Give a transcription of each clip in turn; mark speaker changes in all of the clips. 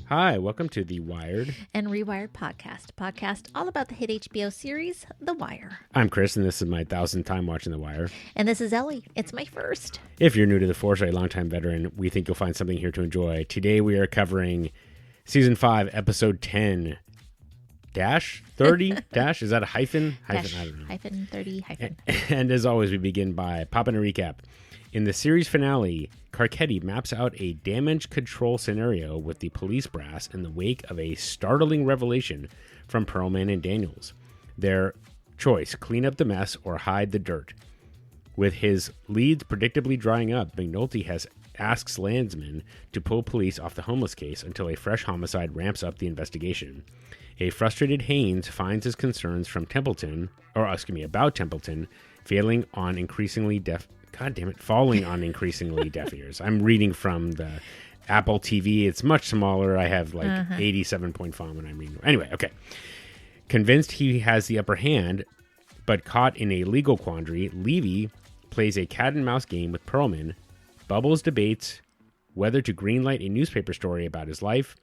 Speaker 1: Hi, welcome to the Wired
Speaker 2: and Rewired podcast all about the hit HBO series, The Wire.
Speaker 1: I'm Chris, and this is my 1,000th time watching The Wire.
Speaker 2: And this is Ellie. It's my first.
Speaker 1: If you're new to the force or a longtime veteran, we think you'll find something here to enjoy. Today we are covering Season 5, Episode 10, dash 30? Dash? Is that a hyphen?
Speaker 2: Dash,
Speaker 1: I don't know.
Speaker 2: Hyphen 30, hyphen.
Speaker 1: And as always, we begin by popping a recap. In the series finale, Carcetti maps out a damage control scenario with the police brass in the wake of a startling revelation from Pearlman and Daniels. Their choice, clean up the mess or hide the dirt. With his leads predictably drying up, McNulty asks landsmen to pull police off the homeless case until a fresh homicide ramps up the investigation. A frustrated Haynes finds his concerns from about Templeton, falling on increasingly deaf ears. I'm reading from the Apple TV. It's much smaller. I have 87-point font when I'm reading. Anyway, okay. Convinced he has the upper hand, but caught in a legal quandary, Levy plays a cat and mouse game with Pearlman. Bubbles debates whether to greenlight a newspaper story about his life.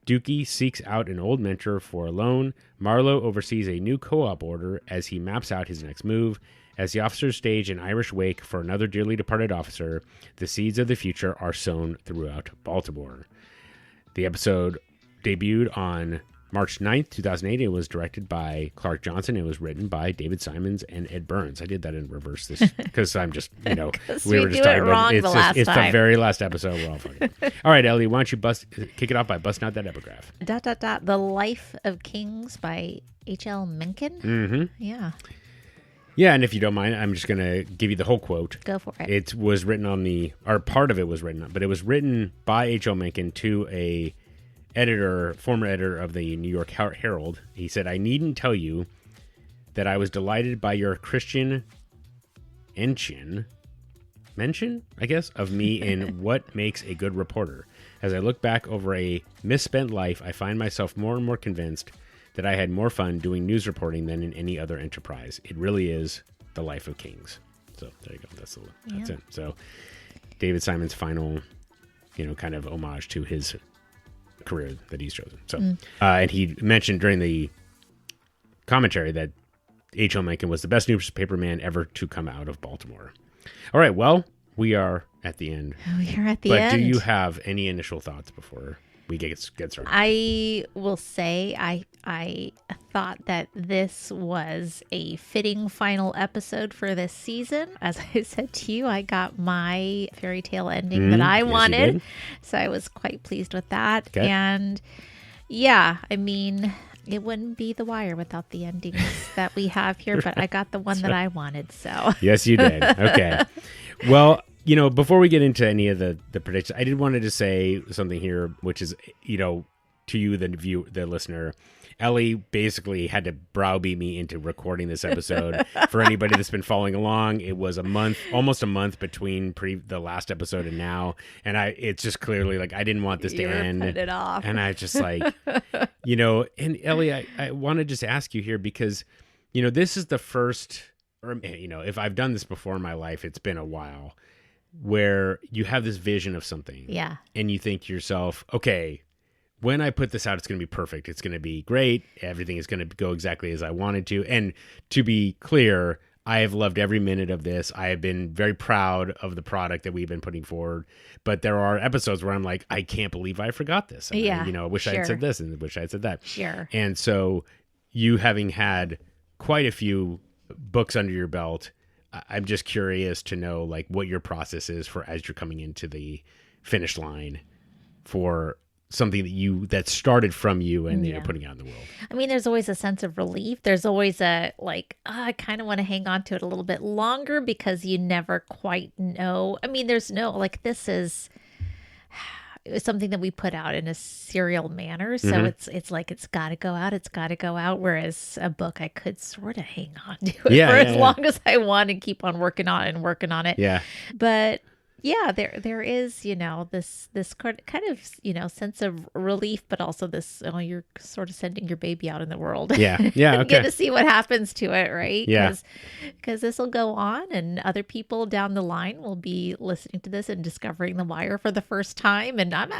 Speaker 1: Dookie seeks out an old mentor for a loan. Marlo oversees a new co-op order as he maps out his next move. As the officers stage an Irish wake for another dearly departed officer, the seeds of the future are sown throughout Baltimore. The episode debuted on March 9th, 2008. It was directed by Clark Johnson. It was written by David Simons and Ed Burns. I did that in reverse this because I'm just, we were just talking about it's the very last episode. We're all fucking. All right, Ellie, why don't you kick it off by busting out that epigraph? ...
Speaker 2: The Life of Kings by H.L. Mencken.
Speaker 1: Mm-hmm.
Speaker 2: Yeah.
Speaker 1: Yeah, and if you don't mind, I'm just going to give you the whole quote.
Speaker 2: Go for it.
Speaker 1: It was written part of it was written, but it was written by H.L. Mencken to a former editor of the New York Herald. He said, "I needn't tell you that I was delighted by your Christian mention, I guess, of me in what makes a good reporter. As I look back over a misspent life, I find myself more and more convinced that I had more fun doing news reporting than in any other enterprise. It really is the life of kings." So there you go. That's it. So David Simon's final, kind of homage to his career that he's chosen. So, and he mentioned during the commentary that H.L. Mencken was the best newspaperman ever to come out of Baltimore. All right. Well, we are at the end.
Speaker 2: We are at the end.
Speaker 1: But do you have any initial thoughts before we get started?
Speaker 2: I will say I thought that this was a fitting final episode for this season. As I said to you, I got my fairy tale ending that I wanted. So I was quite pleased with that. Okay. And yeah, I mean, it wouldn't be The Wire without the endings that we have here, but I got the one that I wanted. So
Speaker 1: yes, you did. Okay. Well, before we get into any of the predictions, I did wanted to say something here, which is, to you, the listener, Ellie basically had to browbeat me into recording this episode. For anybody that's been following along, it was almost a month between the last episode and now. And it's just clearly I didn't want this to end.
Speaker 2: Put it off.
Speaker 1: And I just and Ellie, I want to just ask you here because, this is the first, or, if I've done this before in my life, it's been a while, where you have this vision of something.
Speaker 2: Yeah.
Speaker 1: And you think to yourself, okay, when I put this out, it's going to be perfect. It's going to be great. Everything is going to go exactly as I wanted to. And to be clear, I have loved every minute of this. I have been very proud of the product that we've been putting forward. But there are episodes where I'm like, I can't believe I forgot this. And I wish I had said this and wish I had said that.
Speaker 2: Sure.
Speaker 1: And so you having had quite a few books under your belt, I'm just curious to know what your process is for as you're coming into the finish line for something that started from you and putting out in the world.
Speaker 2: I mean, there's always a sense of relief. There's always a I kind of want to hang on to it a little bit longer because you never quite know. I mean, there's no this is something that we put out in a serial manner. So it's got to go out. It's got to go out. Whereas a book, I could sort of hang on to it for as long as I want and keep on working on it. Yeah. But there is, this kind of, sense of relief, but also this, you're sort of sending your baby out in the world.
Speaker 1: Yeah. Okay.
Speaker 2: Get to see what happens to it, right?
Speaker 1: Yeah.
Speaker 2: Because this will go on, and other people down the line will be listening to this and discovering The Wire for the first time. And I'm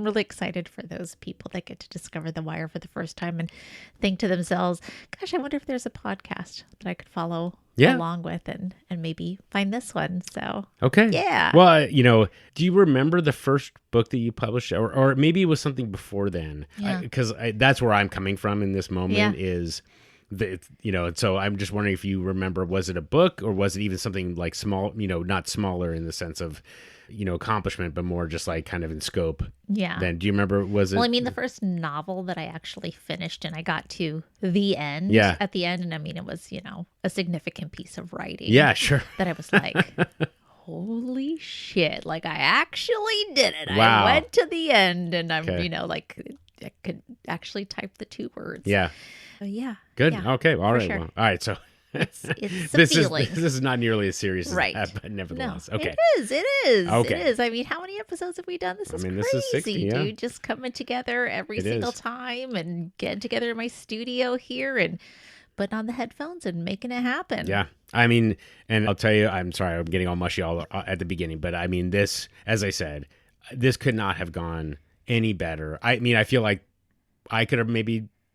Speaker 2: really excited for those people that get to discover The Wire for the first time and think to themselves, gosh, I wonder if there's a podcast that I could follow along with and maybe find this one. So
Speaker 1: okay.
Speaker 2: Yeah.
Speaker 1: Well, do you remember the first book that you published, or maybe it was something before then? Because that's where I'm coming from in this moment is so I'm just wondering if you remember, was it a book or was it even something like small, not smaller in the sense of, accomplishment, but more just like kind of in scope.
Speaker 2: Yeah.
Speaker 1: Then do you remember, was it?
Speaker 2: Well, I mean, the first novel that I actually finished and I got to the end at the end. And I mean, it was, a significant piece of writing.
Speaker 1: Yeah, sure.
Speaker 2: That I was like, holy shit. Like I actually did it.
Speaker 1: Wow.
Speaker 2: I went to the end and I'm, like I could actually type the 2 words.
Speaker 1: Yeah.
Speaker 2: Yeah.
Speaker 1: Good.
Speaker 2: Yeah,
Speaker 1: okay. All right.
Speaker 2: sure.
Speaker 1: Well, all right. So
Speaker 2: it's
Speaker 1: this
Speaker 2: feeling.
Speaker 1: is not nearly as serious as
Speaker 2: right.
Speaker 1: that, but nevertheless.
Speaker 2: No,
Speaker 1: okay.
Speaker 2: It is.
Speaker 1: Okay.
Speaker 2: It is. I mean, how many episodes have we done? This is crazy,
Speaker 1: this is 60,
Speaker 2: dude. Just coming together every single time and getting together in my studio here and putting on the headphones and making it happen.
Speaker 1: Yeah. I mean, and I'll tell you, I'm sorry, I'm getting all mushy all at the beginning, but I mean, this, as I said, this could not have gone any better. I mean, I feel like I could have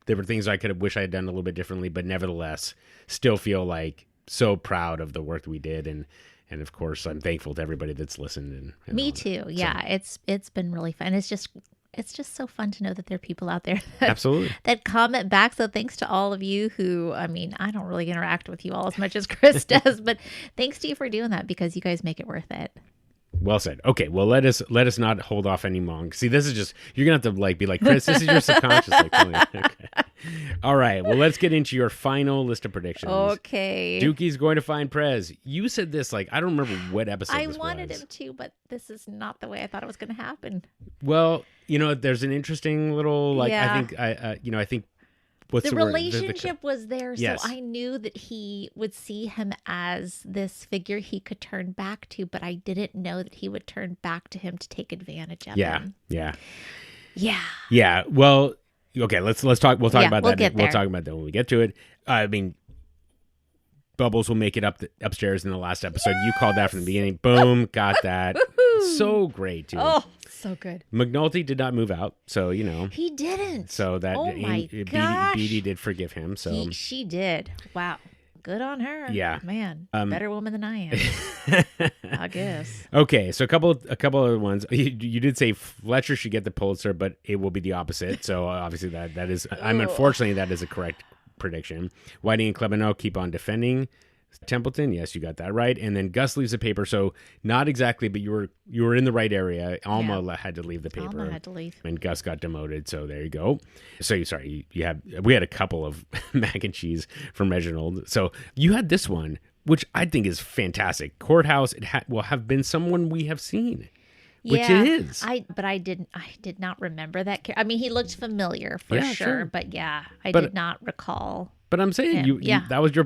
Speaker 1: there were things I could have wished I had done a little bit differently, but nevertheless, still feel like so proud of the work that we did. And of course, I'm thankful to everybody that's listened. And
Speaker 2: me too. Yeah.
Speaker 1: So,
Speaker 2: it's been really fun. It's just so fun to know that there are people out there that,
Speaker 1: absolutely,
Speaker 2: that comment back. So thanks to all of you who, I mean, I don't really interact with you all as much as Chris does, but thanks to you for doing that because you guys make it worth it.
Speaker 1: Well said. Okay, well let us not hold off any long. See, this is just, you're gonna have to be like, Chris, this is your subconscious. Okay. All right. Well, let's get into your final list of predictions.
Speaker 2: Okay.
Speaker 1: Dookie's going to find Prez. You said this I don't remember what episode.
Speaker 2: I wanted him to, but this is not the way I thought it was going to happen.
Speaker 1: Well, there's an interesting little I think. What's
Speaker 2: the
Speaker 1: word?
Speaker 2: relationship was there,
Speaker 1: yes.
Speaker 2: So I knew that he would see him as this figure he could turn back to, but I didn't know that he would turn back to him to take advantage of him.
Speaker 1: Yeah. Well, okay. Let's talk. We'll talk about that.
Speaker 2: We'll
Speaker 1: talk about that when we get to it. I mean, Bubbles will make it upstairs in the last episode. Yes! You called that from the beginning. Boom, got that. So great, too.
Speaker 2: Oh, so good.
Speaker 1: McNulty did not move out, so
Speaker 2: he didn't.
Speaker 1: So that Beatty did forgive him. So
Speaker 2: she did. Wow, good on her.
Speaker 1: Yeah,
Speaker 2: man, better woman than I am. I guess.
Speaker 1: Okay, so a couple other ones. You did say Fletcher should get the Pulitzer, but it will be the opposite. So obviously that is. Unfortunately, that is a correct prediction. Whiting and Clemenot keep on defending Templeton. Yes, you got that right. And then Gus leaves the paper. So not exactly, but you were in the right area. Alma had to leave the paper.
Speaker 2: Alma had to leave.
Speaker 1: And Gus got demoted. So there you go. So sorry, we had a couple of mac and cheese from Reginald. So you had this one, which I think is fantastic. Courthouse. It will have been someone we have seen. Which it is. I
Speaker 2: did not remember that. I mean, he looked familiar for sure, but I did not recall.
Speaker 1: But I'm saying that was your.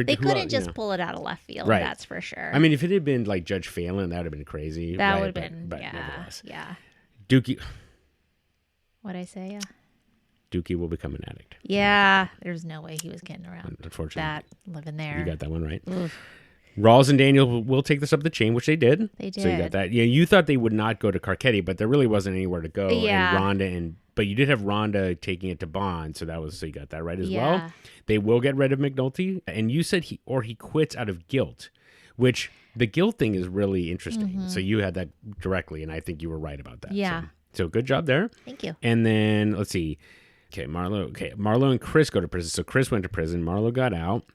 Speaker 2: They couldn't just pull it out of left field. Right. That's for sure.
Speaker 1: I mean, if it had been like Judge Phelan, that would have been crazy.
Speaker 2: That would have been,
Speaker 1: but nevertheless.
Speaker 2: Yeah.
Speaker 1: Dookie.
Speaker 2: What'd I say? Yeah.
Speaker 1: Dookie will become an addict.
Speaker 2: Yeah. There's no way he was getting around.
Speaker 1: Unfortunately,
Speaker 2: that living there.
Speaker 1: You got that one right.
Speaker 2: Oof.
Speaker 1: Rawls and Daniel will take this up the chain, which they did.
Speaker 2: They did.
Speaker 1: So you got that. Yeah, you thought they would not go to Carcetti, but there really wasn't anywhere to go.
Speaker 2: Yeah.
Speaker 1: And Rhonda but you did have Rhonda taking it to Bond, so you got that right as well. They will get rid of McNulty, and you said he quits out of guilt, which the guilt thing is really interesting. Mm-hmm. So you had that directly, and I think you were right about that.
Speaker 2: Yeah.
Speaker 1: So good job there.
Speaker 2: Thank you.
Speaker 1: And then let's see. Okay, Marlo and Chris go to prison. So Chris went to prison. Marlo got out.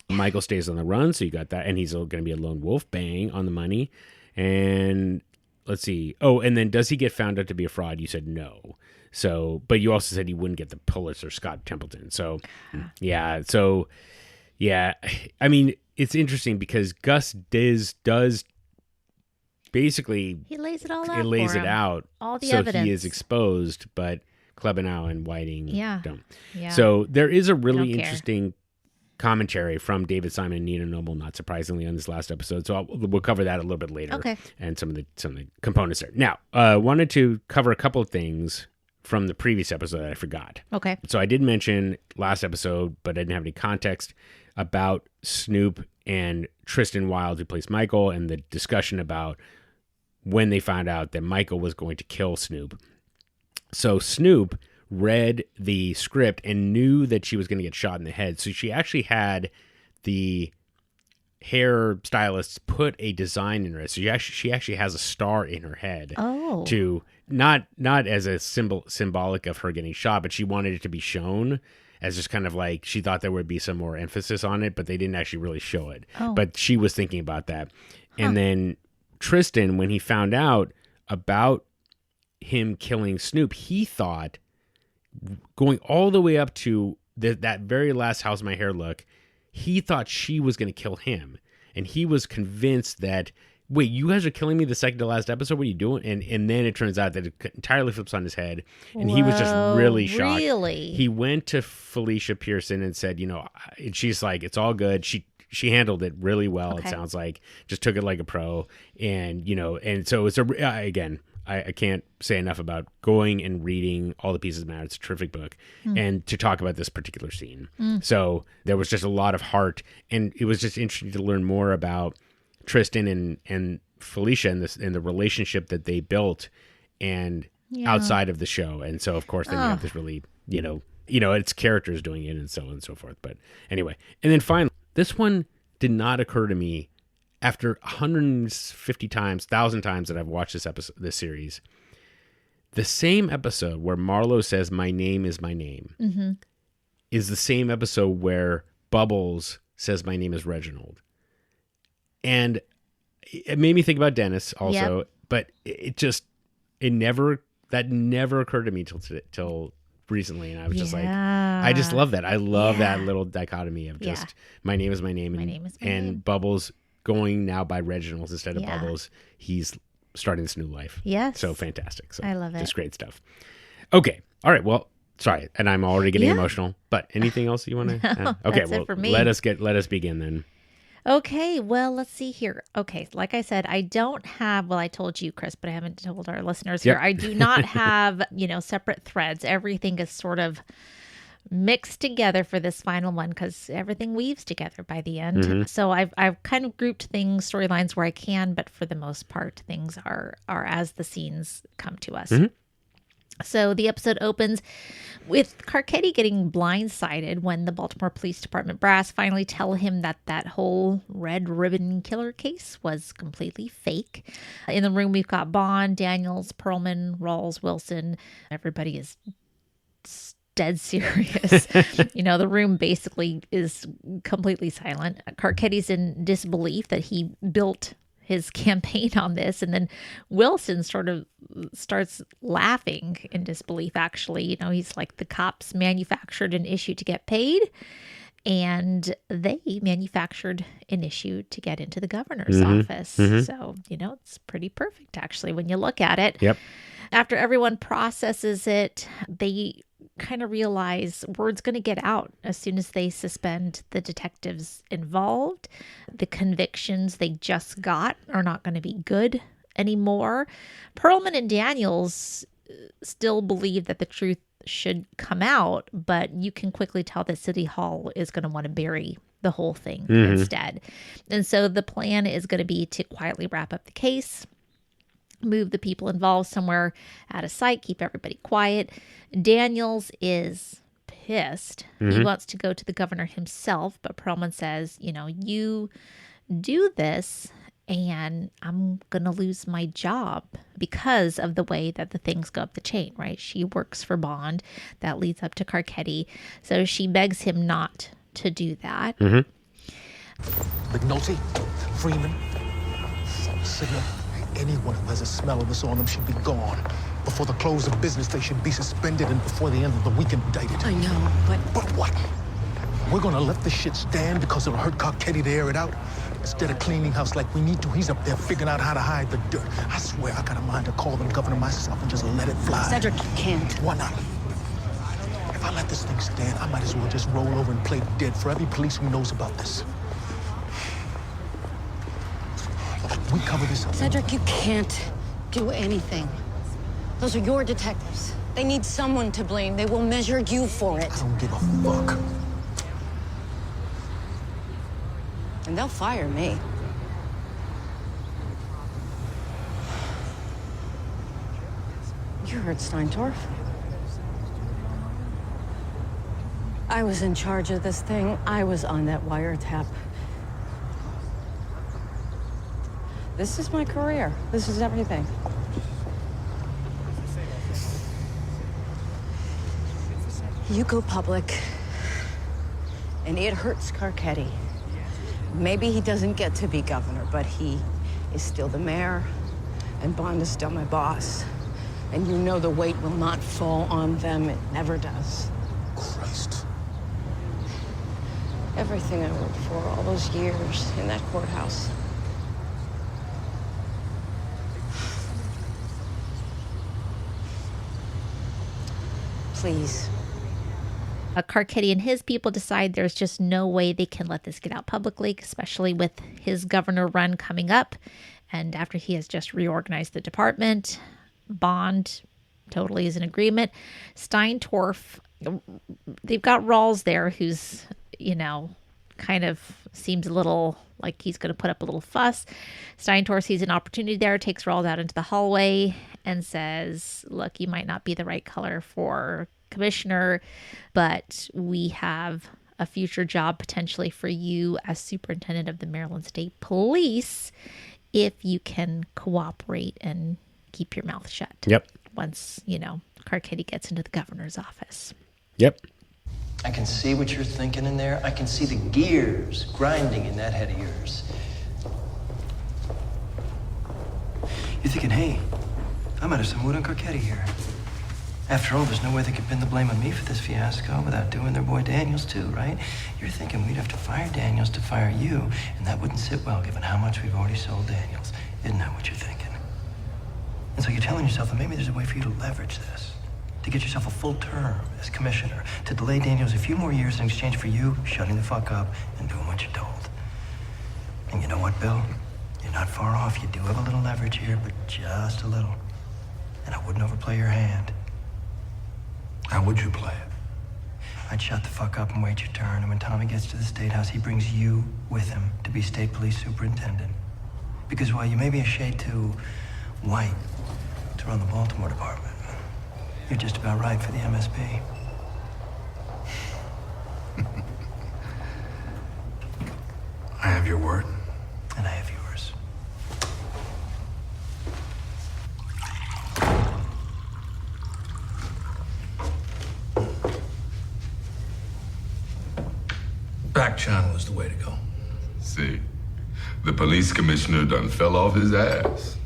Speaker 1: Michael stays on the run, so you got that. And he's going to be a lone wolf, bang, on the money. And let's see. Oh, and then does he get found out to be a fraud? You said no. So, but you also said he wouldn't get the Pulitzer, Scott Templeton. So, yeah. So, yeah. I mean, it's interesting because Gus does basically...
Speaker 2: He lays it all out.
Speaker 1: He lays it out.
Speaker 2: All the evidence.
Speaker 1: So he is exposed, but Clemenot and Whiting don't.
Speaker 2: Yeah.
Speaker 1: So there is a really interesting commentary from David Simon and Nina Noble, not surprisingly, on this last episode. So we'll cover that a little bit later.
Speaker 2: Okay.
Speaker 1: And some of the components there. Now, wanted to cover a couple of things from the previous episode that I forgot.
Speaker 2: Okay.
Speaker 1: So I did mention last episode, but I didn't have any context about Snoop and Tristan Wilde, who plays Michael, and the discussion about when they found out that Michael was going to kill Snoop. So Snoop read the script and knew that she was going to get shot in the head. So she actually had the hair stylist put a design in her head. So she actually has a star in her head.
Speaker 2: Oh.
Speaker 1: To not as a symbolic of her getting shot, but she wanted it to be shown as just kind of like, she thought there would be some more emphasis on it, but they didn't actually really show it.
Speaker 2: Oh.
Speaker 1: But she was thinking about that. And then Tristan, when he found out about him killing Snoop, he thought, going all the way up to that very last How's My Hair look, he thought she was going to kill him. And he was convinced that, wait, you guys are killing me the second to last episode? What are you doing? And then it turns out that it entirely flips on his head. And he was just really shocked.
Speaker 2: Really?
Speaker 1: He went to Felicia Pearson and said, and she's like, it's all good. She handled it really well.
Speaker 2: Okay.
Speaker 1: It sounds like, just took it like a pro. And, and so it's again, I can't say enough about going and reading All the Pieces Matter. It's a terrific book. And to talk about this particular scene. So there was just a lot of heart, and it was just interesting to learn more about Tristan and Felicia and the relationship that they built and outside of the show. And so, of course, then you have this really, it's characters doing it and so on and so forth. But anyway, and then finally, this one did not occur to me after 150 times, 1,000 times that I've watched this series. The same episode where Marlo says, "My name is my name," is the same episode where Bubbles says, "My name is Reginald." And it made me think about Dennis also, but that never occurred to me till recently. And I was just like, I just love that. I love that little dichotomy of just my name is my name. And Bubbles going now by Reginald instead of Bubbles. He's starting this new life.
Speaker 2: Yes.
Speaker 1: So fantastic. So
Speaker 2: I love it.
Speaker 1: Just great stuff. Okay. All right. Well, sorry. And I'm already getting emotional, but anything else you want to add? Okay.
Speaker 2: That's
Speaker 1: well,
Speaker 2: it for me.
Speaker 1: let us begin then.
Speaker 2: Okay, well, let's see here. Okay, like I said, I don't have, well, I told you, Chris, but I haven't told our listeners here. I do not have, separate threads. Everything is sort of mixed together for this final one because everything weaves together by the end. So I've kind of grouped things, storylines where I can, but for the most part, things are as the scenes come to us. So the episode opens with Carcetti getting blindsided when the Baltimore Police Department brass finally tell him that whole red ribbon killer case was completely fake. In the room, we've got Bond, Daniels, Pearlman, Rawls, Wilson. Everybody is dead serious. The room basically is completely silent. Carcetti's in disbelief that he built his campaign on this, and then Wilson sort of starts laughing in disbelief. Actually, he's like, the cops manufactured an issue to get paid, and they manufactured an issue to get into the governor's office. So it's pretty perfect actually when you look at it.
Speaker 1: Yep.
Speaker 2: After everyone processes it, they kind of realize word's going to get out as soon as they suspend the detectives involved. The convictions they just got are not going to be good anymore. Pearlman and Daniels still believe that the truth should come out, but you can quickly tell that City Hall is going to want to bury the whole thing instead. And so the plan is going to be to quietly wrap up the case, move the people involved somewhere out of sight, keep everybody quiet. Daniels is pissed. He wants to go to the governor himself, but Pearlman says, you do this and I'm going to lose my job because of the way that the things go up the chain, right? She works for Bond. That leads up to Carcetti. So she begs him not to do that.
Speaker 3: McNulty, Freamon, Signal. Anyone who has a smell of this on them should be gone. Before the close of business, they should be suspended, and before the end of the week, indicted.
Speaker 4: I know, but...
Speaker 3: But what? We're gonna let this shit stand because it'll hurt Carcetti to air it out? Instead of cleaning house like we need to, he's up there figuring out how to hide the dirt. I swear I got a mind to call the governor myself and just let it fly.
Speaker 4: Cedric can't.
Speaker 3: Why not? If I let this thing stand, I might as well just roll over and play dead for every police who knows about this. We cover this up.
Speaker 4: Cedric, you can't do anything. Those are your detectives. They need someone to blame. They will measure you for it.
Speaker 3: I don't give a fuck.
Speaker 4: And they'll fire me. You heard Steintorf? I was in charge of this thing. I was on that wiretap. This is my career. This is everything. You go public, and it hurts Carcetti. Maybe he doesn't get to be governor, but he is still the mayor, and Bond is still my boss. And you know the weight will not fall on them. It never does.
Speaker 3: Christ.
Speaker 4: Everything I worked for all those years in that courthouse. Please.
Speaker 2: Carcetti and his people decide there's just no way they can let this get out publicly, especially with his governor run coming up. And after he has just reorganized the department, Bond totally is in agreement. Steintorf, they've got Rawls there who's, kind of seems a little like he's going to put up a little fuss. Steintorf sees an opportunity there, takes Rawls out into the hallway and says, look, you might not be the right color for commissioner, but we have a future job potentially for you as superintendent of the Maryland State Police if you can cooperate and keep your mouth shut.
Speaker 1: Yep.
Speaker 2: Once, Carcetti gets into the governor's office.
Speaker 1: Yep.
Speaker 5: I can see what you're thinking in there. I can see the gears grinding in that head of yours. You're thinking, hey, I might have some wood on Carcetti here. After all, there's no way they could pin the blame on me for this fiasco without doing their boy Daniels too, right? You're thinking we'd have to fire Daniels to fire you, and that wouldn't sit well given how much we've already sold Daniels. Isn't that what you're thinking? And so you're telling yourself that maybe there's a way for you to leverage this, to get yourself a full term as commissioner, to delay Daniels a few more years in exchange for you shutting the fuck up and doing what you're told. And you know what, Bill? You're not far off. You do have a little leverage here, but just a little. And I wouldn't overplay your hand.
Speaker 3: How would you play it?
Speaker 5: I'd shut the fuck up and wait your turn, and when Tommy gets to the State House, he brings you with him to be State Police Superintendent. Because while you may be a shade too white to run the Baltimore Department, you're just about right for the MSP.
Speaker 3: I have your word.
Speaker 5: And I have yours.
Speaker 3: Back channel is the way to go.
Speaker 6: See, the police commissioner done fell off his ass.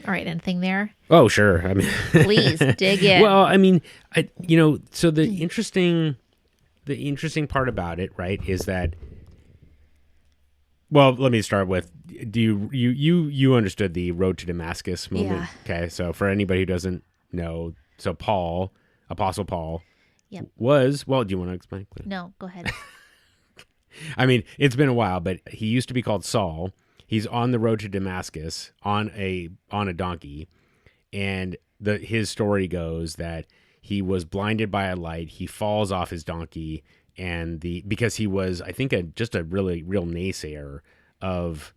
Speaker 2: All right, anything there?
Speaker 1: Oh, sure. I mean,
Speaker 2: Please dig in.
Speaker 1: well, I mean, so the interesting part about it, right, is that. Well, let me start with. Do you understood the road to Damascus moment?
Speaker 2: Yeah.
Speaker 1: Okay, so for anybody who doesn't know, so Paul, Apostle Paul,
Speaker 2: Yep.
Speaker 1: was well. Do you want to explain?
Speaker 2: No, go ahead.
Speaker 1: I mean, it's been a while, but he used to be called Saul. He's on the road to Damascus on a donkey, and his story goes that he was blinded by a light. He falls off his donkey, and because he was, I think, just a really real naysayer of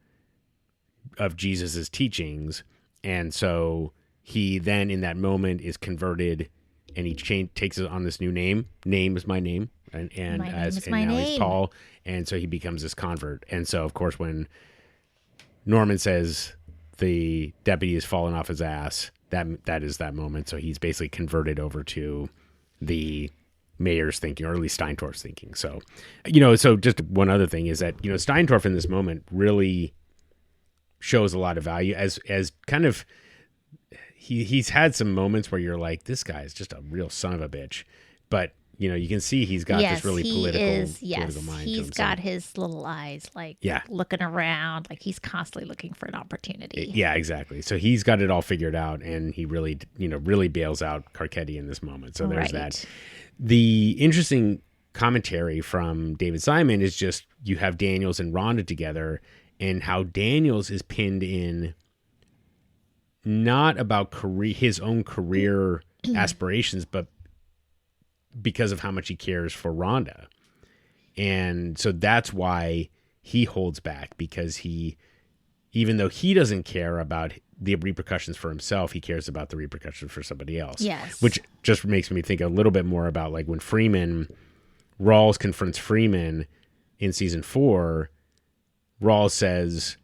Speaker 1: Jesus's teachings, and so he then in that moment is converted, and he takes it on this new name. Name is my name, and
Speaker 2: My
Speaker 1: as
Speaker 2: name is
Speaker 1: and
Speaker 2: my
Speaker 1: now
Speaker 2: name.
Speaker 1: he's Paul, and so he becomes this convert, and so of course when Norman says the deputy has fallen off his ass, that is that moment. So he's basically converted over to the mayor's thinking, or at least Steintorf's thinking. So, so just one other thing is that, Steintorf in this moment really shows a lot of value as kind of, he's had some moments where you're like, this guy is just a real son of a bitch. But, you can see he's got this really political mind to
Speaker 2: he's
Speaker 1: him.
Speaker 2: got his little eyes looking around, like he's constantly looking for an opportunity.
Speaker 1: Yeah, exactly. So he's got it all figured out, and he really, really bails out Carcetti in this moment. So there's that. The interesting commentary from David Simon is just you have Daniels and Rhonda together, and how Daniels is pinned in not about his own career aspirations, but because of how much he cares for Rhonda. And so that's why he holds back, because even though he doesn't care about the repercussions for himself, he cares about the repercussions for somebody else.
Speaker 2: Yes.
Speaker 1: Which just makes me think a little bit more about like when Rawls confronts Freeman in season 4, Rawls says,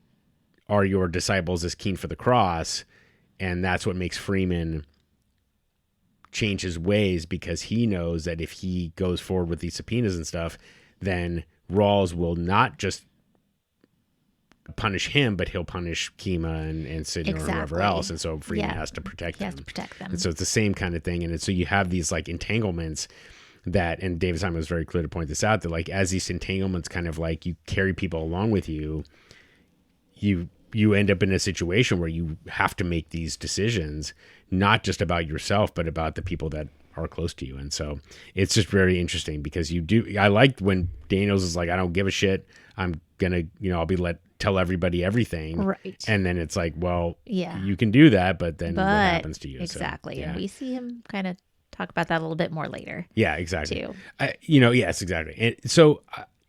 Speaker 1: "Are your disciples as keen for the cross?" And that's what makes Freeman change his ways, because he knows that if he goes forward with these subpoenas and stuff, then Rawls will not just punish him, but he'll punish Kima and Sidney or whoever else. And so Freeman has to protect them. And so it's the same kind of thing. And so you have these like entanglements that, and David Simon was very clear to point this out, that like as these entanglements kind of like you carry people along with you, you end up in a situation where you have to make these decisions, not just about yourself, but about the people that are close to you. And so it's just very interesting, because I liked when Daniels is like, I don't give a shit. I'm going to, I'll tell everybody everything.
Speaker 2: Right.
Speaker 1: And then it's like, well, you can do that, but then what happens to you?
Speaker 2: Exactly.
Speaker 1: So, yeah.
Speaker 2: And we see him kind of talk about that a little bit more later.
Speaker 1: Yeah, exactly.
Speaker 2: Too.
Speaker 1: Yes, exactly. And so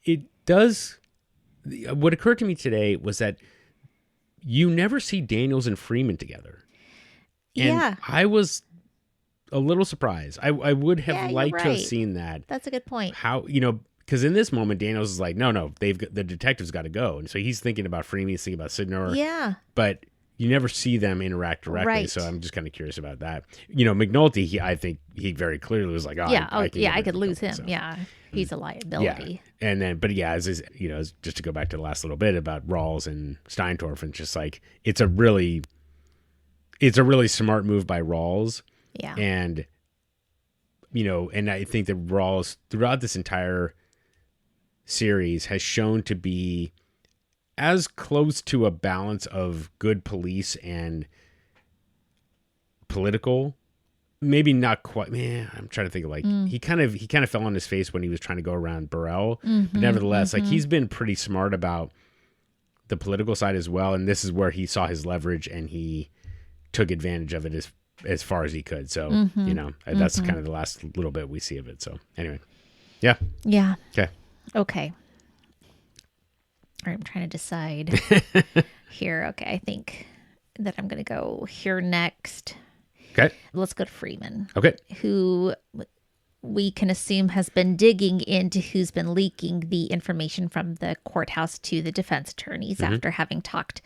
Speaker 1: it does, what occurred to me today was that you never see Daniels and Freeman together. And I was a little surprised. I would have liked to have seen that.
Speaker 2: That's a good point.
Speaker 1: How, because in this moment, Daniels is like, no, the detective's got to go. And so he's thinking about Freeman, he's thinking about Sidnor.
Speaker 2: Yeah.
Speaker 1: But you never see them interact directly.
Speaker 2: Right.
Speaker 1: So I'm just kind of curious about that. McNulty, I think he very clearly was like,
Speaker 2: I could lose him. So. Yeah. He's a liability.
Speaker 1: Yeah. And then, but as just to go back to the last little bit about Rawls and Steintorf, and just like, it's a really smart move by Rawls.
Speaker 2: Yeah.
Speaker 1: And, and I think that Rawls throughout this entire series has shown to be as close to a balance of good police and political. Maybe not quite. Man, I'm trying to think of like he kind of fell on his face when he was trying to go around Burrell. But nevertheless, like he's been pretty smart about the political side as well. And this is where he saw his leverage and he took advantage of it as far as he could. So that's kind of the last little bit we see of it. So anyway, yeah. Okay.
Speaker 2: All right, I'm trying to decide here. Okay, I think that I'm going to go here next.
Speaker 1: Okay.
Speaker 2: Let's go to Freeman.
Speaker 1: Okay.
Speaker 2: Who we can assume has been digging into who's been leaking the information from the courthouse to the defense attorneys after having talked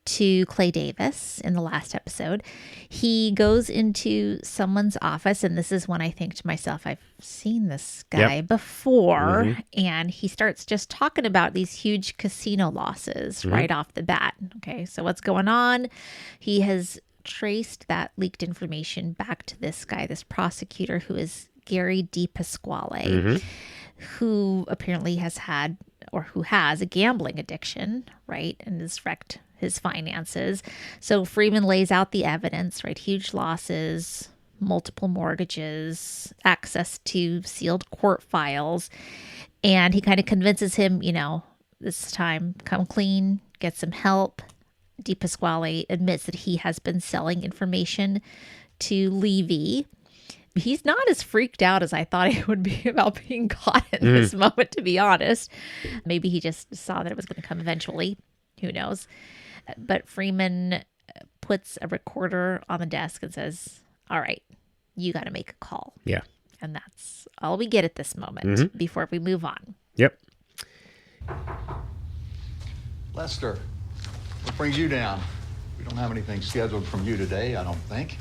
Speaker 2: to Clay Davis in the last episode. He goes into someone's office, and this is when I think to myself, I've seen this guy before, and he starts just talking about these huge casino losses right off the bat. Okay, so what's going on? He has traced that leaked information back to this guy, this prosecutor, who is Gary DePasquale, who apparently has had, or who has, a gambling addiction, right? And has wrecked his finances. So Freeman lays out the evidence, right? Huge losses, multiple mortgages, access to sealed court files. And he kind of convinces him, this time, come clean, get some help. DePasquale admits that he has been selling information to Levy. He's not as freaked out as I thought he would be about being caught in this moment, to be honest. Maybe he just saw that it was going to come eventually. Who knows? But Freeman puts a recorder on the desk and says, all right, you got to make a call.
Speaker 1: Yeah.
Speaker 2: And that's all we get at this moment before we move on.
Speaker 1: Yep.
Speaker 7: Lester, what brings you down? We don't have anything scheduled from you today, I don't think.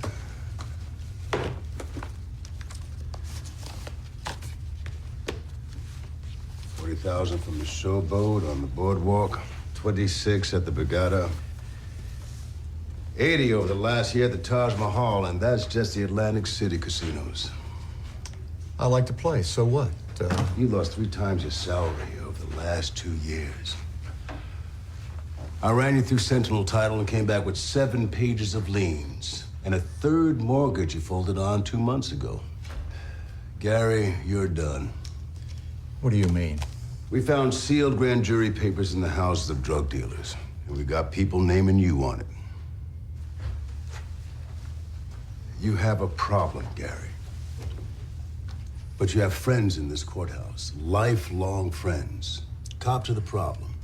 Speaker 8: $40,000 from the showboat on the boardwalk, 26 at the Borgata, 80 over the last year at the Taj Mahal, and that's just the Atlantic City casinos.
Speaker 3: I like to play, so what?
Speaker 8: You lost 3 times your salary over the last 2 years. I ran you through Sentinel Title and came back with 7 pages of liens and a 3rd mortgage you folded on 2 months ago. Gary, you're done.
Speaker 3: What do you mean?
Speaker 8: We found sealed grand jury papers in the houses of drug dealers, and we got people naming you on it. You have a problem, Gary. But you have friends in this courthouse, lifelong friends. Cop to the problem.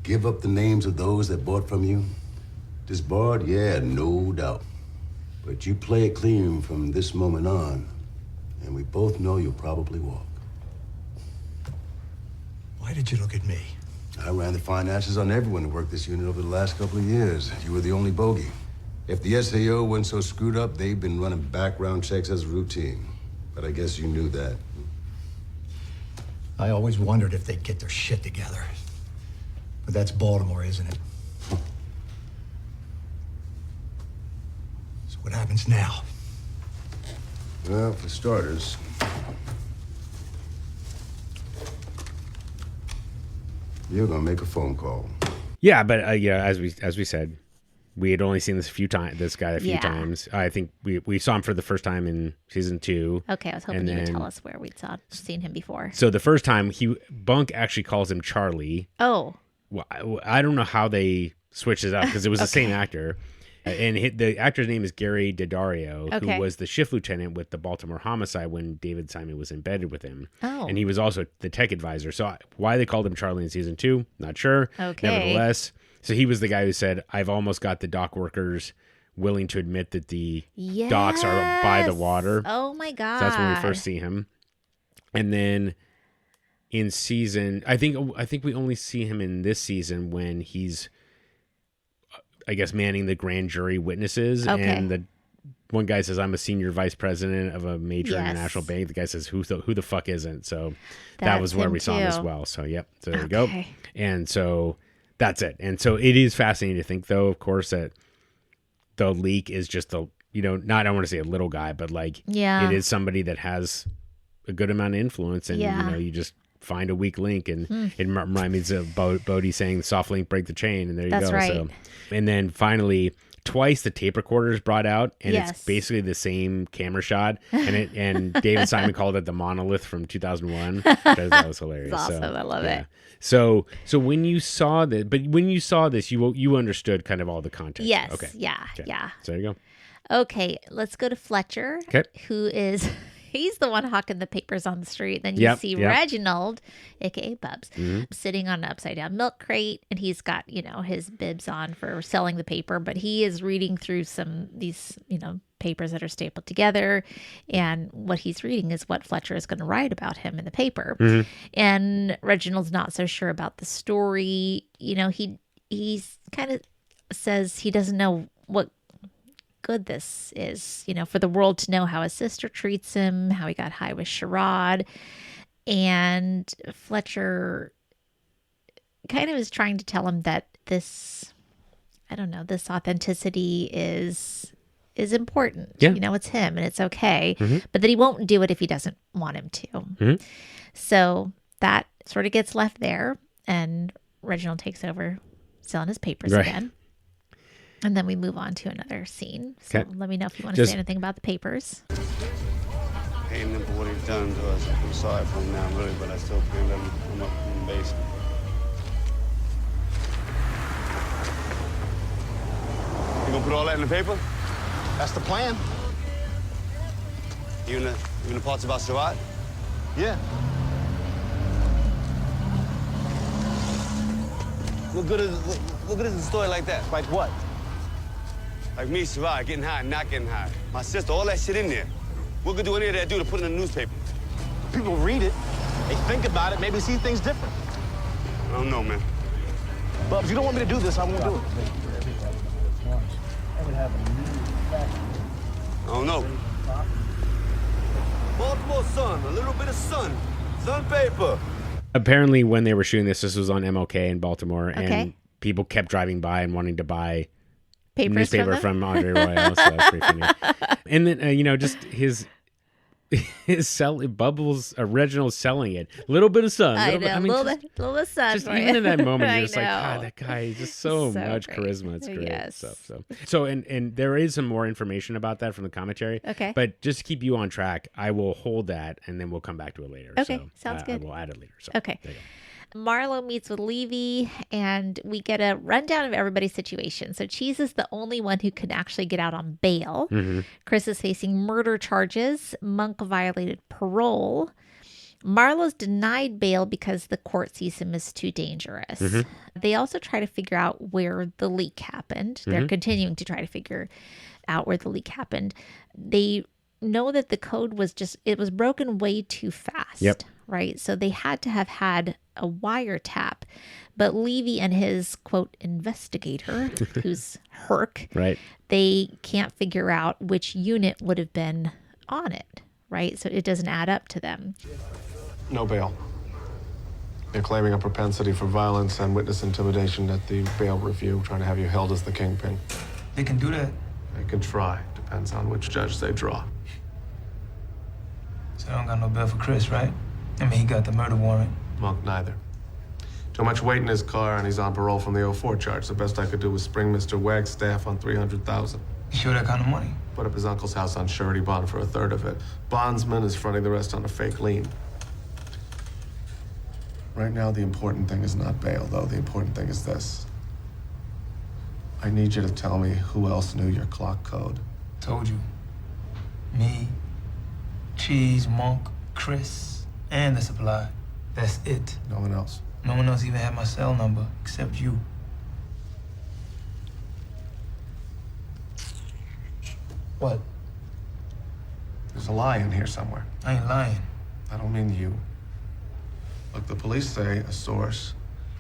Speaker 8: Give up the names of those that bought from you. Disbarred? Yeah, no doubt. But you play it clean from this moment on, and we both know you'll probably walk.
Speaker 3: Why did you look at me?
Speaker 8: I ran the finances on everyone who worked this unit over the last couple of years. You were the only bogey. If the SAO wasn't so screwed up, they've been running background checks as routine. But I guess you knew that.
Speaker 3: I always wondered if they'd get their shit together. But that's Baltimore, isn't it? So what happens now?
Speaker 8: Well, for starters, you're gonna make a phone call.
Speaker 1: Yeah, but yeah, as we said, we had only seen this guy a few times. I think we saw him for the first time in season 2.
Speaker 2: Okay, I was hoping you would tell us where we'd seen him before.
Speaker 1: So the first time, Bunk actually calls him Charlie.
Speaker 2: Oh.
Speaker 1: Well, I don't know how they switched it up because it was the same actor. And the actor's name is Gary Daddario, who was the shift lieutenant with the Baltimore Homicide when David Simon was embedded with him.
Speaker 2: Oh.
Speaker 1: And he was also the tech advisor. So why they called him Charlie in season 2, not sure.
Speaker 2: Okay.
Speaker 1: Nevertheless, so he was the guy who said, I've almost got the dock workers willing to admit that the docks are by the water.
Speaker 2: Oh, my God.
Speaker 1: So that's when we first see him. And then in season, I think we only see him in this season when he's, I guess, manning the grand jury witnesses.
Speaker 2: Okay.
Speaker 1: And the one guy says, I'm a senior vice president of a major international bank. The guy says, who the fuck isn't? So that was where we saw him as well. So, yep. So there you go. And so that's it. And so it is fascinating to think, though, of course, that the leak is just I don't want to say a little guy, but like, it is somebody that has a good amount of influence. And, you just find a weak link. And it reminds me of Bodie saying, soft link, break the chain. And there you go.
Speaker 2: Right.
Speaker 1: So, and then finally, twice the tape recorder is brought out, and it's basically the same camera shot. And David Simon called it the monolith from 2001. That was hilarious.
Speaker 2: That's awesome. I love it.
Speaker 1: So when you saw this, you understood kind of all the context.
Speaker 2: Yes.
Speaker 1: Okay.
Speaker 2: Yeah.
Speaker 1: So there you go.
Speaker 2: Okay, let's go to Fletcher, who is... He's the one hawking the papers on the street. Then you see Reginald, a.k.a. Bubs, sitting on an upside-down milk crate. And he's got, his bibs on for selling the paper. But he is reading through these papers that are stapled together. And what he's reading is what Fletcher is going to write about him in the paper. And Reginald's not so sure about the story. He's kind of says he doesn't know what good this is, for the world to know how his sister treats him, how he got high with Sherrod. And Fletcher kind of is trying to tell him that this authenticity is important.
Speaker 1: Yeah.
Speaker 2: It's him and it's okay, but that he won't do it if he doesn't want him to. So that sort of gets left there, and Reginald takes over selling his papers again. And then we move on to another scene. So let me know if you want to say anything about the papers.
Speaker 9: Paying them for what he's done to us. I'm sorry for him now, really, but I still can't let him come up from the base. You gonna put all that in the paper?
Speaker 3: That's the plan.
Speaker 9: Even the parts about Sherrod?
Speaker 3: Yeah.
Speaker 9: What good is a story like that?
Speaker 3: Like what?
Speaker 9: Like me, Sherrod, getting high and not getting high. My sister, all that shit in there. What could do any of that do to put in the newspaper?
Speaker 3: People read it, they think about it, maybe see things different.
Speaker 9: I don't know, man.
Speaker 3: Bubs, you don't want me to do this, I won't do it.
Speaker 9: I don't know. Baltimore Sun, a little bit of sun. Sun paper.
Speaker 1: Apparently, when they were shooting this was on MLK in Baltimore, and people kept driving by and wanting to buy newspaper from Andre Royale, so that's pretty funny. And then, just Bubbles, Reginald's selling it. A little bit of sun.
Speaker 2: I know, little bit of sun.
Speaker 1: Just even in that moment,
Speaker 2: I
Speaker 1: you're just like,
Speaker 2: know.
Speaker 1: God, that guy is just so much
Speaker 2: great.
Speaker 1: charisma. It's great
Speaker 2: Yes.
Speaker 1: stuff. So and there is some more information about that from the commentary.
Speaker 2: Okay.
Speaker 1: But just to keep you on track, I will hold that, and then we'll come back to it later.
Speaker 2: Okay,
Speaker 1: So,
Speaker 2: sounds good.
Speaker 1: We'll add it later. So,
Speaker 2: Okay.
Speaker 1: there you go.
Speaker 2: Marlo meets with Levy, and we get a rundown of everybody's situation. So Cheese is the only one who can actually get out on bail.
Speaker 1: Mm-hmm.
Speaker 2: Chris is facing murder charges. Monk violated parole. Marlo's denied bail because the court sees him as too dangerous.
Speaker 1: Mm-hmm.
Speaker 2: They also try to figure out where the leak happened. They're continuing to try to figure out where the leak happened. They know that the code was broken way too fast.
Speaker 1: Yep.
Speaker 2: Right? So they had to have had a wiretap. But Levy and his, quote, investigator, who's Herc,
Speaker 1: Right.
Speaker 2: they can't figure out which unit would have been on it, right? So it doesn't add up to them.
Speaker 10: No bail. They're claiming a propensity for violence and witness intimidation at the bail review, trying to have you held as the kingpin.
Speaker 5: They can do that.
Speaker 10: They can try. Depends on which judge they draw.
Speaker 5: So I don't got no bail for Chris, right? I mean, he got the murder warrant.
Speaker 10: Monk, neither. Too much weight in his car, and he's on parole from the 04 charge. The best I could do was spring Mr. Wagstaff on $300,000.
Speaker 5: You sure that kind of money?
Speaker 10: Put up his uncle's house on surety bond for a third of it. Bondsman is fronting the rest on a fake lien. Right now, the important thing is not bail, though. The important thing is this. I need you to tell me who else knew your clock code.
Speaker 5: Told you. Me, Cheese, Monk, Chris, and the supply. That's it.
Speaker 10: No one else.
Speaker 5: No one else even had my cell number except you. What?
Speaker 10: There's a lie in here somewhere.
Speaker 5: I ain't lying.
Speaker 10: I don't mean you. Look, the police say a source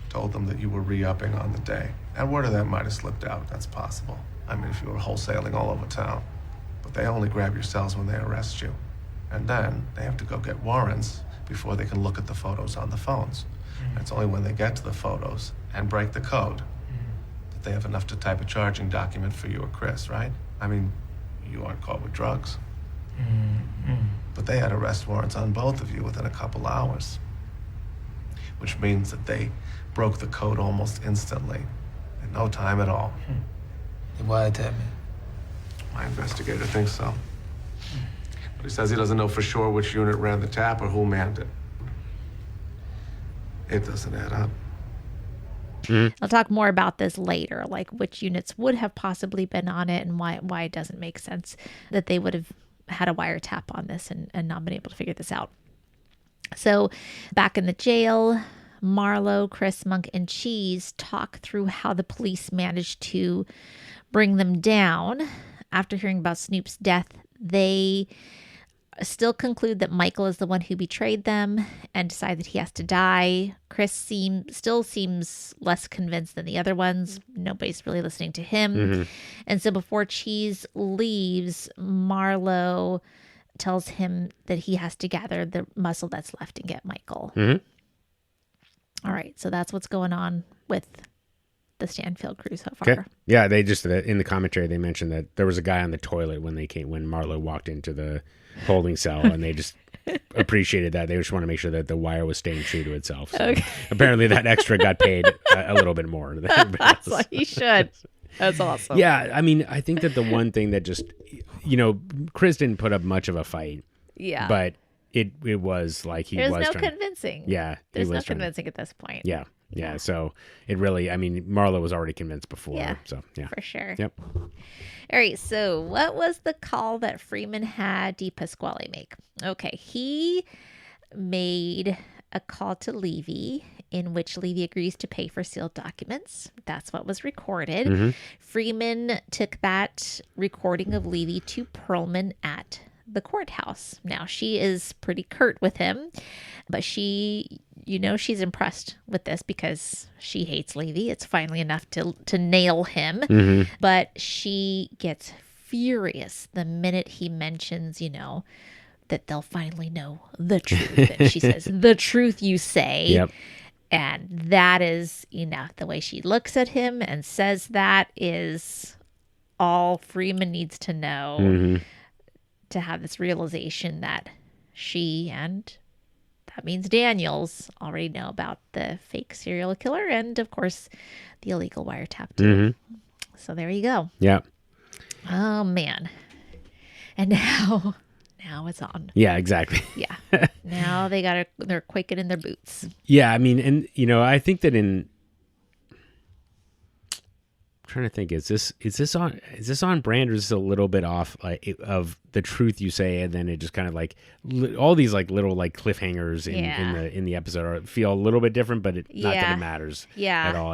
Speaker 10: told them that you were re-upping on the day. And word of that might have slipped out. That's possible. I mean, if you were wholesaling all over town. But they only grab your cells when they arrest you. And then they have to go get warrants before they can look at the photos on the phones. It's only when they get to the photos and break the code that they have enough to type a charging document for you or Chris, right? I mean, you aren't caught with drugs. But they had arrest warrants on both of you within a couple hours. Which means that they broke the code almost instantly, in no time at all.
Speaker 5: They wiretapped me.
Speaker 10: My investigator thinks so. But he says he doesn't know for sure which unit ran the tap or who manned it. It doesn't add up.
Speaker 2: I'll talk more about this later, like which units would have possibly been on it and why it doesn't make sense that they would have had a wiretap on this and not been able to figure this out. So back in the jail, Marlo, Chris, Monk, and Cheese talk through how the police managed to bring them down. After hearing about Snoop's death, they still conclude that Michael is the one who betrayed them and decide that he has to die. Chris still seems less convinced than the other ones. Nobody's really listening to him. And so before Cheese leaves, Marlo tells him that he has to gather the muscle that's left and get Michael. All right, so that's what's going on with the Stanfield crew so far.
Speaker 1: Okay. Yeah, they just in the commentary they mentioned that there was a guy on the toilet when Marlo walked into the holding cell, and they just appreciated that. They just want to make sure that the wire was staying true to itself. So apparently that extra got paid a little bit more than everybody else.
Speaker 2: That's what he should. That's awesome.
Speaker 1: Yeah, I mean, I think that the one thing that just, Chris didn't put up much of a fight.
Speaker 2: Yeah.
Speaker 1: But it was like he
Speaker 2: There's
Speaker 1: was
Speaker 2: no
Speaker 1: trying.
Speaker 2: convincing.
Speaker 1: Yeah.
Speaker 2: There's no convincing at this point.
Speaker 1: Yeah. Yeah. So it really, I mean, Marlo was already convinced before.
Speaker 2: Yeah.
Speaker 1: So, yeah.
Speaker 2: For sure.
Speaker 1: Yep.
Speaker 2: All right. So what was the call that Freeman had DePasquale make? Okay. He made a call to Levy in which Levy agrees to pay for sealed documents. That's what was recorded. Freeman took that recording of Levy to Pearlman at the courthouse. Now, she is pretty curt with him, but she's impressed with this because she hates Levy. It's finally enough to nail him. But she gets furious the minute he mentions, that they'll finally know the truth. And she says, "The truth you say."
Speaker 1: Yep.
Speaker 2: And that is enough. The way she looks at him and says that is all Freeman needs to know to have this realization that she and that means Daniels already know about the fake serial killer and, of course, the illegal wiretap too. So there you go.
Speaker 1: Yeah.
Speaker 2: Oh, man. And now it's on.
Speaker 1: Yeah, exactly.
Speaker 2: Yeah. Now they're quaking in their boots.
Speaker 1: Yeah, I mean, and I think that I'm trying to think, is this on brand, or is this a little bit off of the truth you say, and then it just kind of like all these like little like cliffhangers in the episode feel a little bit different, but not that it matters at all.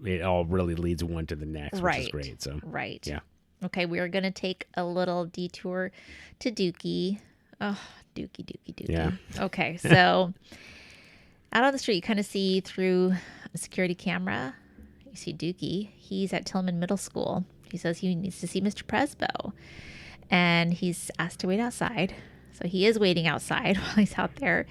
Speaker 1: It all really leads one to the next, which is great. So yeah.
Speaker 2: Okay, we are going to take a little detour to Dookie. Oh, Dookie.
Speaker 1: Yeah.
Speaker 2: Okay, so out on the street, you kind of see through a security camera, you see Dookie. He's at Tillman Middle School. He says he needs to see Mr. Prezbo, and he's asked to wait outside. So he is waiting outside while he's out there.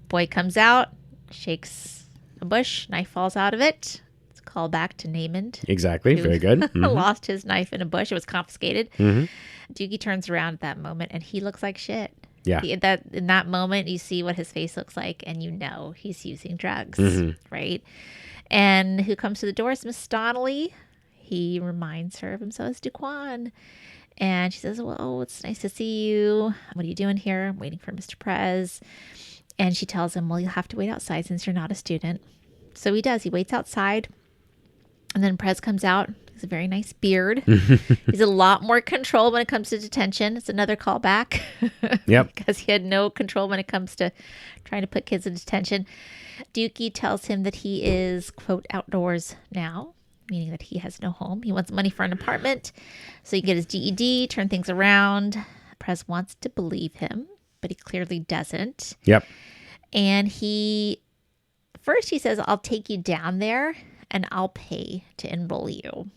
Speaker 2: Boy comes out, shakes a bush, knife falls out of it. Call back to Namond.
Speaker 1: Exactly. Very good.
Speaker 2: Lost his knife in a bush. It was confiscated. Dookie turns around at that moment and he looks like shit.
Speaker 1: Yeah.
Speaker 2: In that moment, you see what his face looks like and you know he's using drugs, right? And who comes to the door is Miss Donnelly. He reminds her of himself as Duquan. And she says, well, it's nice to see you. What are you doing here? I'm waiting for Mr. Prez. And she tells him, well, you'll have to wait outside since you're not a student. So he does. He waits outside. And then Prez comes out. He's a very nice beard. He's a lot more control when it comes to detention. It's another callback.
Speaker 1: Yep.
Speaker 2: Because he had no control when it comes to trying to put kids in detention. Dookie tells him that he is, quote, outdoors now, meaning that he has no home. He wants money for an apartment so he can get his GED, turn things around. Prez wants to believe him, but he clearly doesn't.
Speaker 1: Yep.
Speaker 2: And first he says, I'll take you down there and I'll pay to enroll you.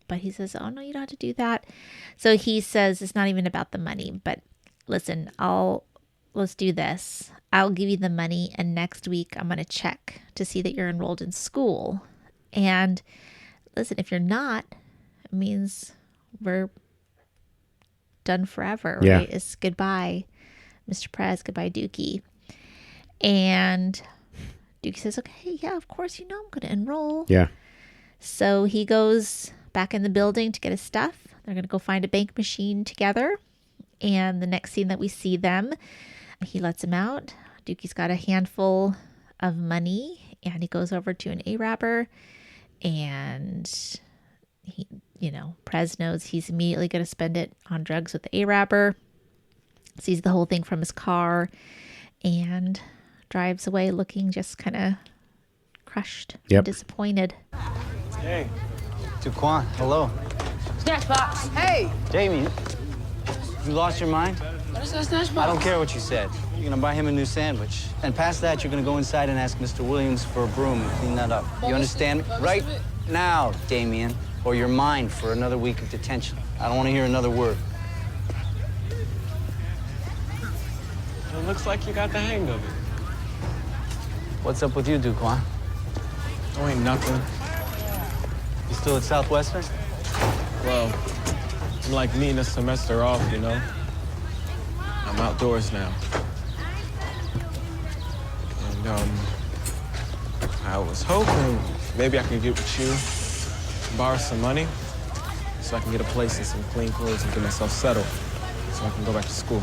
Speaker 2: But he says, oh, no, you don't have to do that. So he says, it's not even about the money. But listen, let's do this. I'll give you the money. And next week, I'm going to check to see that you're enrolled in school. And listen, if you're not, it means we're done forever.
Speaker 1: Yeah.
Speaker 2: Right? It's goodbye, Mr. Prez. Goodbye, Dookie. And Dookie says, okay, yeah, of course, I'm going to enroll.
Speaker 1: Yeah.
Speaker 2: So he goes back in the building to get his stuff. They're going to go find a bank machine together. And the next scene that we see them, he lets him out. Dookie's got a handful of money and he goes over to an A-rapper and he, Prez knows he's immediately going to spend it on drugs with the A-rapper. Sees the whole thing from his car and drives away looking just kind of crushed and disappointed.
Speaker 5: Hey, Duquan, hello.
Speaker 4: Snatch box. Hey!
Speaker 5: Jamie, you lost your mind?
Speaker 4: What is that snatch box?
Speaker 5: I don't care what you said. You're gonna buy him a new sandwich. And past that, you're gonna go inside and ask Mr. Williams for a broom and clean that up. You understand? Right now, Damien, or you're mine for another week of detention. I don't want to hear another word.
Speaker 11: It looks like you got the hang of it.
Speaker 5: What's up with you, Duquan?
Speaker 11: Oh, ain't nothing.
Speaker 5: You still at Southwestern?
Speaker 11: Well, I'm like needing a semester off, I'm outdoors now. And, I was hoping maybe I could get with you, borrow some money, so I can get a place and some clean clothes and get myself settled, so I can go back to school.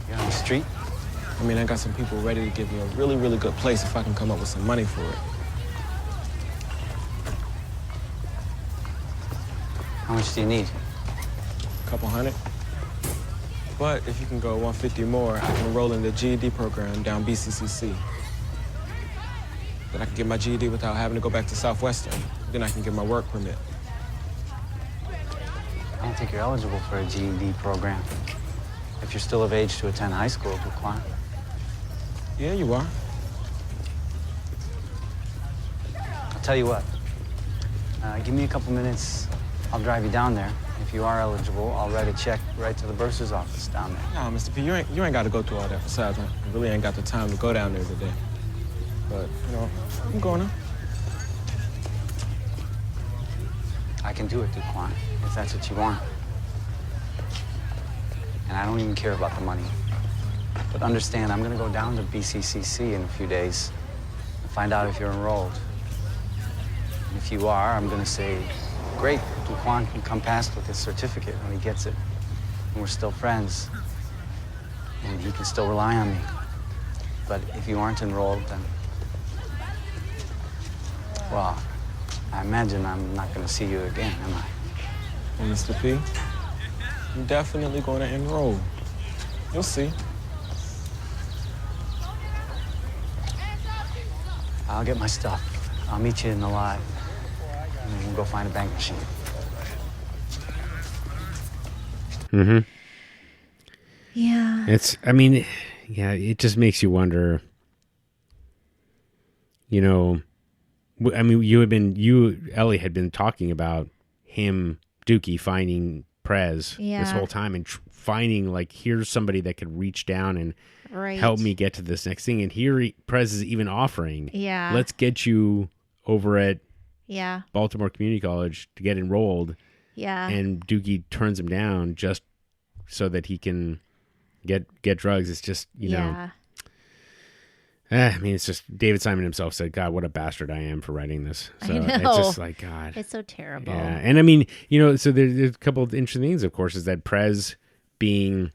Speaker 5: You're on the street?
Speaker 11: I got some people ready to give me a really, really good place if I can come up with some money for it.
Speaker 5: How much do you need?
Speaker 11: A couple hundred. But if you can go 150 more, I can enroll in the GED program down BCCC. Then I can get my GED without having to go back to Southwestern. Then I can get my work permit.
Speaker 5: I don't think you're eligible for a GED program. If you're still of age to attend high school, Duquan.
Speaker 11: Yeah, you are.
Speaker 5: I'll tell you what. Give me a couple minutes. I'll drive you down there. If you are eligible, I'll write a check right to the bursar's office down there.
Speaker 11: No, Mr. P, you ain't got to go through all that. Besides, I really ain't got the time to go down there today. But, I'm going to.
Speaker 5: I can do it, Duquan, if that's what you want. And I don't even care about the money.
Speaker 12: But understand, I'm going to go down to BCCC in a few days and find out if you're enrolled. And if you are, I'm going to say, great, Duquan can come past with his certificate when he gets it. And we're still friends. And he can still rely on me. But if you aren't enrolled, then, well, I imagine I'm not going to see you again, am I?
Speaker 11: Well, Mr. P, I'm definitely going to enroll. You'll see.
Speaker 12: I'll get my stuff. I'll meet you in the lot. And then we'll go find a bank machine.
Speaker 1: Mm-hmm.
Speaker 2: Yeah.
Speaker 1: It just makes you wonder, Ellie had been talking about him, Dookie, finding Prez this whole time and finding, like, here's somebody that could reach down and help me get to this next thing. And here Prez is even offering, let's get you over at Baltimore Community College to get enrolled.
Speaker 2: Yeah.
Speaker 1: And Dookie turns him down just so that he can get drugs. It's just, it's just David Simon himself said, God, what a bastard I am for writing this. So it's just like, God.
Speaker 2: It's so terrible.
Speaker 1: Yeah. And so there's a couple of interesting things, of course, is that Prez being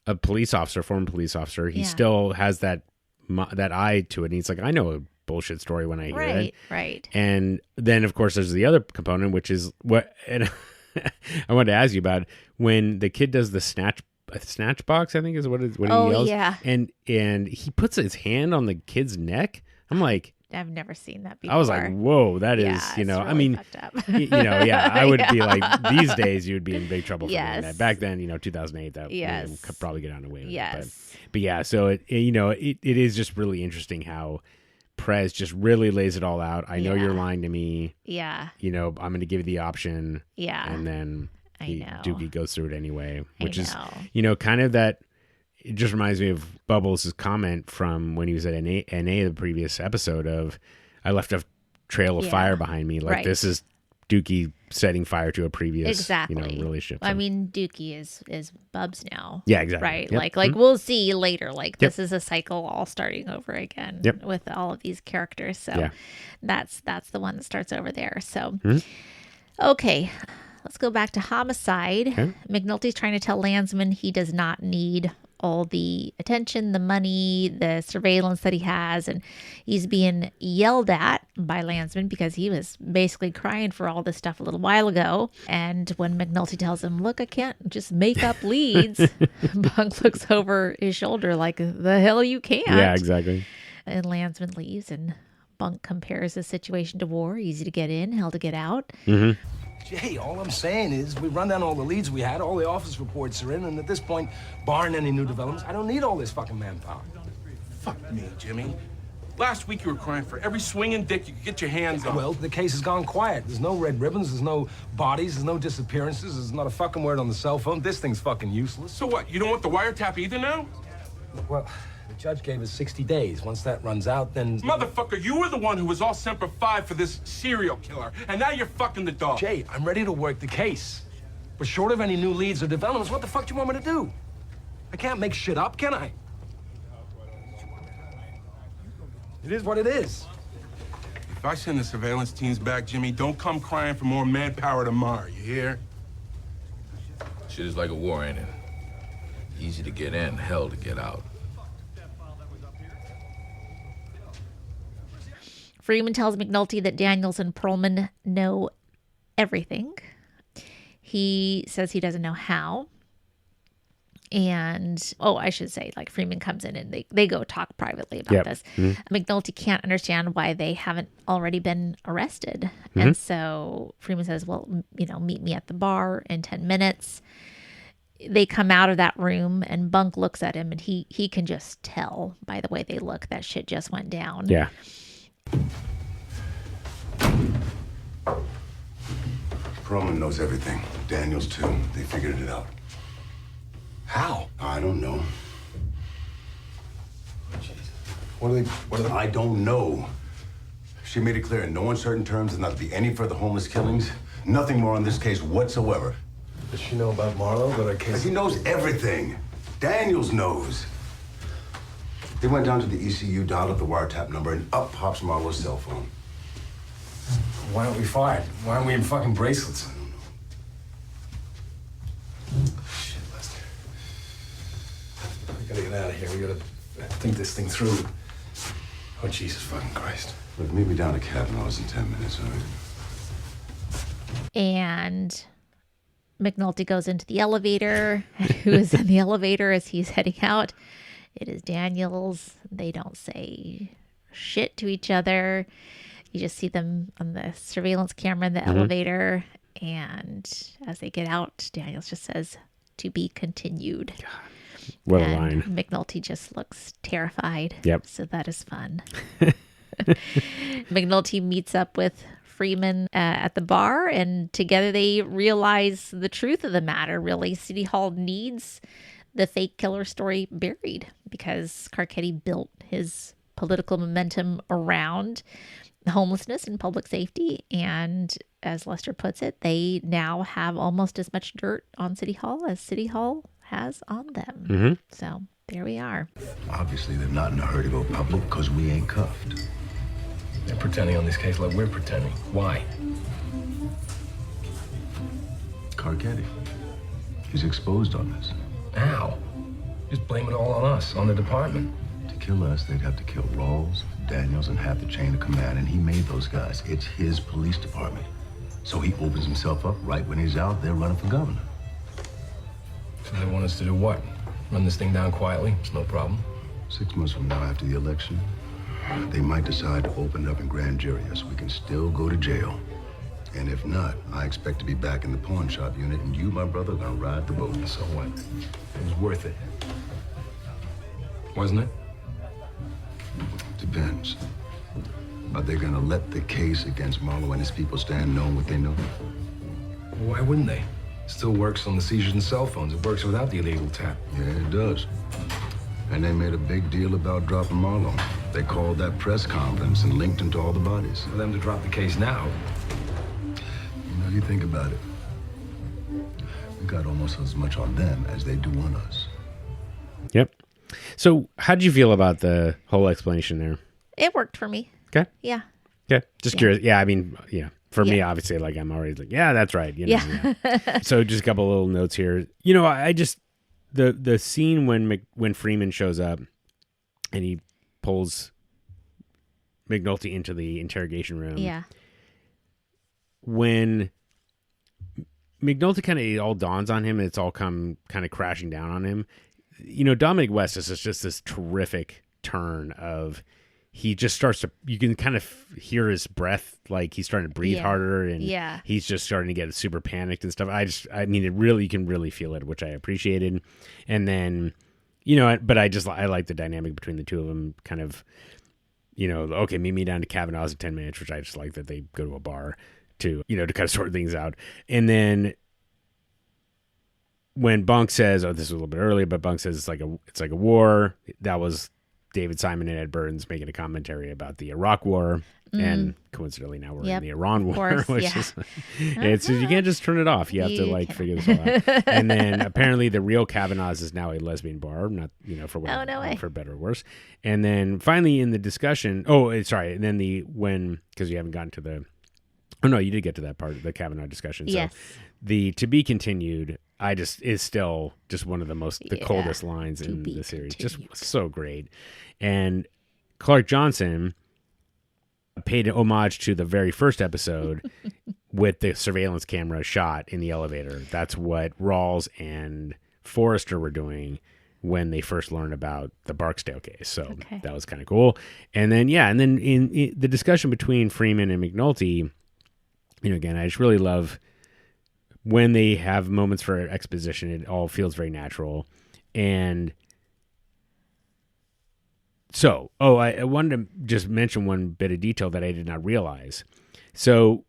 Speaker 1: a police officer, former police officer, he still has that eye to it. And he's like, I know a bullshit story when I hear it. Right. And then, of course, there's the other component, which is what, and I wanted to ask you about when the kid does the snatch box, I think is what he yells.
Speaker 2: Yeah.
Speaker 1: And he puts his hand on the kid's neck. I'm like,
Speaker 2: I've never seen that before.
Speaker 1: I was like, whoa, that is,
Speaker 2: really fucked up.
Speaker 1: I would be like, these days you'd be in big trouble for doing that. Back then, 2008, that could probably get on the way. But yeah, so it is just really interesting how Prez just really lays it all out. I know you're lying to me.
Speaker 2: Yeah.
Speaker 1: I'm going to give you the option.
Speaker 2: Yeah.
Speaker 1: And then Dookie goes through it anyway, which is, kind of that. It just reminds me of Bubbles' comment from when he was at NA the previous episode of, I left a trail of fire behind me. Like this is Dookie setting fire to a previous relationship.
Speaker 2: I mean, Dookie is Bubs now.
Speaker 1: Yeah, exactly.
Speaker 2: Right. Yep. Like we'll see later. Like this is a cycle all starting over again with all of these characters. So that's the one that starts over there. So okay. Let's go back to Homicide. Okay. McNulty's trying to tell Landsman he does not need all the attention, the money, the surveillance that he has. And he's being yelled at by Landsman because he was basically crying for all this stuff a little while ago. And when McNulty tells him, look, I can't just make up leads, Bunk looks over his shoulder like, the hell you can't.
Speaker 1: Yeah, exactly.
Speaker 2: And Landsman leaves and Bunk compares the situation to war. Easy to get in, hell to get out.
Speaker 13: Mm-hmm. Jay, all I'm saying is we run down all the leads we had, all the office reports are in, and at this point, barring any new developments, I don't need all this fucking manpower.
Speaker 14: Fuck me, Jimmy. Last week you were crying for every swinging dick you could get your hands on.
Speaker 13: Well, the case has gone quiet. There's no red ribbons, there's no bodies, there's no disappearances, there's not a fucking word on the cell phone. This thing's fucking useless.
Speaker 14: So what, you don't want the wiretap either now?
Speaker 13: Well, the judge gave us 60 days. Once that runs out, then...
Speaker 14: Motherfucker, you were the one who was all Semper Fi for this serial killer, and now you're fucking the dog.
Speaker 13: Jay, I'm ready to work the case. But short of any new leads or developments, what the fuck do you want me to do? I can't make shit up, can I? It is what it is.
Speaker 14: If I send the surveillance teams back, Jimmy, don't come crying for more manpower tomorrow, you hear?
Speaker 15: Shit is like a war, ain't it? Easy to get in, hell to get out.
Speaker 2: Freeman tells McNulty that Daniels and Pearlman know everything. He says he doesn't know how. And, I should say, like, Freeman comes in and they go talk privately about this. Mm-hmm. McNulty can't understand why they haven't already been arrested. Mm-hmm. And so Freeman says, well, meet me at the bar in 10 minutes. They come out of that room and Bunk looks at him and he can just tell by the way they look that shit just went down.
Speaker 1: Yeah.
Speaker 8: Pearlman knows everything. Daniels, too. They figured it out.
Speaker 13: How?
Speaker 8: I don't know.
Speaker 13: What are they?
Speaker 8: I don't know. She made it clear in no uncertain terms there's not to be any further homeless killings. Nothing more on this case whatsoever.
Speaker 13: Does she know about Marlo? That our case...
Speaker 8: He knows everything. Daniels knows. They went down to the ECU, dialed up the wiretap number, and up pops Marlo's cell phone.
Speaker 13: Why aren't we fired? Why aren't we in fucking bracelets? Shit, Lester. We gotta get out of here. We gotta think this thing through. Oh, Jesus fucking Christ.
Speaker 8: Look, meet me down at Cavanaugh's in 10 minutes, all right?
Speaker 2: And McNulty goes into the elevator. Who is in the elevator as he's heading out? It is Daniels. They don't say shit to each other. You just see them on the surveillance camera in the elevator. And as they get out, Daniels just says, "To be continued." God,
Speaker 1: what a line.
Speaker 2: McNulty just looks terrified.
Speaker 1: Yep.
Speaker 2: So that is fun. McNulty meets up with Freeman at the bar, and together they realize the truth of the matter. Really, City Hall needs the fake killer story buried because Carcetti built his political momentum around homelessness and public safety. And as Lester puts it, they now have almost as much dirt on City Hall as City Hall has on them.
Speaker 1: Mm-hmm.
Speaker 2: So there we are.
Speaker 8: Obviously, they're not in a hurry to go public because we ain't cuffed.
Speaker 13: They're pretending on this case like we're pretending. Why?
Speaker 8: Carcetti. He's exposed on this.
Speaker 13: How? Just blame it all on us, on the department.
Speaker 8: To kill us, they'd have to kill Rawls, Daniels, and half the chain of command, and he made those guys. It's his police department. So he opens himself up right when he's out there running for governor.
Speaker 13: So they want us to do what? Run this thing down quietly? It's no problem.
Speaker 8: 6 months from now, after the election, they might decide to open it up in grand jury so we can still go to jail. And if not, I expect to be back in the pawn shop unit, and you, my brother, are gonna ride the boat.
Speaker 13: So what? It was worth it. Wasn't it?
Speaker 8: Depends. Are they gonna let the case against Marlo and his people stand knowing what they know?
Speaker 13: Well, why wouldn't they? It still works on the seizures and cell phones. It works without the illegal tap.
Speaker 8: Yeah, it does. And they made a big deal about dropping Marlo. They called that press conference and linked him to all the bodies.
Speaker 13: For them to drop the case now.
Speaker 8: You know, if you think about it, we got almost as much on them as they do on us.
Speaker 1: Yep. So how did you feel about the whole explanation there?
Speaker 2: It worked for me.
Speaker 1: Okay.
Speaker 2: Yeah.
Speaker 1: Okay. Just curious. Yeah, I mean, yeah. For me, obviously, like I'm already like, yeah, that's right. You know, yeah. So just a couple little notes here. You know, I just the scene when Freeman shows up and he pulls McNulty into the interrogation room.
Speaker 2: Yeah.
Speaker 1: When McNulty kind of, it all dawns on him, it's all come kind of crashing down on him. You know, Dominic West is just this terrific turn of, he just starts to, you can kind of hear his breath, like he's starting to breathe harder, and he's just starting to get super panicked and stuff. I mean, it really, you can really feel it, which I appreciated. And then, you know, but I like the dynamic between the two of them, kind of, you know, okay, meet me down to Cavanaugh's in 10 minutes, which I just like that they go to a bar to, you know, to kind of sort things out. And then when Bunk says, oh, this was a little bit earlier, but Bunk says it's like a war, that was David Simon and Ed Burns making a commentary about the Iraq War, and coincidentally now we're in the Iran War, which is it's you can't just turn it off. You have to like figure this all out. And then apparently the real Cavanaugh's is now a lesbian bar, not, you know, for whatever, for better or worse. And then finally in the discussion, and then because you haven't gotten to the, you did get to that part of the Kavanaugh discussion.
Speaker 2: Yes.
Speaker 1: So the to be continued, is still just one of the coldest lines in the series. Continued. Just so great. And Clark Johnson paid an homage to the very first episode with the surveillance camera shot in the elevator. That's what Rawls and Forrester were doing when they first learned about the Barksdale case. So that was kind of cool. And then, in the discussion between Freeman and McNulty, you know, again, I just really love when they have moments for exposition. It all feels very natural. And so, I wanted to just mention one bit of detail that I did not realize. So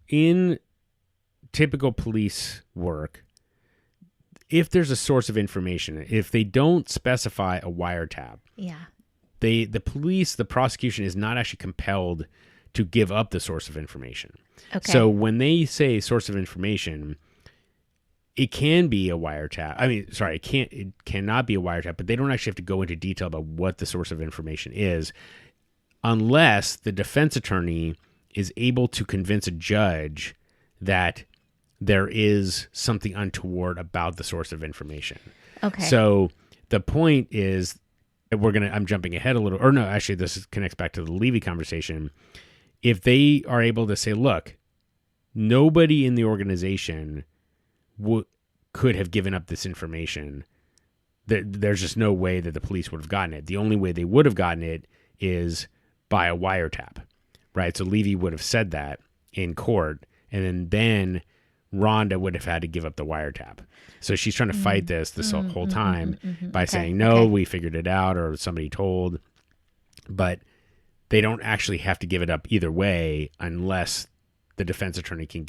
Speaker 1: in typical police work, if there's a source of information, if they don't specify a wiretap, the prosecution is not actually compelled to give up the source of information. Okay. So when they say source of information, it can be a wiretap. I mean, sorry, it cannot be a wiretap, but they don't actually have to go into detail about what the source of information is unless the defense attorney is able to convince a judge that there is something untoward about the source of information.
Speaker 2: Okay.
Speaker 1: So the point is I'm jumping ahead a little, or no, actually this connects back to the Levy conversation. If they are able to say, look, nobody in the organization could have given up this information, there's just no way that the police would have gotten it. The only way they would have gotten it is by a wiretap, right? So Levy would have said that in court, and then Rhonda would have had to give up the wiretap. So she's trying to fight this whole time by saying, no, we figured it out, or somebody told. But they don't actually have to give it up either way unless the defense attorney can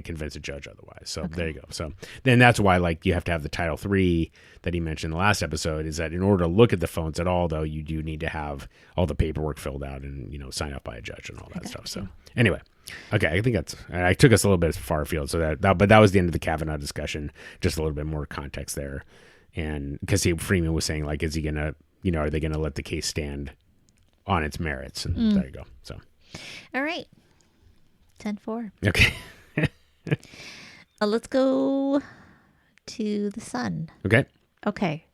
Speaker 1: convince a judge otherwise. So there you go. So then that's why, like, you have to have the Title III that he mentioned in the last episode, is that in order to look at the phones at all, though, you do need to have all the paperwork filled out and, signed off by a judge and all that stuff. So anyway, okay, I think I took us a little bit far afield. So but that was the end of the Kavanaugh discussion. Just a little bit more context there. And because Freamon was saying, like, is he going to, are they going to let the case stand on its merits? And there you go. So,
Speaker 2: all right. 10-4.
Speaker 1: Okay.
Speaker 2: Let's go to the Sun.
Speaker 1: Okay.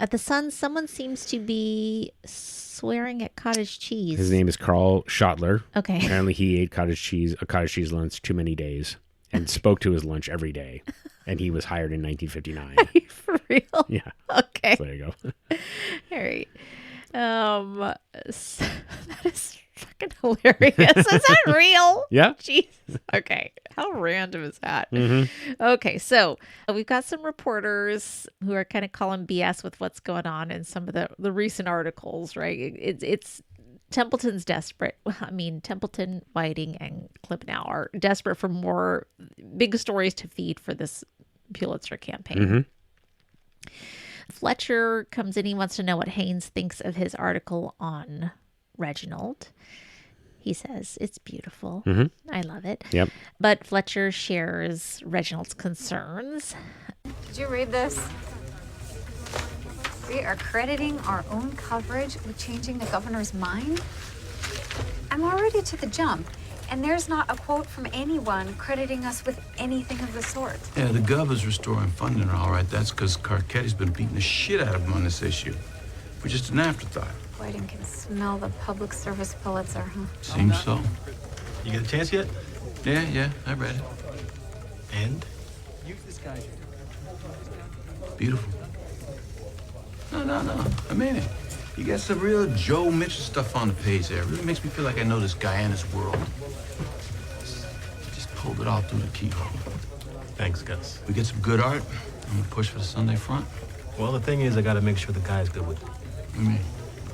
Speaker 2: At the Sun, someone seems to be swearing at cottage cheese.
Speaker 1: His name is Carl Schottler.
Speaker 2: Okay.
Speaker 1: Apparently he ate a cottage cheese lunch too many days and spoke to his lunch every day. And he was hired in 1959.
Speaker 2: Are you for real?
Speaker 1: Yeah.
Speaker 2: Okay.
Speaker 1: So there you go.
Speaker 2: All right. That is fucking hilarious. Is that real?
Speaker 1: Yeah.
Speaker 2: Jesus. Okay. How random is that?
Speaker 1: Mm-hmm.
Speaker 2: Okay. So we've got some reporters who are kind of calling BS with what's going on in some of the recent articles, right? It's Templeton's desperate. I mean, Templeton, Whiting, and Clip now are desperate for more big stories to feed for this Pulitzer campaign.
Speaker 1: Mm-hmm.
Speaker 2: Fletcher comes in. He wants to know what Haynes thinks of his article on Reginald. He says, it's beautiful.
Speaker 1: Mm-hmm.
Speaker 2: I love it.
Speaker 1: Yep.
Speaker 2: But Fletcher shares Reginald's concerns.
Speaker 16: Did you read this? We are crediting our own coverage with changing the governor's mind? I'm already to the jump, and there's not a quote from anyone crediting us with anything of the sort.
Speaker 15: Yeah, the gov is restoring funding, all right. That's because Carcetti's been beating the shit out of him on this issue. We're just an afterthought.
Speaker 16: Whiting can smell the public service Pulitzer, huh?
Speaker 15: Seems so.
Speaker 17: You get a chance yet?
Speaker 15: Yeah, I read it.
Speaker 17: And?
Speaker 5: Use this guy.
Speaker 15: Beautiful. No. I mean it. You got some real Joe Mitchell stuff on the page there. It really makes me feel like I know this guy and his world. Just pulled it all through the keyhole.
Speaker 17: Thanks, Gus.
Speaker 15: We get some good art. I'm gonna push for the Sunday front.
Speaker 17: Well, the thing is, I gotta make sure the guy's good with it.
Speaker 15: What do you mean?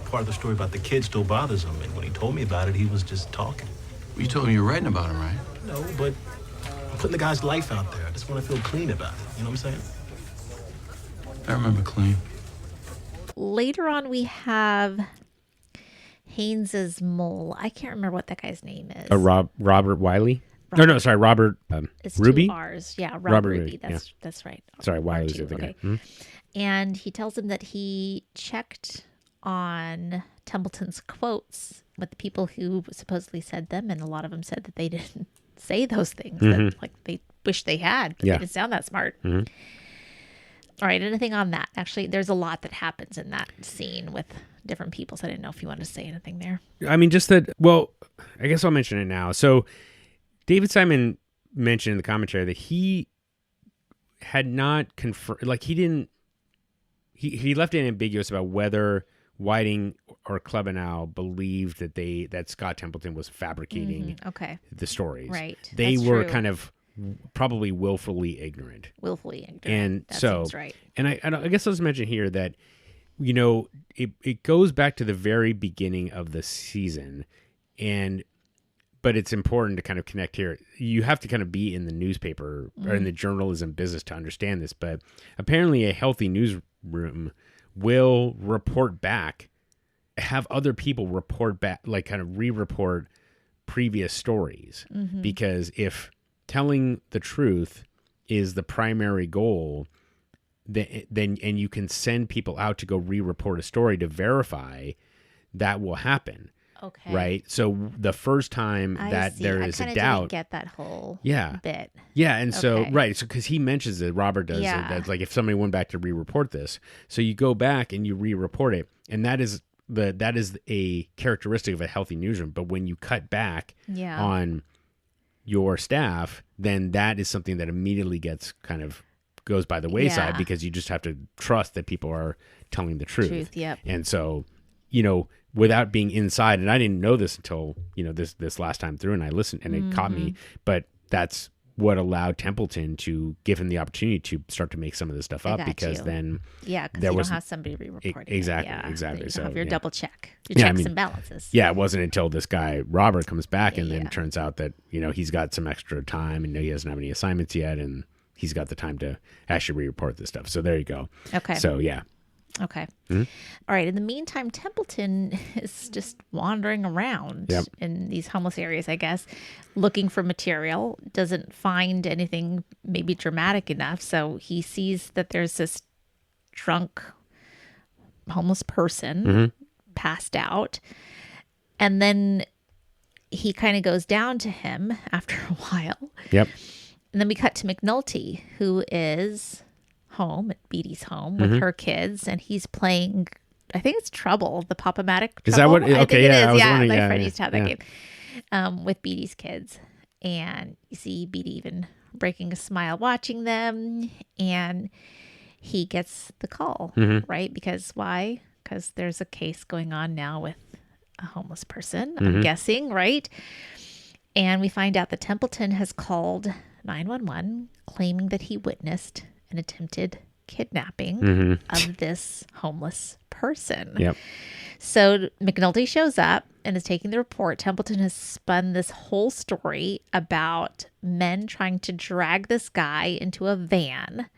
Speaker 17: Part of the story about the kid still bothers him, and when he told me about it, he was just talking.
Speaker 15: Well, you told me you were writing about him, right?
Speaker 17: No, but I'm putting the guy's life out there. I just want to feel clean about it. You know what I'm saying?
Speaker 15: I remember clean.
Speaker 2: Later on, we have Haynes's mole. I can't remember what that guy's name is.
Speaker 1: Robert Wiley? No, sorry, Robert
Speaker 2: it's
Speaker 1: Ruby?
Speaker 2: 2 R's. Yeah, Robert Ruby. That's right.
Speaker 1: Sorry, Wiley's the other guy.
Speaker 2: Okay. Mm-hmm. And he tells him that he checked on Templeton's quotes with the people who supposedly said them, and a lot of them said that they didn't say those things, that like they wish they had, but they didn't sound that smart.
Speaker 1: Mm-hmm.
Speaker 2: All right, anything on that? Actually, there's a lot that happens in that scene with different people, so I didn't know if you wanted to say anything there.
Speaker 1: I mean, just that, well, I guess I'll mention it now. So David Simon mentioned in the commentary that he had not confirmed, like he left it ambiguous about whether Whiting or Klebanow believed that Scott Templeton was fabricating the stories.
Speaker 2: Right.
Speaker 1: They
Speaker 2: That's
Speaker 1: were
Speaker 2: true.
Speaker 1: kind of probably willfully ignorant.
Speaker 2: And
Speaker 1: that
Speaker 2: seems right.
Speaker 1: And I guess I'll just mention here that, it goes back to the very beginning of the season, but it's important to kind of connect here. You have to kind of be in the newspaper or in the journalism business to understand this, but apparently a healthy newsroom will report back, have other people report back, like kind of re-report previous stories. Because if telling the truth is the primary goal, then and you can send people out to go re-report a story to verify that will happen.
Speaker 2: Okay.
Speaker 1: Right. So the first time there is a doubt,
Speaker 2: didn't get that whole bit.
Speaker 1: Yeah, and so right, so because he mentions that Robert does that, like if somebody went back to re-report this, so you go back and you re-report it, and that is a characteristic of a healthy newsroom. But when you cut back on your staff, then that is something that immediately goes by the wayside because you just have to trust that people are telling the truth.
Speaker 2: Yep.
Speaker 1: And so, without being inside, and I didn't know this until, this last time through, and I listened, and it caught me, but that's what allowed Templeton to give him the opportunity to start to make some of this stuff up, because then
Speaker 2: because you don't have somebody re-reporting
Speaker 1: exactly.
Speaker 2: So you have your double check, your checks and balances.
Speaker 1: Yeah, it wasn't until this guy Robert comes back, and then it turns out that he's got some extra time, and he doesn't have any assignments yet, and he's got the time to actually re-report this stuff. So there you go.
Speaker 2: Okay.
Speaker 1: So yeah.
Speaker 2: Okay. Mm-hmm. All right. In the meantime, Templeton is just wandering around in these homeless areas, I guess, looking for material, doesn't find anything maybe dramatic enough. So he sees that there's this drunk homeless person passed out. And then he kind of goes down to him after a while.
Speaker 1: Yep.
Speaker 2: And then we cut to McNulty, who is home at Beatty's home with her kids, and he's playing, I think it's Trouble, the Pop-O-Matic Trouble.
Speaker 1: Is that what? Okay,
Speaker 2: I think it is.
Speaker 1: I was wondering.
Speaker 2: My friend used to have that game with Beatty's kids, and you see Beatty even breaking a smile watching them, and he gets the call, right? Because why? Because there's a case going on now with a homeless person, I'm guessing, right? And we find out that Templeton has called 911, claiming that he witnessed an attempted kidnapping of this homeless person.
Speaker 1: Yep.
Speaker 2: So McNulty shows up and is taking the report. Templeton has spun this whole story about men trying to drag this guy into a van.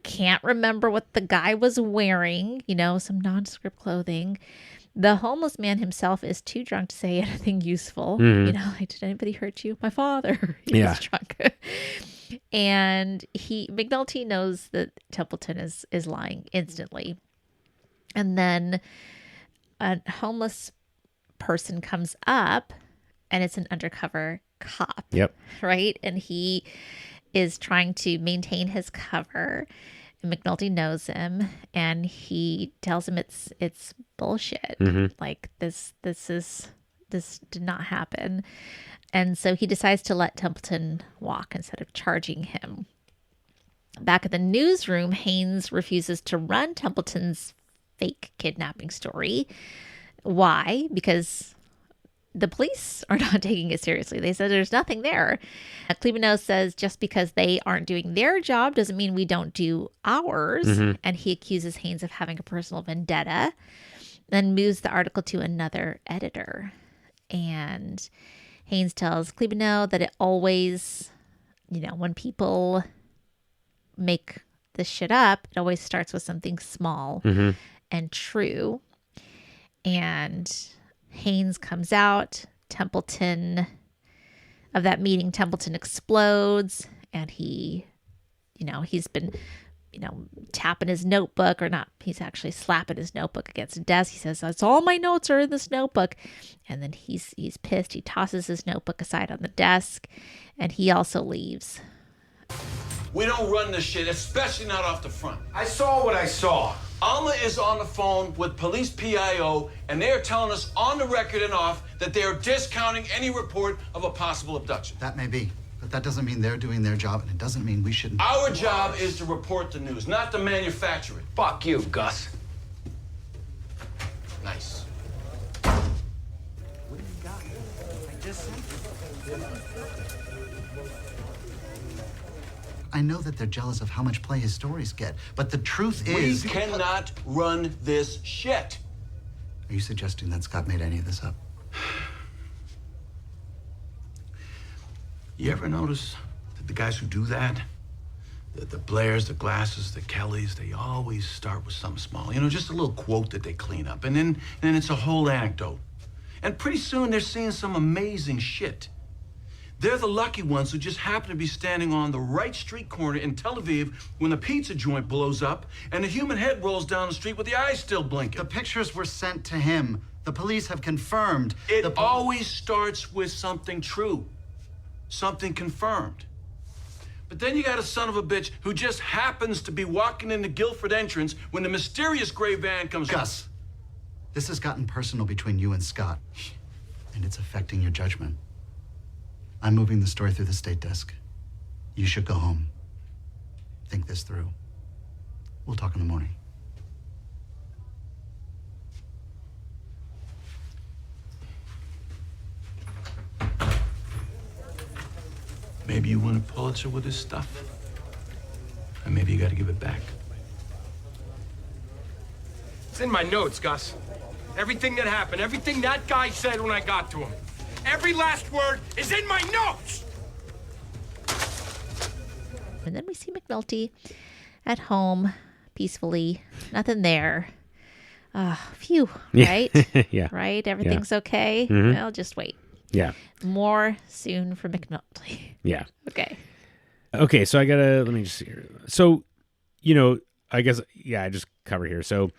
Speaker 2: Can't remember what the guy was wearing, some nondescript clothing. The homeless man himself is too drunk to say anything useful. Like, did anybody hurt you? My father. He was drunk. And McNulty knows that Templeton is lying instantly. And then a homeless person comes up, and it's an undercover cop.
Speaker 1: Yep.
Speaker 2: Right? And he is trying to maintain his cover. And McNulty knows him, and he tells him it's bullshit. Like this did not happen. And so he decides to let Templeton walk instead of charging him. Back at the newsroom, Haynes refuses to run Templeton's fake kidnapping story. Why? Because the police are not taking it seriously. They said there's nothing there. Cleveland says just because they aren't doing their job doesn't mean we don't do ours. And he accuses Haynes of having a personal vendetta, then moves the article to another editor. And Haynes tells Cleveland that it always, when people make this shit up, it always starts with something small and true. And Haynes comes out. Templeton explodes, and he's been, tapping his notebook, or not. He's actually slapping his notebook against a desk. He says, "That's all my notes are in this notebook." And then he's pissed. He tosses his notebook aside on the desk, and he also leaves.
Speaker 15: We don't run this shit, especially not off the front.
Speaker 13: I saw what I saw.
Speaker 15: Alma is on the phone with police PIO, and they are telling us on the record and off that they are discounting any report of a possible abduction.
Speaker 12: That may be, but that doesn't mean they're doing their job, and it doesn't mean we shouldn't.
Speaker 15: Our job is to report the news, not to manufacture it.
Speaker 13: Fuck you, Gus.
Speaker 15: Nice.
Speaker 12: What do you got? I just sent I know that they're jealous of how much play his stories get, but the truth is...
Speaker 15: We cannot run this shit.
Speaker 12: Are you suggesting that Scott made any of this up?
Speaker 15: You ever notice that the guys who do that, the Blairs, the Glasses, the Kellys, they always start with something small. Just a little quote that they clean up, and then it's a whole anecdote. And pretty soon they're seeing some amazing shit. They're the lucky ones who just happen to be standing on the right street corner in Tel Aviv when the pizza joint blows up and a human head rolls down the street with the eyes still blinking.
Speaker 18: The pictures were sent to him. The police have confirmed.
Speaker 15: It always starts with something true, something confirmed. But then you got a son of a bitch who just happens to be walking in the Guilford entrance when the mysterious gray van comes.
Speaker 18: Gus, this has gotten personal between you and Scott, and it's affecting your judgment. I'm moving the story through the state desk. You should go home. Think this through. We'll talk in the morning.
Speaker 15: Maybe you win a Pulitzer with this stuff, and maybe you got to give it back.
Speaker 13: It's in my notes, Gus. Everything that happened, everything that guy said when I got to him. Every last word is in my notes!
Speaker 2: And then we see McNulty at home, peacefully. Nothing there. Phew, right?
Speaker 1: Yeah.
Speaker 2: Right? Everything's okay?
Speaker 1: Mhm.
Speaker 2: Well, just wait.
Speaker 1: Yeah.
Speaker 2: More soon for McNulty.
Speaker 1: Yeah.
Speaker 2: Okay.
Speaker 1: Okay, so let me just see here. So, I guess, I just covered here. So,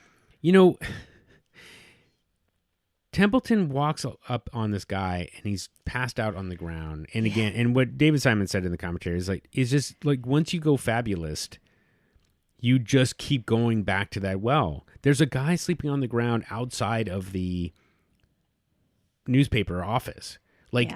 Speaker 1: Templeton walks up on this guy and he's passed out on the ground. And again, and what David Simon said in the commentary is just like, once you go fabulous, you just keep going back to that well. There's a guy sleeping on the ground outside of the newspaper office. Like,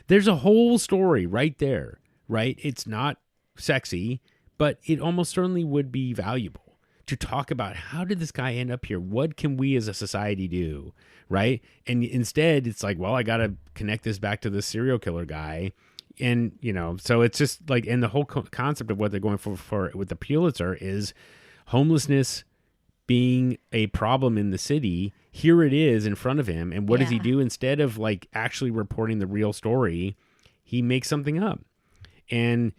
Speaker 1: there's a whole story right there, right? It's not sexy, but it almost certainly would be valuable to talk about how did this guy end up here? What can we as a society do, right? And instead, it's like, well, I got to connect this back to this serial killer guy. And, so it's just like, and the whole concept of what they're going for with the Pulitzer is homelessness being a problem in the city. Here it is in front of him. And what does he do? Instead of like actually reporting the real story, he makes something up. And,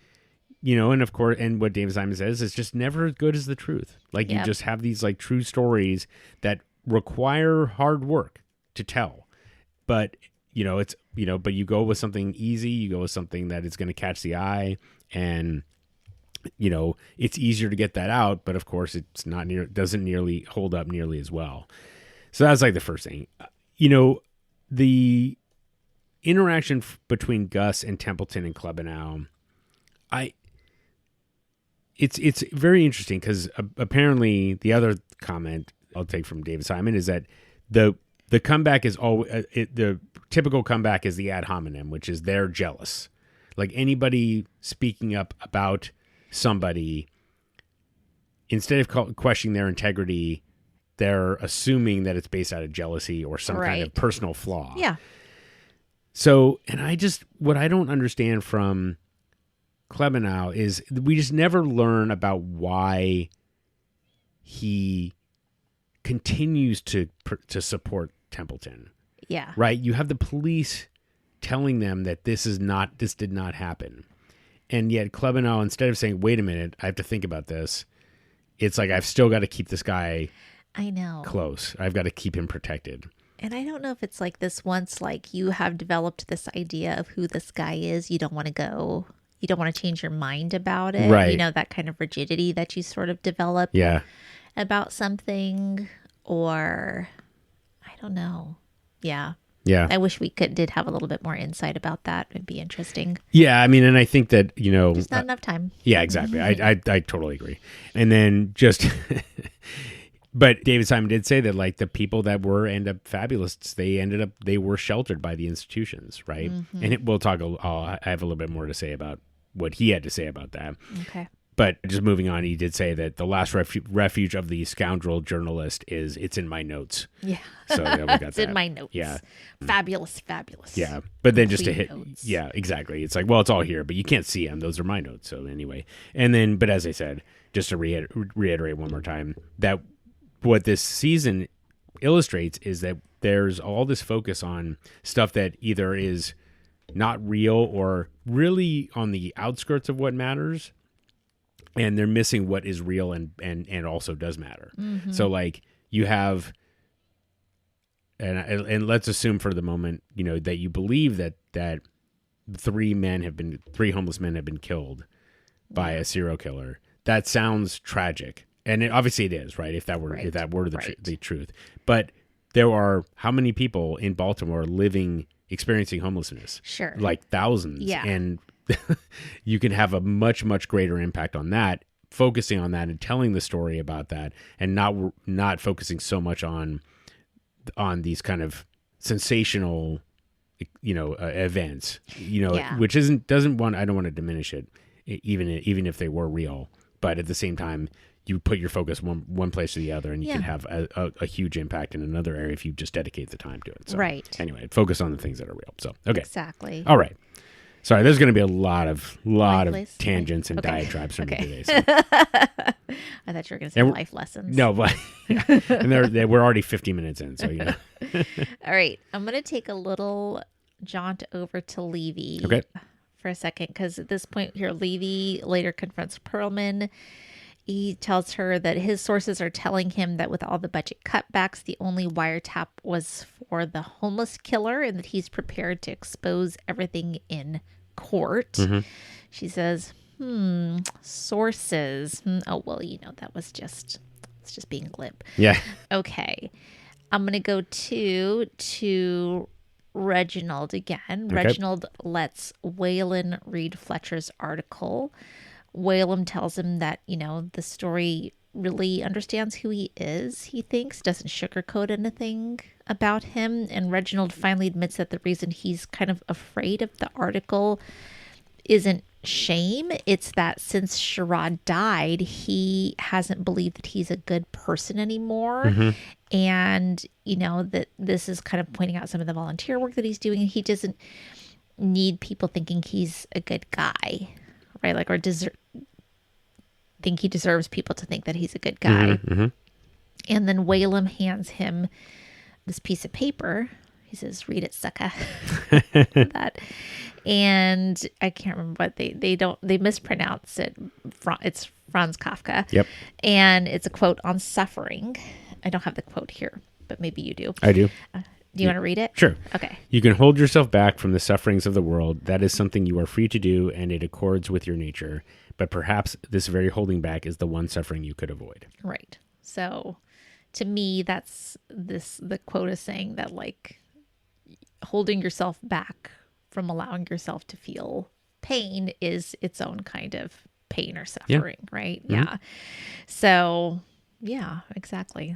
Speaker 1: and of course, and what David Simon says is just never as good as the truth. Like you just have these like true stories that require hard work to tell. But, but you go with something easy, you go with something that is going to catch the eye, and, it's easier to get that out. But of course, it's not doesn't nearly hold up nearly as well. So that's like the first thing. The interaction between Gus and Templeton and Klebanow, it's very interesting because apparently the other comment I'll take from David Simon is that the comeback is always the typical comeback is the ad hominem, which is they're jealous. Like anybody speaking up about somebody, instead of questioning their integrity, they're assuming that it's based out of jealousy or some kind of personal flaw.
Speaker 2: Yeah.
Speaker 1: So, and what I don't understand from Klebanow is we just never learn about why he continues to support Templeton.
Speaker 2: Yeah.
Speaker 1: Right? You have the police telling them that this did not happen. And yet Klebanow, instead of saying, wait a minute, I have to think about this, it's like, I've still got to keep this guy close. I've got to keep him protected.
Speaker 2: And I don't know if it's like this once, like you have developed this idea of who this guy is, you don't want to change your mind about it.
Speaker 1: Right.
Speaker 2: That kind of rigidity that you sort of develop about something, or I don't know. Yeah.
Speaker 1: Yeah.
Speaker 2: I wish we did have a little bit more insight about that. It'd be interesting.
Speaker 1: Yeah. I mean, and I think that,
Speaker 2: there's not enough time.
Speaker 1: Yeah, exactly. I totally agree. And then but David Simon did say that like the people that end up fabulous, they were sheltered by the institutions. Right.
Speaker 2: Mm-hmm.
Speaker 1: And we'll talk, I have a little bit more to say about what he had to say about that.
Speaker 2: Okay.
Speaker 1: But just moving on, he did say that the last refuge of the scoundrel journalist it's in my notes.
Speaker 2: Yeah.
Speaker 1: So yeah, we got
Speaker 2: it's
Speaker 1: that.
Speaker 2: in my notes.
Speaker 1: Yeah.
Speaker 2: Fabulous.
Speaker 1: Yeah. But then just to hit,
Speaker 2: notes.
Speaker 1: yeah, exactly. It's like, well, it's all here, but you can't see them. Those are my notes. So anyway, and then, but as I said, just to reiterate one more time, that what this season illustrates is that there's all this focus on stuff that either is not real or really on the outskirts of what matters. And they're missing what is real and also does matter.
Speaker 2: Mm-hmm.
Speaker 1: So like you have, and let's assume for the moment, that you believe that three homeless men have been killed by a serial killer. That sounds tragic. And obviously it is, right? If that were the truth. But there are how many people in Baltimore experiencing homelessness?
Speaker 2: Sure.
Speaker 1: Like thousands.
Speaker 2: Yeah.
Speaker 1: And you can have a much, much greater impact on that, focusing on that and telling the story about that, and not focusing so much on these kind of sensational, events, which I don't want to diminish it, even if they were real. But at the same time, you put your focus one place or the other, and you can have a huge impact in another area if you just dedicate the time to it. So,
Speaker 2: right.
Speaker 1: Anyway, focus on the things that are real. So, okay.
Speaker 2: Exactly.
Speaker 1: All right. Sorry, there's going to be a lot of tangents and diatribes from me today. So.
Speaker 2: I thought you were going to say life lessons.
Speaker 1: No, but and we're already 50 minutes in, so
Speaker 2: All right, I'm going to take a little jaunt over to Levy for a second, because at this point here, Levy later confronts Pearlman. He tells her that his sources are telling him that with all the budget cutbacks, the only wiretap was for the homeless killer, and that he's prepared to expose everything in court. Mm-hmm. She says, sources. Oh, well, that was it's just being glib.
Speaker 1: Yeah.
Speaker 2: Okay. I'm going to go to Reginald again. Okay. Reginald lets Waylon read Fletcher's article. Waylon tells him that, the story really understands who he is, he thinks, doesn't sugarcoat anything about him. And Reginald finally admits that the reason he's kind of afraid of the article isn't shame. It's that since Sherrod died, he hasn't believed that he's a good person anymore. Mm-hmm. And, that this is kind of pointing out some of the volunteer work that he's doing. And he doesn't need people thinking he's a good guy. Right, or think he deserves people to think that he's a good guy.
Speaker 1: Mm-hmm.
Speaker 2: And then Waylon hands him this piece of paper. He says, "Read it, sucker." That, and I can't remember what they mispronounce it. It's Franz Kafka.
Speaker 1: Yep.
Speaker 2: And it's a quote on suffering. I don't have the quote here, but maybe you do.
Speaker 1: I do.
Speaker 2: Do you want to read it?
Speaker 1: Sure.
Speaker 2: Okay.
Speaker 1: You can hold yourself back from the sufferings of the world. That is something you are free to do, and it accords with your nature. But perhaps this very holding back is the one suffering you could avoid.
Speaker 2: Right. So to me, that's the quote is saying that, holding yourself back from allowing yourself to feel pain is its own kind of pain or suffering, right? Mm-hmm. Yeah. So, yeah, exactly.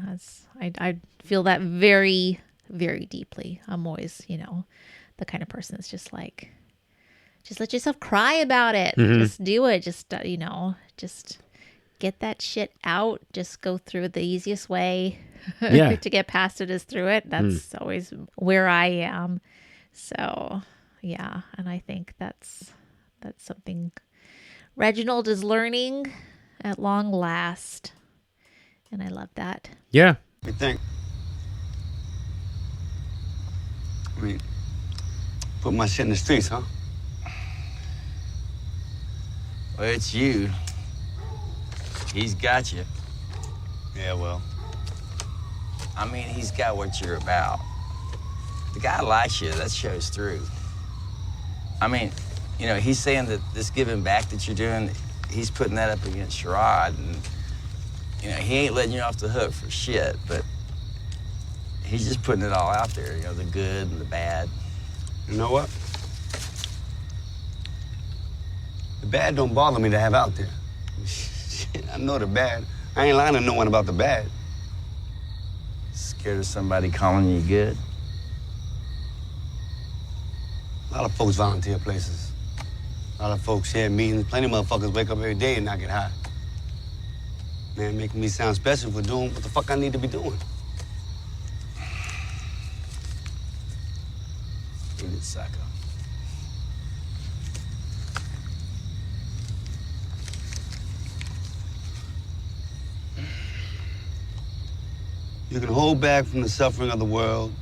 Speaker 2: I feel that very, very deeply. I'm always, the kind of person that's just let yourself cry about it. Mm-hmm. Just do it. Just, just get that shit out. Just go through the easiest way to get past it is through it. That's always where I am. So, yeah. And I think that's something Reginald is learning at long last. And I love that.
Speaker 1: Yeah.
Speaker 9: You think? Put my shit in the streets, huh?
Speaker 19: Well, it's you. He's got you.
Speaker 9: Yeah, well.
Speaker 19: He's got what you're about. The guy likes you. That shows through. He's saying that this giving back that you're doing, he's putting that up against Sherrod. And, he ain't letting you off the hook for shit, but he's just putting it all out there, the good and the bad.
Speaker 9: You know what? The bad don't bother me to have out there. Shit, I know the bad. I ain't lying to no one about the bad.
Speaker 19: Scared of somebody calling you good?
Speaker 9: A lot of folks volunteer places. A lot of folks share meetings. Plenty of motherfuckers wake up every day and not get high. Man, making me sound special for doing what the fuck I need to be doing.
Speaker 19: Read it, psycho.
Speaker 9: You can hold back from the suffering of the world.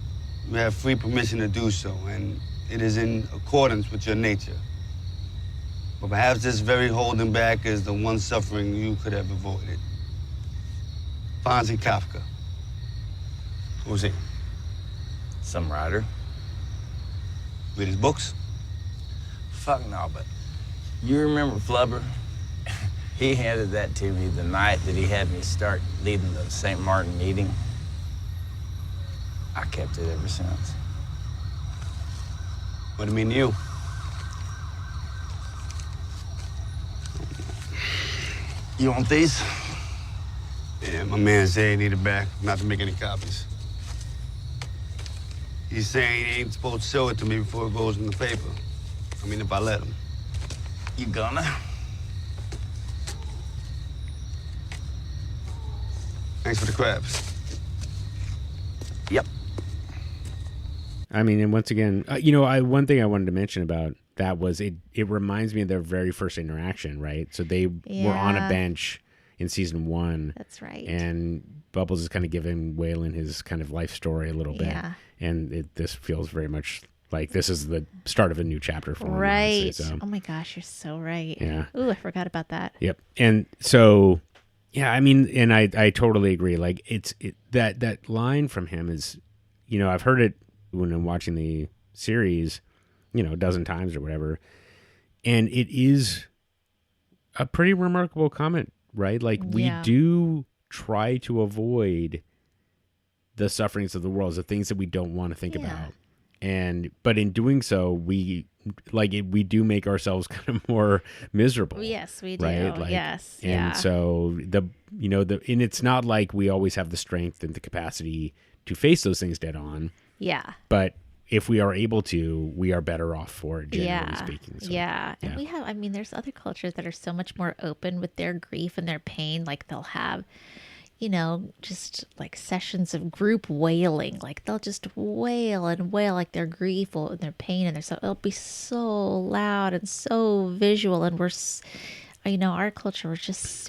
Speaker 9: You have free permission to do so, and it is in accordance with your nature. But perhaps this very holding back is the one suffering you could have avoided. Franz Kafka. Who's he?
Speaker 19: Some writer.
Speaker 9: Read his books?
Speaker 19: fuck no, but you remember Flubber? He handed that to me the night that he had me start leading the St. Martin meeting. I kept it ever since.
Speaker 9: What do you mean to you?
Speaker 19: You want these?
Speaker 9: Yeah, my man said he needed back, not to make any copies. He's saying he ain't supposed to show it to me before it goes in the paper. I mean, if I let him.
Speaker 19: You gonna?
Speaker 9: Thanks for the crabs.
Speaker 19: Yep.
Speaker 1: I mean, and once again, one thing I wanted to mention about that was it reminds me of their very first interaction, right? So they were on a bench in season 1.
Speaker 2: That's right.
Speaker 1: And Bubbles is kind of giving Waylon his kind of life story a little bit.
Speaker 2: Yeah.
Speaker 1: And this feels very much like this is the start of a new chapter for him.
Speaker 2: Right.
Speaker 1: Honestly, so.
Speaker 2: Oh my gosh, you're so right.
Speaker 1: Yeah.
Speaker 2: Ooh, I forgot about that.
Speaker 1: Yep. And so, yeah, I mean, and I totally agree. Like that line from him is, I've heard it when I'm watching the series, a dozen times or whatever. And it is a pretty remarkable comment, right? Like we do try to avoid the sufferings of the world, the things that we don't want to think about. But in doing so, we do make ourselves kind of more miserable.
Speaker 2: Yes, we do.
Speaker 1: Right? Like,
Speaker 2: yes.
Speaker 1: And so and it's not like we always have the strength and the capacity to face those things dead on.
Speaker 2: Yeah.
Speaker 1: But if we are able to, we are better off for it, generally speaking. So,
Speaker 2: And we have, there's other cultures that are so much more open with their grief and their pain. Like they'll have, just like sessions of group wailing. Like they'll just wail and wail like their grief and their pain. And it'll be so loud and so visual. And our culture, we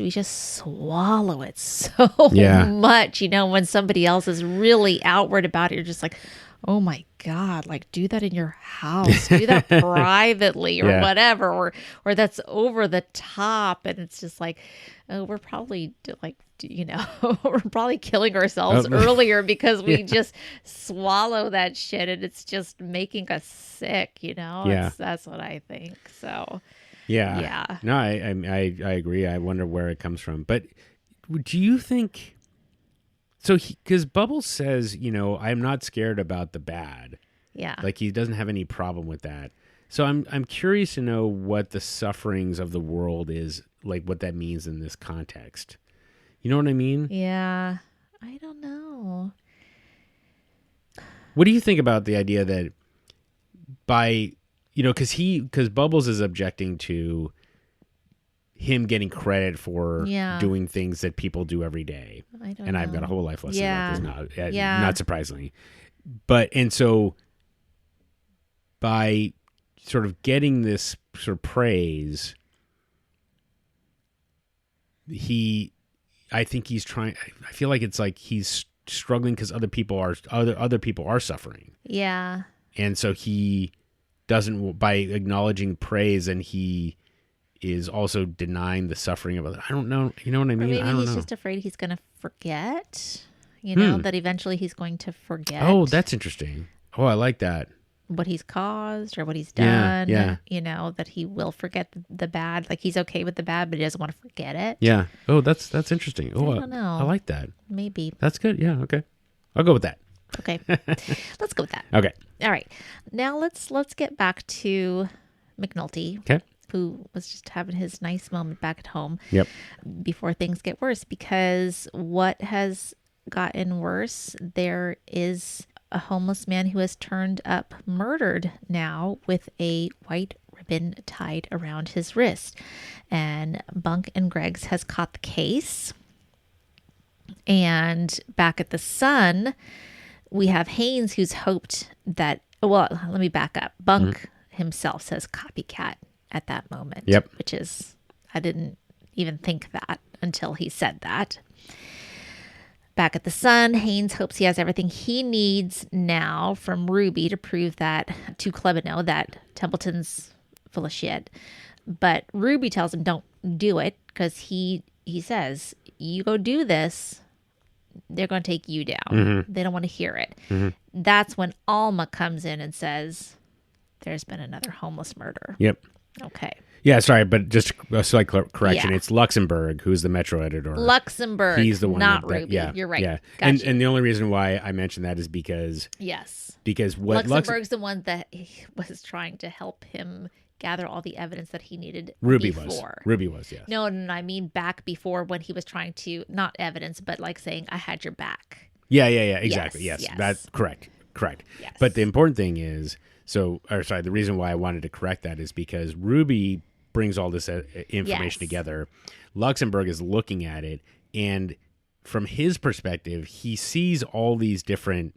Speaker 2: just swallow it so much, when somebody else is really outward about it, you're just like, oh my God, like do that in your house, do that privately or whatever, or that's over the top. And it's just like, we're probably we're probably killing ourselves earlier because we just swallow that shit and it's just making us sick, That's what I think. So.
Speaker 1: Yeah. No, I agree. I wonder where it comes from. But do you think... So, because Bubbles says, I'm not scared about the bad.
Speaker 2: Yeah.
Speaker 1: Like, he doesn't have any problem with that. So, I'm curious to know what the sufferings of the world is, like, what that means in this context. You know what I mean?
Speaker 2: Yeah. I don't know.
Speaker 1: What do you think about the idea that by... because Bubbles is objecting to him getting credit for doing things that people do every day. I've got a whole life lesson about this now, not surprisingly. And so by sort of getting this sort of praise, I think he's trying, I feel like it's like he's struggling because other people are suffering.
Speaker 2: Yeah.
Speaker 1: And so he doesn't, by acknowledging praise, and he is also denying the suffering of others. I don't know. You know what I mean?
Speaker 2: Or maybe
Speaker 1: I don't
Speaker 2: he's
Speaker 1: know.
Speaker 2: just afraid he's going to forget, that eventually he's going to forget.
Speaker 1: Oh, that's interesting. Oh, I like that.
Speaker 2: What he's caused or what he's done.
Speaker 1: Yeah.
Speaker 2: That he will forget the bad. Like he's okay with the bad, but he doesn't want to forget it.
Speaker 1: Yeah. Oh, that's interesting. Oh,
Speaker 2: I don't know.
Speaker 1: I like that.
Speaker 2: Maybe.
Speaker 1: That's good. Yeah. Okay. I'll go with that.
Speaker 2: Okay. Let's go with that.
Speaker 1: Okay.
Speaker 2: All right. Now let's get back to McNulty.
Speaker 1: Okay.
Speaker 2: Who was just having his nice moment back at home.
Speaker 1: Yep.
Speaker 2: Before things get worse, because what has gotten worse, there is a homeless man who has turned up murdered now with a white ribbon tied around his wrist. And Bunk and Greggs has caught the case. And back at the Sun, we have Haynes, who's hoped that, well, let me back up. Bunk himself says copycat at that moment.
Speaker 1: Yep.
Speaker 2: Which is, I didn't even think that until he said that. Back at the Sun, Haynes hopes he has everything he needs now from Ruby to prove that, to Klebano, that Templeton's full of shit. But Ruby tells him don't do it because he says, you go do this, they're going to take you down. They don't want to hear it. That's when Alma comes in and says, there's been another homeless murder.
Speaker 1: Yep.
Speaker 2: Okay.
Speaker 1: Yeah, sorry, but just a slight correction.
Speaker 2: Yeah.
Speaker 1: It's Luxembourg, who's the Metro editor.
Speaker 2: Luxembourg.
Speaker 1: He's the one
Speaker 2: not
Speaker 1: that
Speaker 2: Ruby.
Speaker 1: yeah,
Speaker 2: You're right.
Speaker 1: Yeah.
Speaker 2: Got you.
Speaker 1: And the only reason why I mentioned that is because what
Speaker 2: Luxembourg's the one that he was trying to help him gather all the evidence that he needed
Speaker 1: Ruby
Speaker 2: before.
Speaker 1: was, yes.
Speaker 2: No, I mean back before when he was trying to, not evidence, but like saying, I had your back.
Speaker 1: Yeah, exactly. Yes. That's correct.
Speaker 2: Yes.
Speaker 1: But the important thing is, the reason why I wanted to correct that is because Ruby brings all this information together. Luxembourg is looking at it, and from his perspective, he sees all these different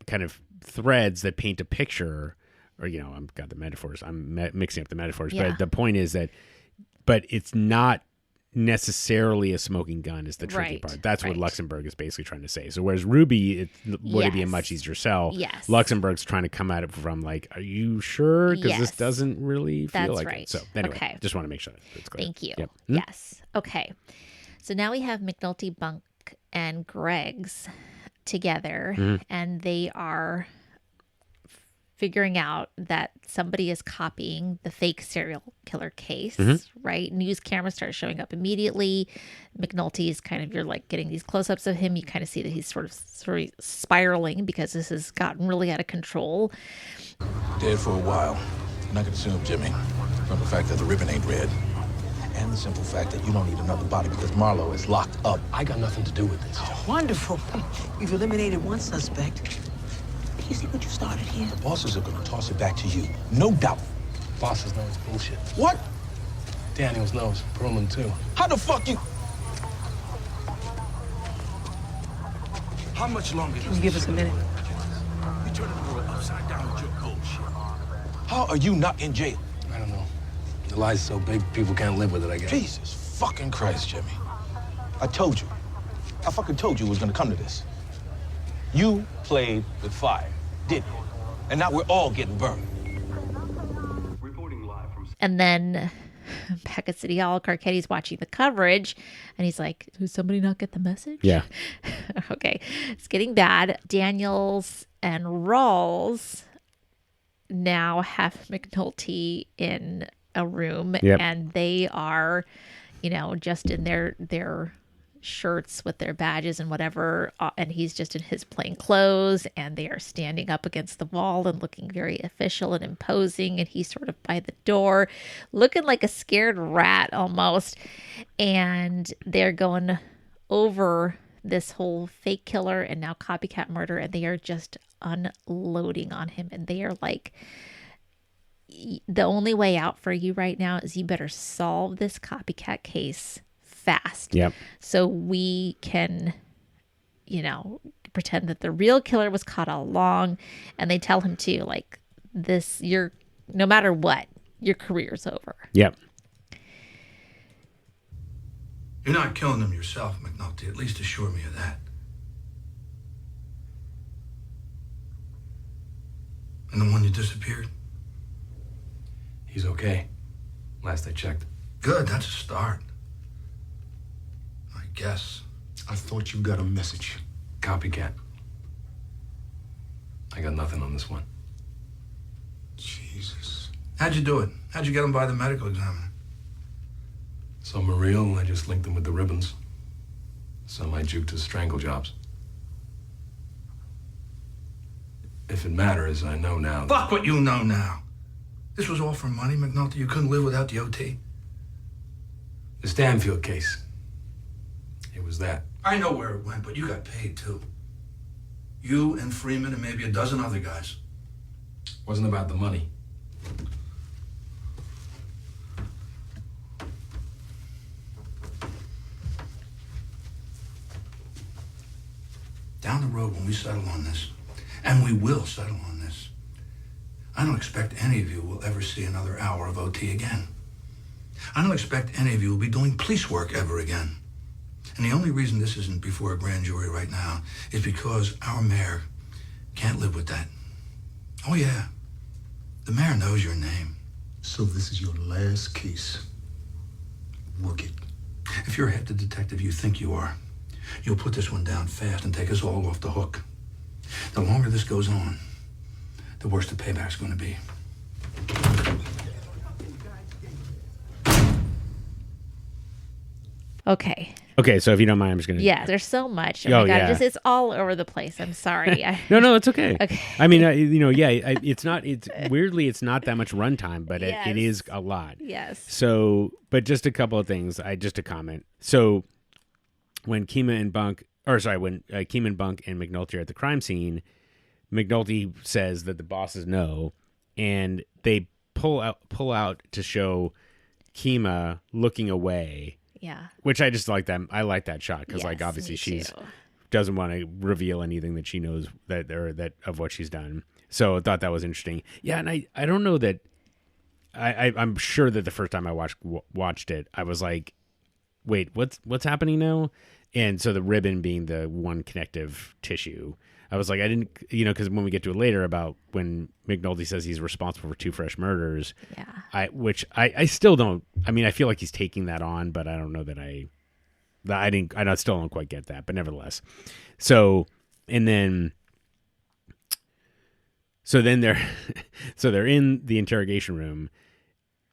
Speaker 1: kind of threads that paint a picture, or, I've got the metaphors. I'm mixing up the metaphors, but the point is that, but it's not necessarily a smoking gun is the tricky part. That's what Luxembourg is basically trying to say. So whereas Ruby, would it be a much easier sell?
Speaker 2: Yes.
Speaker 1: Luxembourg's trying to come at it from like, are you sure? Because this doesn't really feel like it. So anyway, just want to make sure that's clear.
Speaker 2: Thank you.
Speaker 1: Yep.
Speaker 2: Yes. Okay. So now we have McNulty, Bunk, and Greg's together, and they are figuring out that somebody is copying the fake serial killer case, right? News cameras start showing up immediately. McNulty is kind of, you're like getting these close-ups of him. You kind of see that he's sort of spiraling because this has gotten really out of control.
Speaker 20: Dead for a while. And I can assume, Jimmy, from the fact that the ribbon ain't red. And the simple fact that you don't need another body because Marlo is locked up.
Speaker 13: I got nothing to do with this.
Speaker 21: Oh, wonderful. We've eliminated one suspect. You see what you started here?
Speaker 20: The bosses are gonna toss it back to you. No doubt.
Speaker 13: Bosses know it's bullshit.
Speaker 20: What?
Speaker 13: Daniels knows. Pearlman, too.
Speaker 20: How the fuck you...
Speaker 21: How much longer? Can you give us a minute?
Speaker 20: You turning the world upside down with your bullshit. How are you not in jail?
Speaker 13: I don't know. The lie's so big, people can't live with it, I guess.
Speaker 20: Jesus fucking Christ, Jimmy. I told you. I fucking told you it was gonna come to this. You played with fire, didn't you? And now we're all getting burned.
Speaker 2: And then back at City Hall, Carcetti's watching the coverage, and he's like, did somebody not get the message?
Speaker 1: Yeah.
Speaker 2: Okay. It's getting bad. Daniels and Rawls now have McNulty in a room, and they are, just in their shirts with their badges and whatever, and he's just in his plain clothes, and they are standing up against the wall and looking very official and imposing, and he's sort of by the door looking like a scared rat almost, and they're going over this whole fake killer and now copycat murder, and they are just unloading on him, and they are like, the only way out for you right now is you better solve this copycat case fast.
Speaker 1: Yep.
Speaker 2: So we can, pretend that the real killer was caught all along. And they tell him too, like, no matter what, your career's over.
Speaker 1: Yep.
Speaker 20: You're not killing them yourself, McNulty. At least assure me of that. And the one you disappeared?
Speaker 13: He's okay. Last I checked.
Speaker 20: Good, that's a start. I guess.
Speaker 3: I thought you got a message.
Speaker 13: Copycat. I got nothing on this one.
Speaker 20: Jesus. How'd you do it? How'd you get him by the medical examiner?
Speaker 13: Some are real, I just linked them with the ribbons. Some I juked as strangle jobs. If it matters, I know now.
Speaker 20: Fuck what you know now. This was all for money, McNulty. You couldn't live without the OT.
Speaker 13: The Stanfield case. It was that.
Speaker 20: I know where it went, but you got paid, too. You and Freeman and maybe a dozen other guys.
Speaker 13: Wasn't about the money.
Speaker 20: Down the road when we settle on this, and we will settle on this, I don't expect any of you will ever see another hour of OT again. I don't expect any of you will be doing police work ever again. And the only reason this isn't before a grand jury right now is because our mayor can't live with that. Oh, yeah. The mayor knows your name.
Speaker 3: So this is your last case. Work it.
Speaker 20: If you're a head detective you think you are, you'll put this one down fast and take us all off the hook. The longer this goes on, the worse the payback's going to be.
Speaker 2: Okay.
Speaker 1: Okay, so if you don't mind, I'm just going to...
Speaker 2: Yeah, there's so much. Oh, my God,
Speaker 1: yeah.
Speaker 2: it's all over the place. I'm sorry.
Speaker 1: No, it's okay.
Speaker 2: Okay.
Speaker 1: I mean, it's not, weirdly, it's not that much runtime, but it is a lot.
Speaker 2: Yes.
Speaker 1: So, but just a couple of things, just a comment. So, when Kima and Bunk and McNulty are at the crime scene, McNulty says that the bosses know, and they pull out to show Kima looking away.
Speaker 2: Yeah.
Speaker 1: Which I just like that. I like that shot because, like, obviously she doesn't want to reveal anything that she knows that of what she's done. So I thought that was interesting. Yeah, and I don't know that. I'm sure that the first time I watched it, I was like, wait, what's happening now? And so the ribbon being the one connective tissue, I was like, I didn't, because when we get to it later about when McNulty says he's responsible for 2 fresh murders, I still don't. I mean, I feel like he's taking that on, but I don't know that I still don't quite get that. But nevertheless, so then they're they're in the interrogation room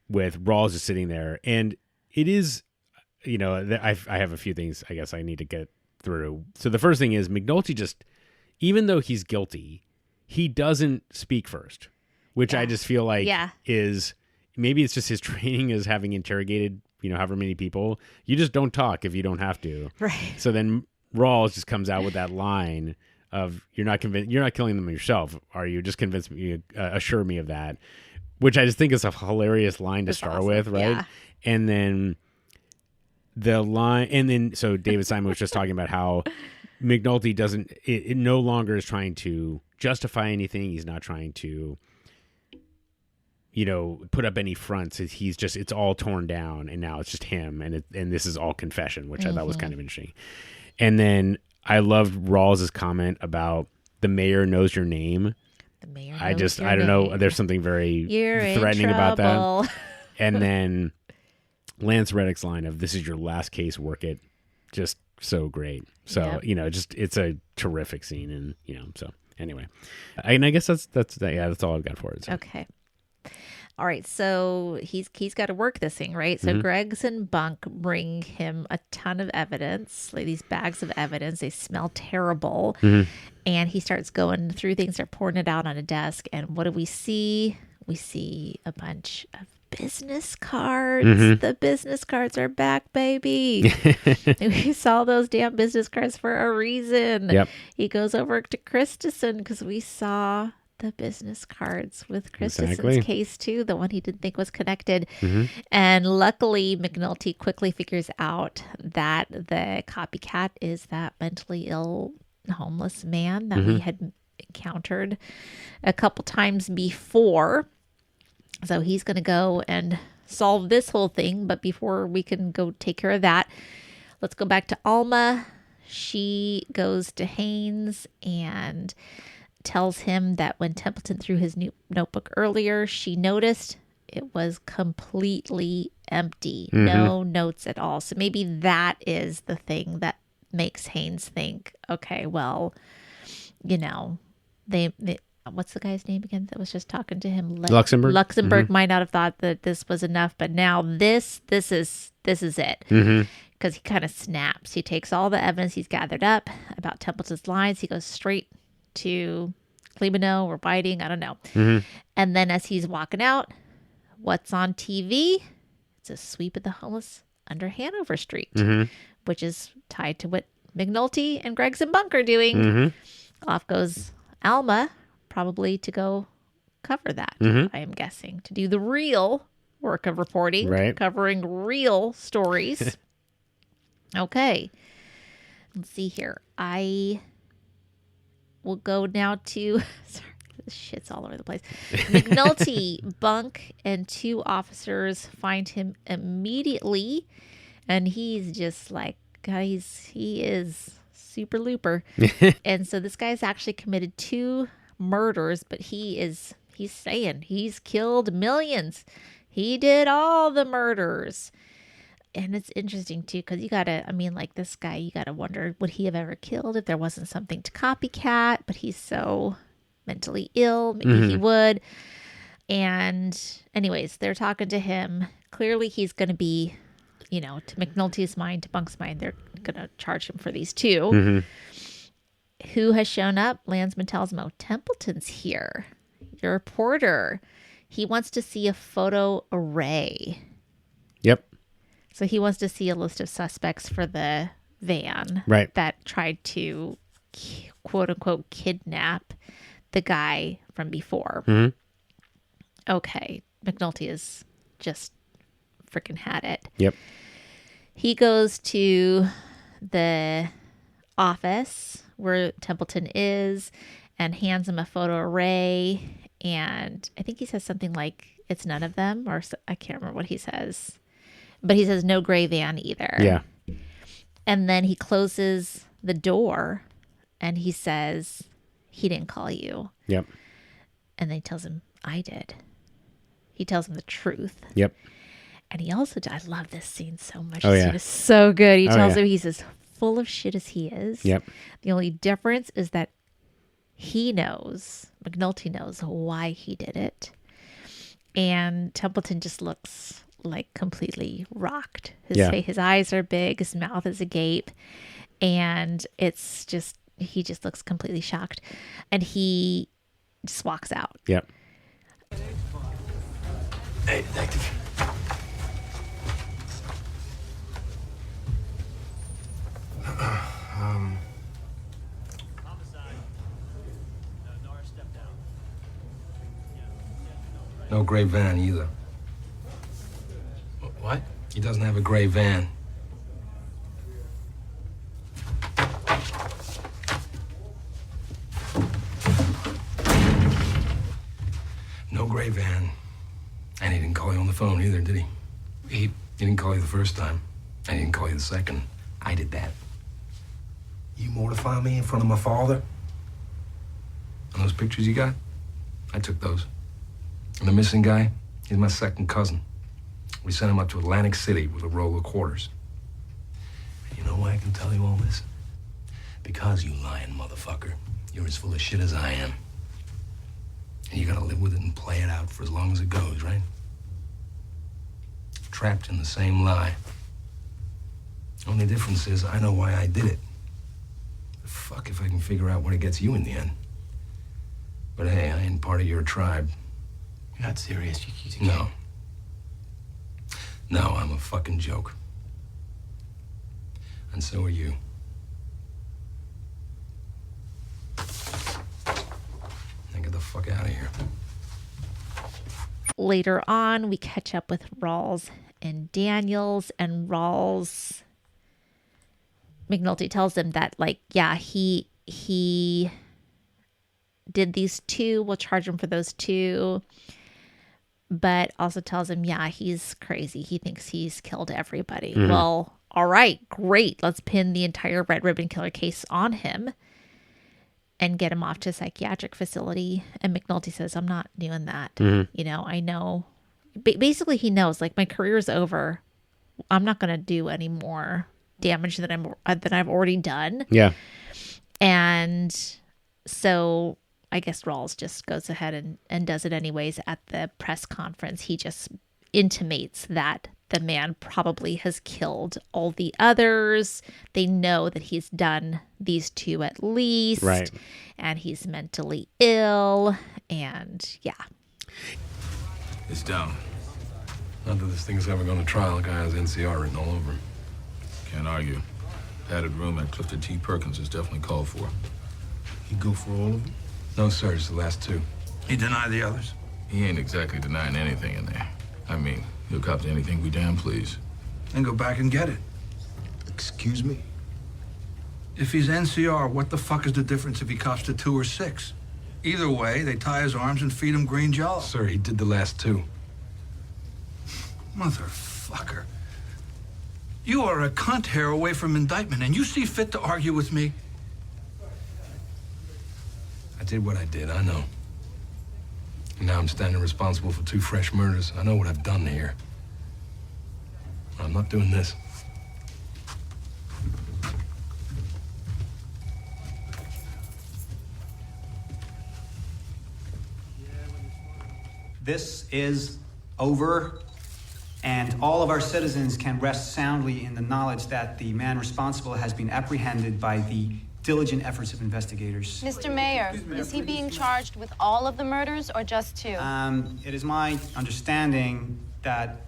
Speaker 1: with Rawls just sitting there, and it is, I have a few things I guess I need to get through. So the first thing is McNulty just, even though he's guilty, he doesn't speak first, which I just feel like is, maybe it's just his training as having interrogated, however many people. You just don't talk if you don't have to.
Speaker 2: Right.
Speaker 1: So then Rawls just comes out with that line of, you're not killing them yourself, are you? Just convince me, assure me of that, which I just think is a hilarious line to start with, right? Yeah. And then so David Simon was just talking about how McNulty it no longer is trying to justify anything. He's not trying to, put up any fronts. It's all torn down, and now it's just him, and this is all confession, which I thought was kind of interesting. And then I loved Rawls' comment about the mayor knows your name.
Speaker 2: The mayor
Speaker 1: I don't know. There's something very threatening about that. And then Lance Reddick's line of, "This is your last case, work it," just so great. So, it's a terrific scene. And, so anyway, I guess that's all I've got for it. So.
Speaker 2: Okay. All right. So he's got to work this thing, right? So Greggs and Bunk bring him a ton of evidence, like these bags of evidence. They smell terrible. And he starts going through things. They're pouring it out on a desk. And what do we see? We see a bunch of business cards. The business cards are back, baby. We saw those damn business cards for a reason.
Speaker 1: Yep.
Speaker 2: He goes over to Christensen because we saw the business cards with Christensen's case too, the one he didn't think was connected. And luckily McNulty quickly figures out that the copycat is that mentally ill homeless man that we had encountered a couple times before. So he's going to go and solve this whole thing. But before we can go take care of that, let's go back to Alma. She goes to Haynes and tells him that when Templeton threw his new notebook earlier, she noticed it was completely empty. No notes at all. So maybe that is the thing that makes Haynes think, okay, well, they what's the guy's name again that was just talking to him? Luxembourg might not have thought that this was enough, but now this is it. Because he kind of snaps. He takes all the evidence he's gathered up about Templeton's lines. He goes straight to Clemeno or Biting. I don't know. And then as he's walking out, what's on TV? It's a sweep of the homeless under Hanover Street, which is tied to what McNulty and Greggs and Bunk are doing. Off goes Alma, probably to go cover that, I am guessing, to do the real work of reporting, covering real stories. Okay. Let's see here. I will go now to... Sorry, this shit's all over the place. McNulty, Bunk, and 2 officers find him immediately, and he's just like, guys, he is super looper. And so this guy's actually committed 2 murders, but he's saying he's killed millions. He did all the murders. And it's interesting too, because this guy, you gotta wonder, would he have ever killed if there wasn't something to copycat? But he's so mentally ill. Maybe he would. And anyways, they're talking to him. Clearly he's going to be, to McNulty's mind, to Bunk's mind, they're going to charge him for these two. Who has shown up? Landsman tells him, Templeton's here. Your reporter. He wants to see a photo array.
Speaker 1: Yep.
Speaker 2: So he wants to see a list of suspects for the van that tried to, quote unquote, kidnap the guy from before. Okay. McNulty is just freaking had it.
Speaker 1: Yep.
Speaker 2: He goes to the office where Templeton is and hands him a photo array. And I think he says something like, it's none of them, or I can't remember what he says. But he says no gray van either.
Speaker 1: Yeah.
Speaker 2: And then he closes the door and he says, he didn't call you.
Speaker 1: Yep.
Speaker 2: And then he tells him, I did. He tells him the truth.
Speaker 1: Yep.
Speaker 2: And he also, I love this scene so much.
Speaker 1: Oh,
Speaker 2: This
Speaker 1: yeah.
Speaker 2: scene is so good. He tells
Speaker 1: yeah.
Speaker 2: him, he's as full of shit as he is.
Speaker 1: Yep.
Speaker 2: The only difference is that he knows, McNulty knows why he did it. And Templeton just looks like completely rocked. His eyes are big, his mouth is agape. And it's just, he just looks completely shocked. And he just walks out.
Speaker 1: Yep.
Speaker 13: Hey, detective. No gray van either. What? He doesn't have a gray van. No gray van. And he didn't call you on the phone either, did he? He didn't call you the first time. And he didn't call you the second. I did that. You mortify me in front of my father? And those pictures you got? I took those. And the missing guy, he's my second cousin. We sent him up to Atlantic City with a roll of quarters. And you know why I can tell you all this? Because, you lying motherfucker, you're as full of shit as I am. And you gotta live with it and play it out for as long as it goes, right? Trapped in the same lie. Only difference is I know why I did it. Fuck if I can figure out what it gets you in the end. But hey, I ain't part of your tribe.
Speaker 17: You're not serious. You
Speaker 13: No. No, I'm a fucking joke. And so are you. Now get the fuck out of here.
Speaker 2: Later on, we catch up with Rawls and Daniels, and Rawls, McNulty tells him that, like, yeah, he did these two. We'll charge him for those two. But also tells him, yeah, he's crazy. He thinks he's killed everybody.
Speaker 1: Mhm.
Speaker 2: Well, all right, great. Let's pin the entire Red Ribbon Killer case on him and get him off to a psychiatric facility. And McNulty says, I'm not doing that.
Speaker 1: Mhm.
Speaker 2: You know, I know. Basically, he knows, like, my career's over. I'm not going to do any more damage that I've already done.
Speaker 1: Yeah.
Speaker 2: And so I guess Rawls just goes ahead and does it anyways. At the press conference, he just intimates that the man probably has killed all the others. They know that he's done these two at least.
Speaker 1: Right.
Speaker 2: And he's mentally ill. And yeah.
Speaker 13: It's down. Not that this thing's ever going to trial. The guy has NCR written all over him.
Speaker 6: Can't argue. Padded room at Clifton T. Perkins is definitely called for.
Speaker 13: You go for all of them? No, sir. It's the last two.
Speaker 6: He denied the others? He ain't exactly denying anything in there. I mean, he'll cop to anything we damn please.
Speaker 20: Then go back and get it.
Speaker 13: Excuse me?
Speaker 20: If he's NCR, what the fuck is the difference if he cops to 2 or 6? Either way, they tie his arms and feed him green jello.
Speaker 13: Sir, he did the last two.
Speaker 20: Motherfucker. You are a cunt hair away from indictment, and you see fit to argue with me?
Speaker 13: I did what I did, I know. And now I'm standing responsible for 2 fresh murders. I know what I've done here. I'm not doing this.
Speaker 7: This is over, and all of our citizens can rest soundly in the knowledge that the man responsible has been apprehended by the diligent efforts of investigators.
Speaker 22: Mr. Mayor, is he being charged with all of the murders or just 2?
Speaker 7: It is my understanding that...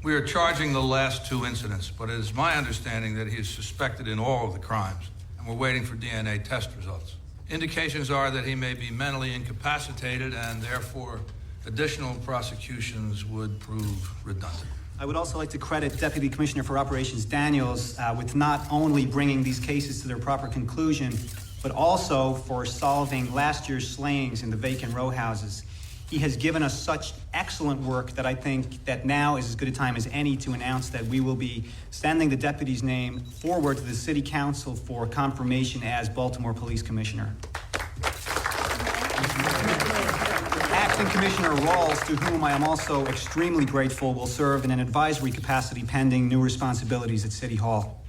Speaker 20: We are charging the last 2 incidents, but it is my understanding that he is suspected in all of the crimes, and we're waiting for DNA test results. Indications are that he may be mentally incapacitated, and therefore additional prosecutions would prove redundant.
Speaker 7: I would also like to credit Deputy Commissioner for Operations Daniels with not only bringing these cases to their proper conclusion, but also for solving last year's slayings in the vacant row houses. He has given us such excellent work that I think that now is as good a time as any to announce that we will be sending the deputy's name forward to the City Council for confirmation as Baltimore Police Commissioner. Acting Commissioner Rawls, to whom I am also extremely grateful, will serve in an advisory capacity pending new responsibilities at City Hall.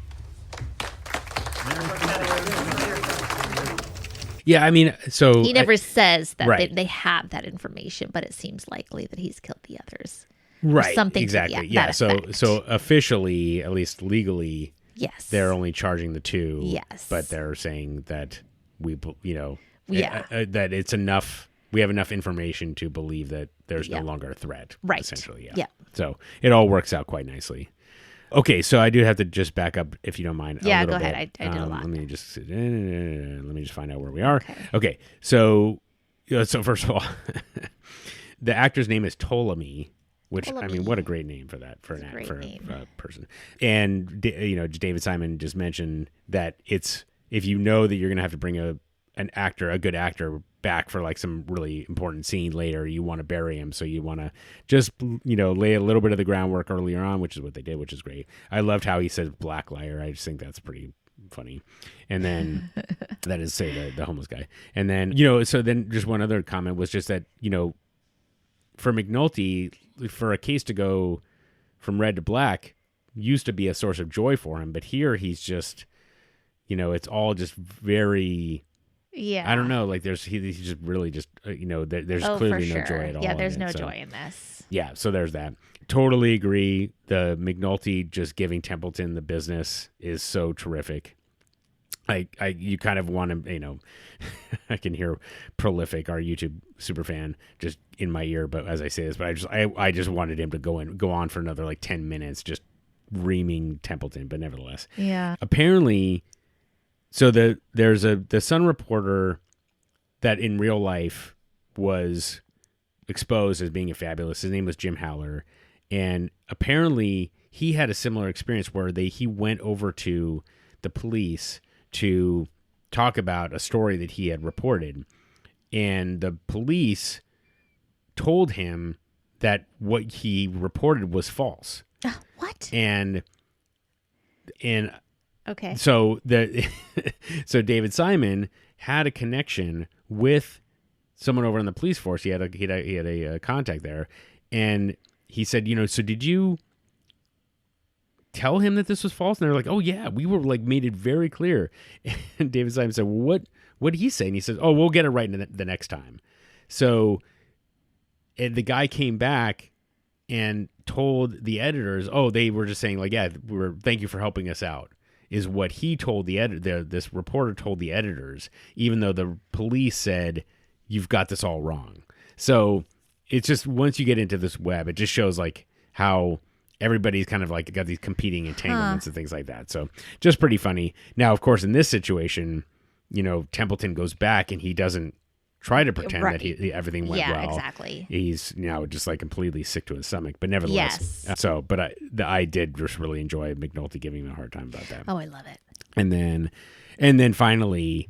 Speaker 1: Yeah, I mean, so...
Speaker 2: He never says that
Speaker 1: right.
Speaker 2: they have that information, but it seems likely that he's killed the others.
Speaker 1: Right,
Speaker 2: something
Speaker 1: exactly.
Speaker 2: That
Speaker 1: so
Speaker 2: effect.
Speaker 1: so officially, at least legally,
Speaker 2: yes,
Speaker 1: they're only charging the 2.
Speaker 2: Yes.
Speaker 1: But they're saying that that it's enough... We have enough information to believe that there's no longer a threat,
Speaker 2: right?
Speaker 1: Essentially,
Speaker 2: yeah.
Speaker 1: So it all works out quite nicely. Okay, so I do have to just back up, if you don't mind.
Speaker 2: Yeah,
Speaker 1: a little
Speaker 2: go
Speaker 1: bit.
Speaker 2: ahead. I did a lot.
Speaker 1: Let me just find out where we are. Okay, so first of all, the actor's name is Ptolemy, which I mean, what a great name for that for a person. And David Simon just mentioned that it's if you know that you're going to have to bring a good actor back for like some really important scene later, you want to bury him, so you want to just lay a little bit of the groundwork earlier on, which is what they did, which is great. I loved how he said black liar. I just think that's pretty funny. And then that is say the homeless guy. And then so then just one other comment was just that for McNulty, for a case to go from red to black used to be a source of joy for him, but here he's just it's all just very... Yeah, I don't know. Like he's just really just there's clearly no joy at all.
Speaker 2: Yeah, there's no joy in this.
Speaker 1: Yeah, so there's that. Totally agree. The McNulty just giving Templeton the business is so terrific. You kind of want to I can hear Prolific, our YouTube super fan, just in my ear. But as I say this, but I just wanted him to go on for another like 10 minutes, just reaming Templeton. But nevertheless,
Speaker 2: yeah.
Speaker 1: Apparently. So there's the Sun reporter that in real life was exposed as being a fabulous. His name was Jim Howler, and apparently he had a similar experience where he went over to the police to talk about a story that he had reported, and the police told him that what he reported was false.
Speaker 2: What?
Speaker 1: And
Speaker 2: okay.
Speaker 1: So so David Simon had a connection with someone over on the police force. He had a contact there, and he said, so did you tell him that this was false? And they're like, oh yeah, we were like made it very clear. And David Simon said, well, what did he say? And he says, oh, we'll get it right the next time. So the guy came back and told the editors, oh, they were just saying like, yeah, thank you for helping us out, is what he told the editor. This reporter told the editors, even though the police said, you've got this all wrong. So it's just, once you get into this web, it just shows like how everybody's kind of like got these competing entanglements and things like that. So just pretty funny. Now, of course, in this situation, Templeton goes back and he doesn't try to pretend that everything went well. Yeah,
Speaker 2: exactly.
Speaker 1: He's just like completely sick to his stomach, but nevertheless. Yes. So, but I did just really enjoy McNulty giving him a hard time about that.
Speaker 2: Oh, I love it.
Speaker 1: And then finally,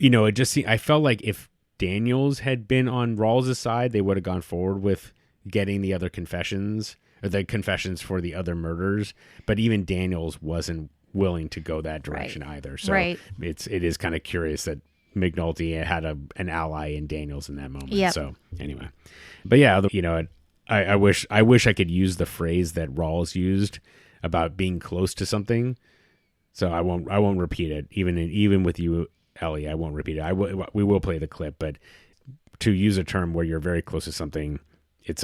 Speaker 1: it just I felt like if Daniels had been on Rawls' side, they would have gone forward with getting the other confessions, or the confessions for the other murders. But even Daniels wasn't willing to go that direction either. So it is kind of curious that McNulty had an ally in Daniels in that moment. Yep. So anyway, but yeah, I wish I could use the phrase that Rawls used about being close to something. So I won't repeat it even with you Ellie. I won't repeat it. We will play the clip, but to use a term where you're very close to something, it's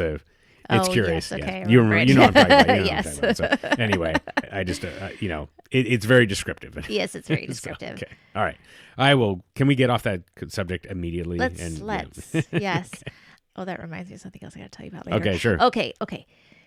Speaker 1: curious.
Speaker 2: Yes, okay,
Speaker 1: You
Speaker 2: right.
Speaker 1: know what I'm talking about.
Speaker 2: Yes.
Speaker 1: What I'm talking about. So anyway, I just, it's very descriptive.
Speaker 2: Yes, it's very descriptive.
Speaker 1: So, okay. All right. I will. Can we get off that subject immediately?
Speaker 2: Let's. Yes. Oh, that reminds me of something else I got to tell you about later.
Speaker 1: Okay, sure.
Speaker 2: Okay.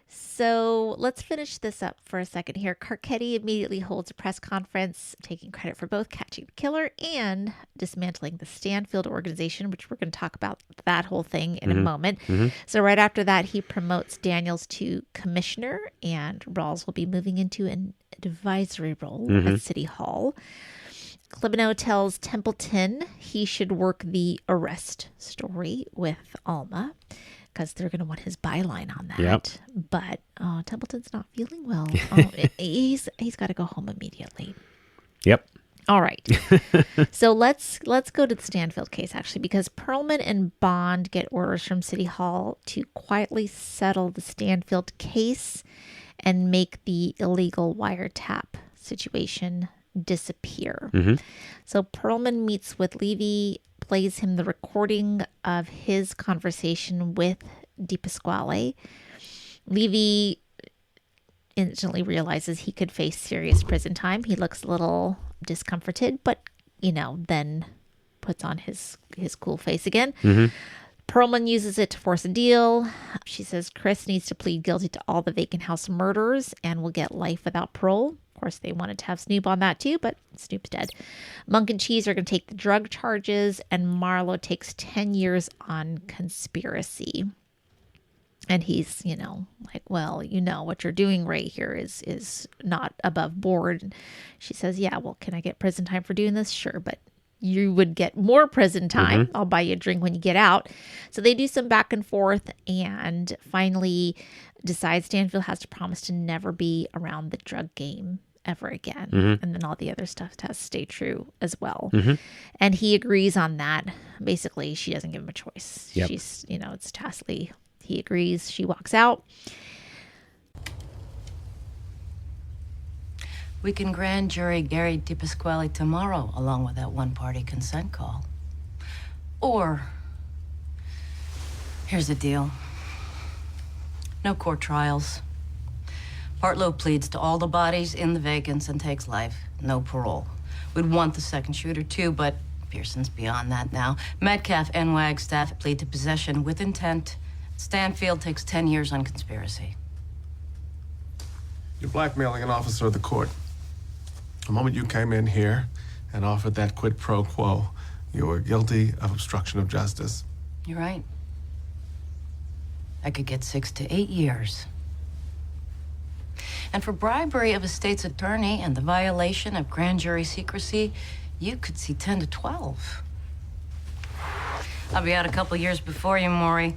Speaker 2: So let's finish this up for a second here. Carcetti immediately holds a press conference, taking credit for both catching the killer and dismantling the Stanfield organization, which we're going to talk about that whole thing in a moment. So right after that, he promotes Daniels to commissioner, and Rawls will be moving into an advisory role at City Hall. Klebano tells Templeton he should work the arrest story with Alma because they're going to want his byline on that.
Speaker 1: Yep.
Speaker 2: But Templeton's not feeling well. He's got to go home immediately.
Speaker 1: Yep.
Speaker 2: All right. So let's go to the Stanfield case, actually, because Pearlman and Bond get orders from City Hall to quietly settle the Stanfield case and make the illegal wiretap situation disappear. So Pearlman meets with Levy, plays him the recording of his conversation with DePasquale. Levy instantly realizes he could face serious prison time. He looks a little discomforted, but then puts on his cool face again. Pearlman uses it to force a deal. She says Chris needs to plead guilty to all the vacant house murders and will get life without parole. Of course, they wanted to have Snoop on that too, but Snoop's dead. Monk and Cheese are going to take the drug charges, and Marlo takes 10 years on conspiracy. And he's, like, well, what you're doing right here is not above board. And she says, yeah, well, can I get prison time for doing this? Sure, but you would get more prison time. I'll buy you a drink when you get out. So they do some back and forth and finally decide Stanfield has to promise to never be around the drug game ever again. And then all the other stuff has to stay true as well. And he agrees on that. Basically, she doesn't give him a choice.
Speaker 1: Yep.
Speaker 2: She's, it's tacitly, he agrees. She walks out.
Speaker 4: We can grand jury Gary DePasquale tomorrow, along with that one-party consent call. Or, here's the deal. No court trials. Partlow pleads to all the bodies in the vacants and takes life. No parole. We'd want the second shooter too, but Pearson's beyond that now. Metcalf and Wagstaff plead to possession with intent. Stanfield takes 10 years on conspiracy.
Speaker 11: You're blackmailing an officer of the court. The moment you came in here and offered that quid pro quo, you were guilty of obstruction of justice.
Speaker 4: You're right. I could get 6 to 8 years. And for bribery of a state's attorney and the violation of grand jury secrecy, you could see 10 to 12. I'll be out a couple years before you, Maury.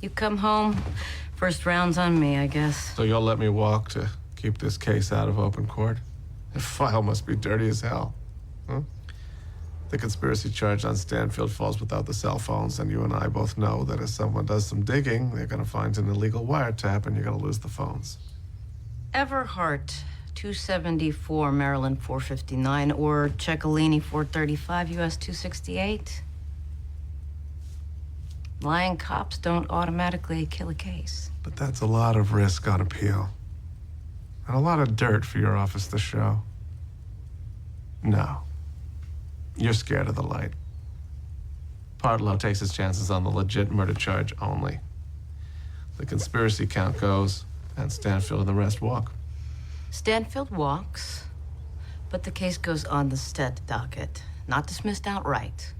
Speaker 4: You come home, first round's on me, I guess.
Speaker 11: So you'll let me walk to keep this case out of open court? The file must be dirty as hell. Huh? The conspiracy charge on Stanfield falls without the cell phones, and you and I both know that if someone does some digging, they're going to find an illegal wiretap, and you're going to lose the phones.
Speaker 4: Everhart, 274, Maryland 459, or Ciccolini 435, US 268. Lying cops don't automatically kill a case.
Speaker 11: But that's a lot of risk on appeal. And a lot of dirt for your office to show. No. You're scared of the light. Partlow takes his chances on the legit murder charge only. The conspiracy count goes, and Stanfield and the rest walk.
Speaker 4: Stanfield walks, but the case goes on the Stead docket, not dismissed outright.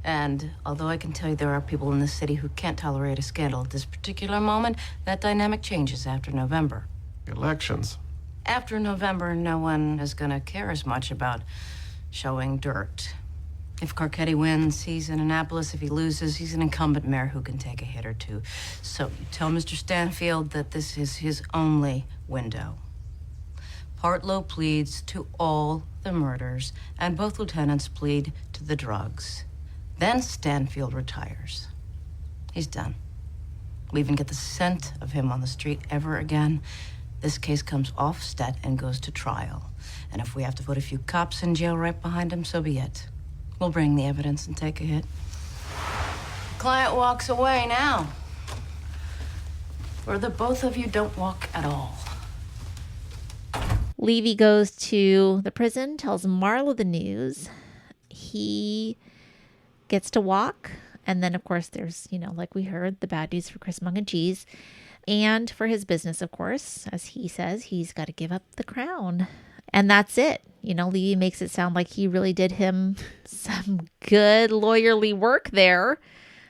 Speaker 4: And although I can tell you there are people in this city who can't tolerate a scandal at this particular moment, that dynamic changes after November.
Speaker 11: Elections.
Speaker 4: After November, no one is going to care as much about showing dirt. If Carcetti wins, he's in Annapolis. If he loses, he's an incumbent mayor who can take a hit or two. So you tell Mr. Stanfield that this is his only window. Partlow pleads to all the murders, and both lieutenants plead to the drugs. Then Stanfield retires. He's done. We even get the scent of him on the street ever again. This case comes off stat and goes to trial. And if we have to put a few cops in jail right behind him, so be it. We'll bring the evidence and take a hit. Client walks away now. Or the both of you don't walk at all.
Speaker 2: Levy goes to the prison, tells Marlo the news. He gets to walk. And then, of course, there's, like we heard, the bad news for Chris Mung and Cheese. And for his business, of course, as he says, he's got to give up the crown. And that's it. Levy makes it sound like he really did him some good lawyerly work there.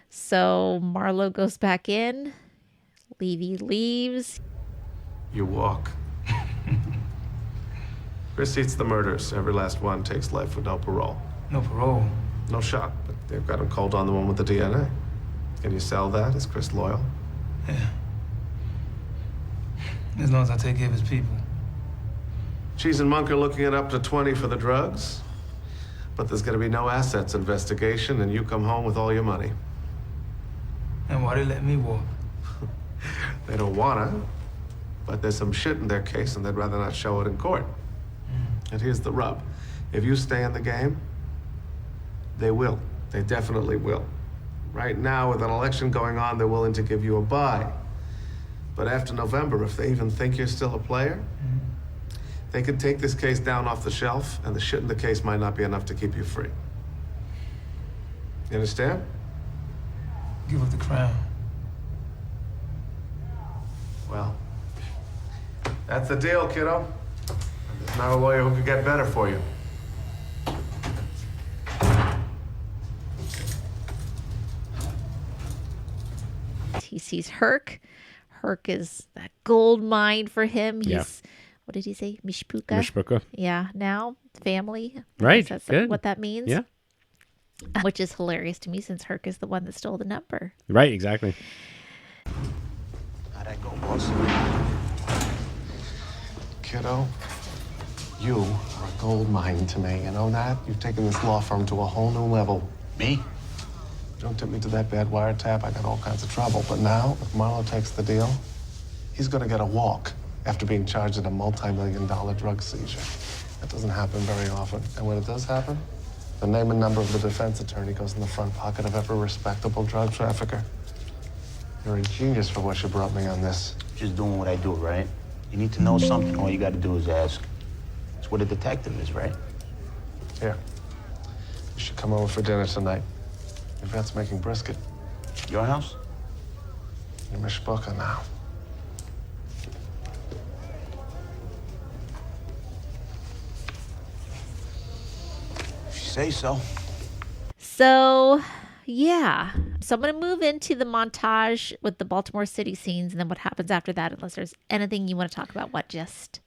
Speaker 2: So Marlo goes back in. Levy leaves.
Speaker 10: You walk. Chris eats the murders. Every last one takes life with no parole.
Speaker 11: No parole?
Speaker 10: No shot, but they've got him cold on the one with the DNA. Can you sell that? Is Chris loyal?
Speaker 11: Yeah. As long as I take care of his people.
Speaker 10: Cheese and Monk are looking at up to 20 for the drugs, but there's gonna be no assets investigation, and you come home with all your money.
Speaker 11: And why they let me walk?
Speaker 10: They don't wanna, but there's some shit in their case, and they'd rather not show it in court. And here's the rub. If you stay in the game, they will. They definitely will. Right now, with an election going on, they're willing to give you a bye. But after November, if they even think you're still a player, they can take this case down off the shelf, and the shit in the case might not be enough to keep you free. You understand?
Speaker 11: Give up the crown.
Speaker 10: Well, that's the deal, kiddo. There's not a lawyer who could get better for you.
Speaker 2: He sees Herc. Herc is that gold mine for him. He's, what did he say? Mishpuka?
Speaker 1: Mishpuka.
Speaker 2: Yeah, now family.
Speaker 1: Right,
Speaker 2: That's
Speaker 1: good.
Speaker 2: what that means.
Speaker 1: Yeah.
Speaker 2: Which is hilarious to me since Herc is the one that stole the number.
Speaker 1: Right, exactly.
Speaker 3: How'd that go, boss?
Speaker 10: Kiddo, you are a gold mine to me. You know that? You've taken this law firm to a whole new level.
Speaker 3: Me?
Speaker 10: Don't tip me to that bad wiretap. I got all kinds of trouble. But now, if Marlo takes the deal, he's gonna get a walk after being charged in a multi-million-dollar drug seizure. That doesn't happen very often. And when it does happen, the name and number of the defense attorney goes in the front pocket of every respectable drug trafficker. You're a genius for what you brought me on this.
Speaker 3: Just doing what I do, right? You need to know something, all you gotta do is ask. It's what a detective is, right?
Speaker 10: Here. You should come over for dinner tonight. Yvette's making brisket.
Speaker 3: Your house?
Speaker 10: You're Mishpuka now.
Speaker 3: If you say so.
Speaker 2: So, yeah. So I'm going to move into the montage with the Baltimore City scenes and then what happens after that, unless there's anything you want to talk about. What just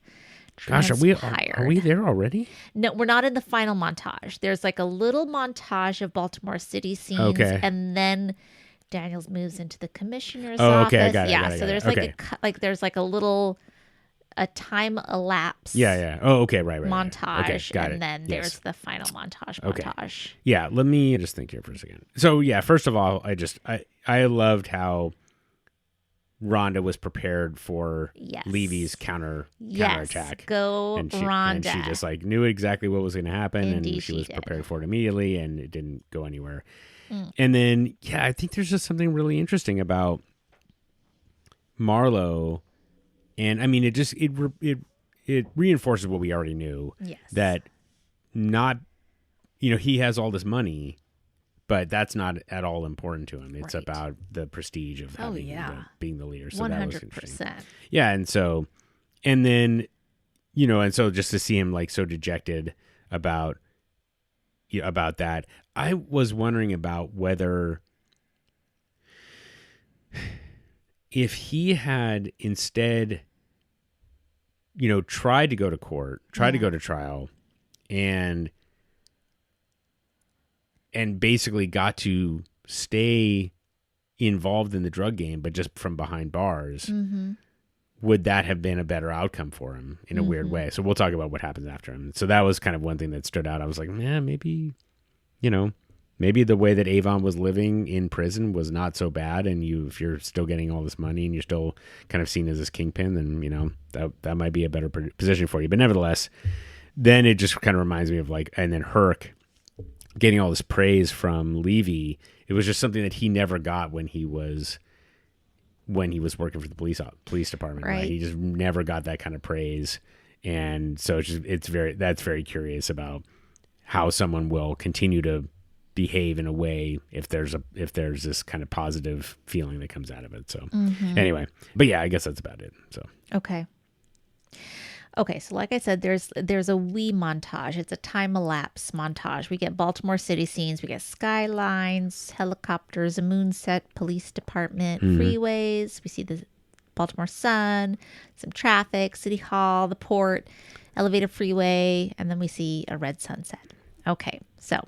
Speaker 1: Gosh, are we there already?
Speaker 2: No, we're not in the final montage. There's like a little montage of Baltimore City scenes,
Speaker 1: Okay.
Speaker 2: and then Daniels moves into the commissioner's
Speaker 1: Oh,
Speaker 2: office.
Speaker 1: okay, I got it,
Speaker 2: Yeah,
Speaker 1: I got it,
Speaker 2: so
Speaker 1: I
Speaker 2: there's
Speaker 1: got
Speaker 2: like
Speaker 1: it.
Speaker 2: there's like a little time elapse.
Speaker 1: Yeah. Oh, okay, right.
Speaker 2: Montage,
Speaker 1: Okay, got
Speaker 2: and
Speaker 1: it.
Speaker 2: then
Speaker 1: Yes.
Speaker 2: there's the final montage.
Speaker 1: Okay.
Speaker 2: Montage.
Speaker 1: Yeah, let me just think here for a second. So yeah, first of all, I loved how Rhonda was prepared for
Speaker 2: Yes.
Speaker 1: Levy's counterattack.
Speaker 2: Go
Speaker 1: and
Speaker 2: Rhonda.
Speaker 1: And she just like knew exactly what was going to happen,
Speaker 2: Indeed
Speaker 1: and she was
Speaker 2: did.
Speaker 1: prepared for it immediately, and it didn't go anywhere.
Speaker 2: Mm.
Speaker 1: And then yeah, I think there's just something really interesting about Marlo, and I mean it reinforces what we already knew.
Speaker 2: Yes.
Speaker 1: That he has all this money, but that's not at all important to him. It's
Speaker 2: Right.
Speaker 1: about the prestige of
Speaker 2: Oh, yeah.
Speaker 1: being the leader. So that was interesting.
Speaker 2: 100%.
Speaker 1: Yeah, and then and so just to see him like so dejected about that, I was wondering about whether if he had instead tried to go to court, tried to go to trial, and basically got to stay involved in the drug game, but just from behind bars,
Speaker 2: Mm-hmm.
Speaker 1: would that have been a better outcome for him in a weird way? So we'll talk about what happens after him. So that was kind of one thing that stood out. I was like, man, maybe the way that Avon was living in prison was not so bad. And if you're still getting all this money and you're still kind of seen as this kingpin, then, that might be a better position for you. But nevertheless, then it just kind of reminds me of and then Herc getting all this praise from Levy. It was just something that he never got when he was working for the police department. Right? He just never got that kind of praise, and so that's very curious about how someone will continue to behave in a way if there's this kind of positive feeling that comes out of it. So anyway, but yeah, I guess that's about it. So
Speaker 2: Okay, so like I said, there's a wee montage. It's a time-elapse montage. We get Baltimore City scenes. We get skylines, helicopters, a moon set, police department, freeways. We see the Baltimore Sun, some traffic, City Hall, the port, elevated freeway, and then we see a red sunset. Okay, so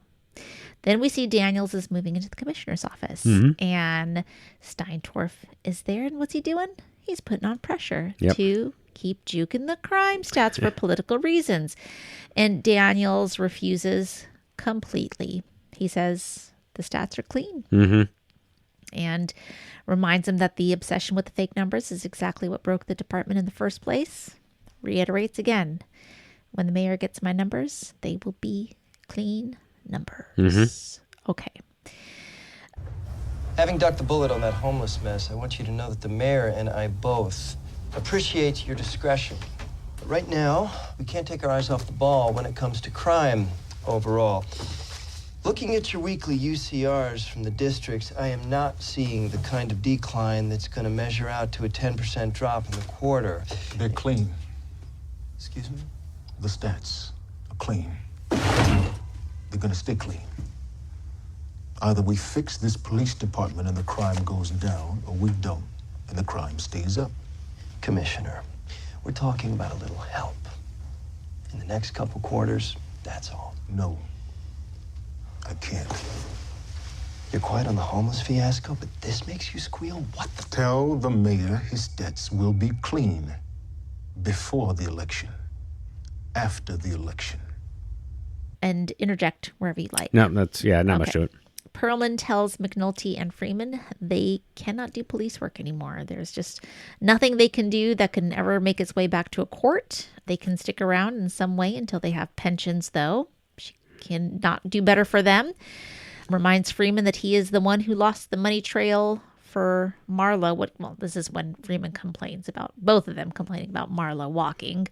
Speaker 2: then we see Daniels is moving into the commissioner's office, and Steintorf is there, and what's he doing? He's putting on pressure to keep juking the crime stats for political reasons. And Daniels refuses completely. He says the stats are clean. And reminds him that the obsession with the fake numbers is exactly what broke the department in the first place. Reiterates again, when the mayor gets my numbers, they will be clean numbers. Okay.
Speaker 5: Having ducked the bullet on that homeless mess, I want you to know that the mayor and I both appreciate your discretion. But right now, we can't take our eyes off the ball when it comes to crime overall. Looking at your weekly UCRs from the districts, I am not seeing the kind of decline that's going to measure out to a 10% drop in the quarter.
Speaker 3: They're clean.
Speaker 5: Excuse me?
Speaker 3: The stats are clean. They're going to stay clean. Either we fix this police department and the crime goes down, or we don't, and the crime stays up.
Speaker 5: Commissioner, we're talking about a little help. In the next couple quarters, that's all.
Speaker 3: No, I can't.
Speaker 5: You're quiet on the homeless fiasco, but this makes you squeal? What the?
Speaker 3: Tell the mayor his debts will be clean before the election, after the election.
Speaker 2: And interject wherever you like.
Speaker 1: No, that's, not much to it.
Speaker 2: Pearlman tells McNulty and Freamon they cannot do police work anymore. There's just nothing they can do that can ever make its way back to a court. They can stick around in some way until they have pensions, though. She cannot do better for them. Reminds Freamon that he is the one who lost the money trail for Marlo. This is when Freamon complains about, both of them complaining about Marlo walking.